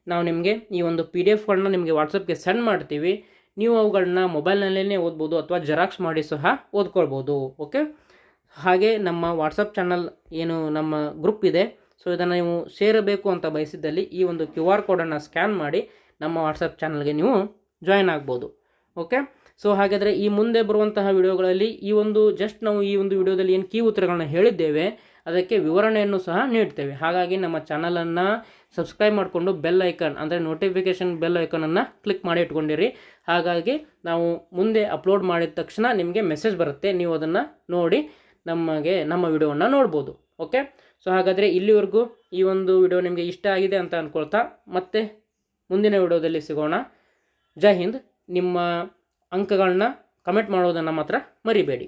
ನಾವು ನಿಮಗೆ ಈ ಒಂದು PDF ನಿಮಗೆ ವಾಟ್ಸಪ್ಗೆ ಸೆಂಡ್ ಮಾಡ್ತೀವಿ. ನೀವು ಅವುಗಳನ್ನ ಮೊಬೈಲ್ನಲ್ಲೇ ಓದ್ಬೋದು ಅಥವಾ ಜೆರಾಕ್ಸ್ ಮಾಡಿ ಸಹ ಓದ್ಕೊಳ್ಬೋದು. ಓಕೆ, ಹಾಗೆ ನಮ್ಮ ವಾಟ್ಸಪ್ ಚಾನಲ್ ಏನು ನಮ್ಮ ಗ್ರೂಪ್ ಇದೆ, ಸೊ ಇದನ್ನು ನೀವು ಸೇರಬೇಕು ಅಂತ ಬಯಸಿದ್ದಲ್ಲಿ ಈ ಒಂದು QR ಕೋಡನ್ನು ಸ್ಕ್ಯಾನ್ ಮಾಡಿ ನಮ್ಮ ವಾಟ್ಸಪ್ ಚಾನಲ್ಗೆ ನೀವು ಜಾಯ್ನ್ ಆಗ್ಬೋದು. ಓಕೆ, ಸೊ ಹಾಗಾದರೆ ಈ ಮುಂದೆ ಬರುವಂತಹ ವಿಡಿಯೋಗಳಲ್ಲಿ ನಾವು ಈ ಒಂದು ವಿಡಿಯೋದಲ್ಲಿ ಏನು ಕೀ ಉತ್ತರಗಳನ್ನ ಹೇಳಿದ್ದೇವೆ ಅದಕ್ಕೆ ವಿವರಣೆಯನ್ನು ಸಹ ನೀಡ್ತೇವೆ. ಹಾಗಾಗಿ ನಮ್ಮ ಚಾನಲನ್ನು ಸಬ್ಸ್ಕ್ರೈಬ್ ಮಾಡಿಕೊಂಡು ಬೆಲ್ ಐಕನ್ ಅಂದರೆ ನೋಟಿಫಿಕೇಷನ್ ಬೆಲ್ ಐಕನನ್ನು ಕ್ಲಿಕ್ ಮಾಡಿ ಇಟ್ಕೊಂಡಿರಿ. ಹಾಗಾಗಿ ನಾವು ಮುಂದೆ ಅಪ್ಲೋಡ್ ಮಾಡಿದ ತಕ್ಷಣ ನಿಮಗೆ ಮೆಸೇಜ್ ಬರುತ್ತೆ, ನೀವು ಅದನ್ನು ನೋಡಿ ನಮ್ಮ ವಿಡಿಯೋವನ್ನು ನೋಡ್ಬೋದು. ಓಕೆ, ಸೊ ಹಾಗಾದರೆ ಇಲ್ಲಿವರೆಗೂ ಈ ಒಂದು ವಿಡಿಯೋ ನಿಮಗೆ ಇಷ್ಟ ಆಗಿದೆ ಅಂತ ಅಂದ್ಕೊಳ್ತಾ ಮತ್ತೆ ಮುಂದಿನ ವಿಡಿಯೋದಲ್ಲಿ ಸಿಗೋಣ. ಜೈ ಹಿಂದ್. ನಿಮ್ಮ ಅಂಕಗಳನ್ನ ಕಮೆಂಟ್ ಮಾಡೋದನ್ನು ಮಾತ್ರ ಮರಿಬೇಡಿ.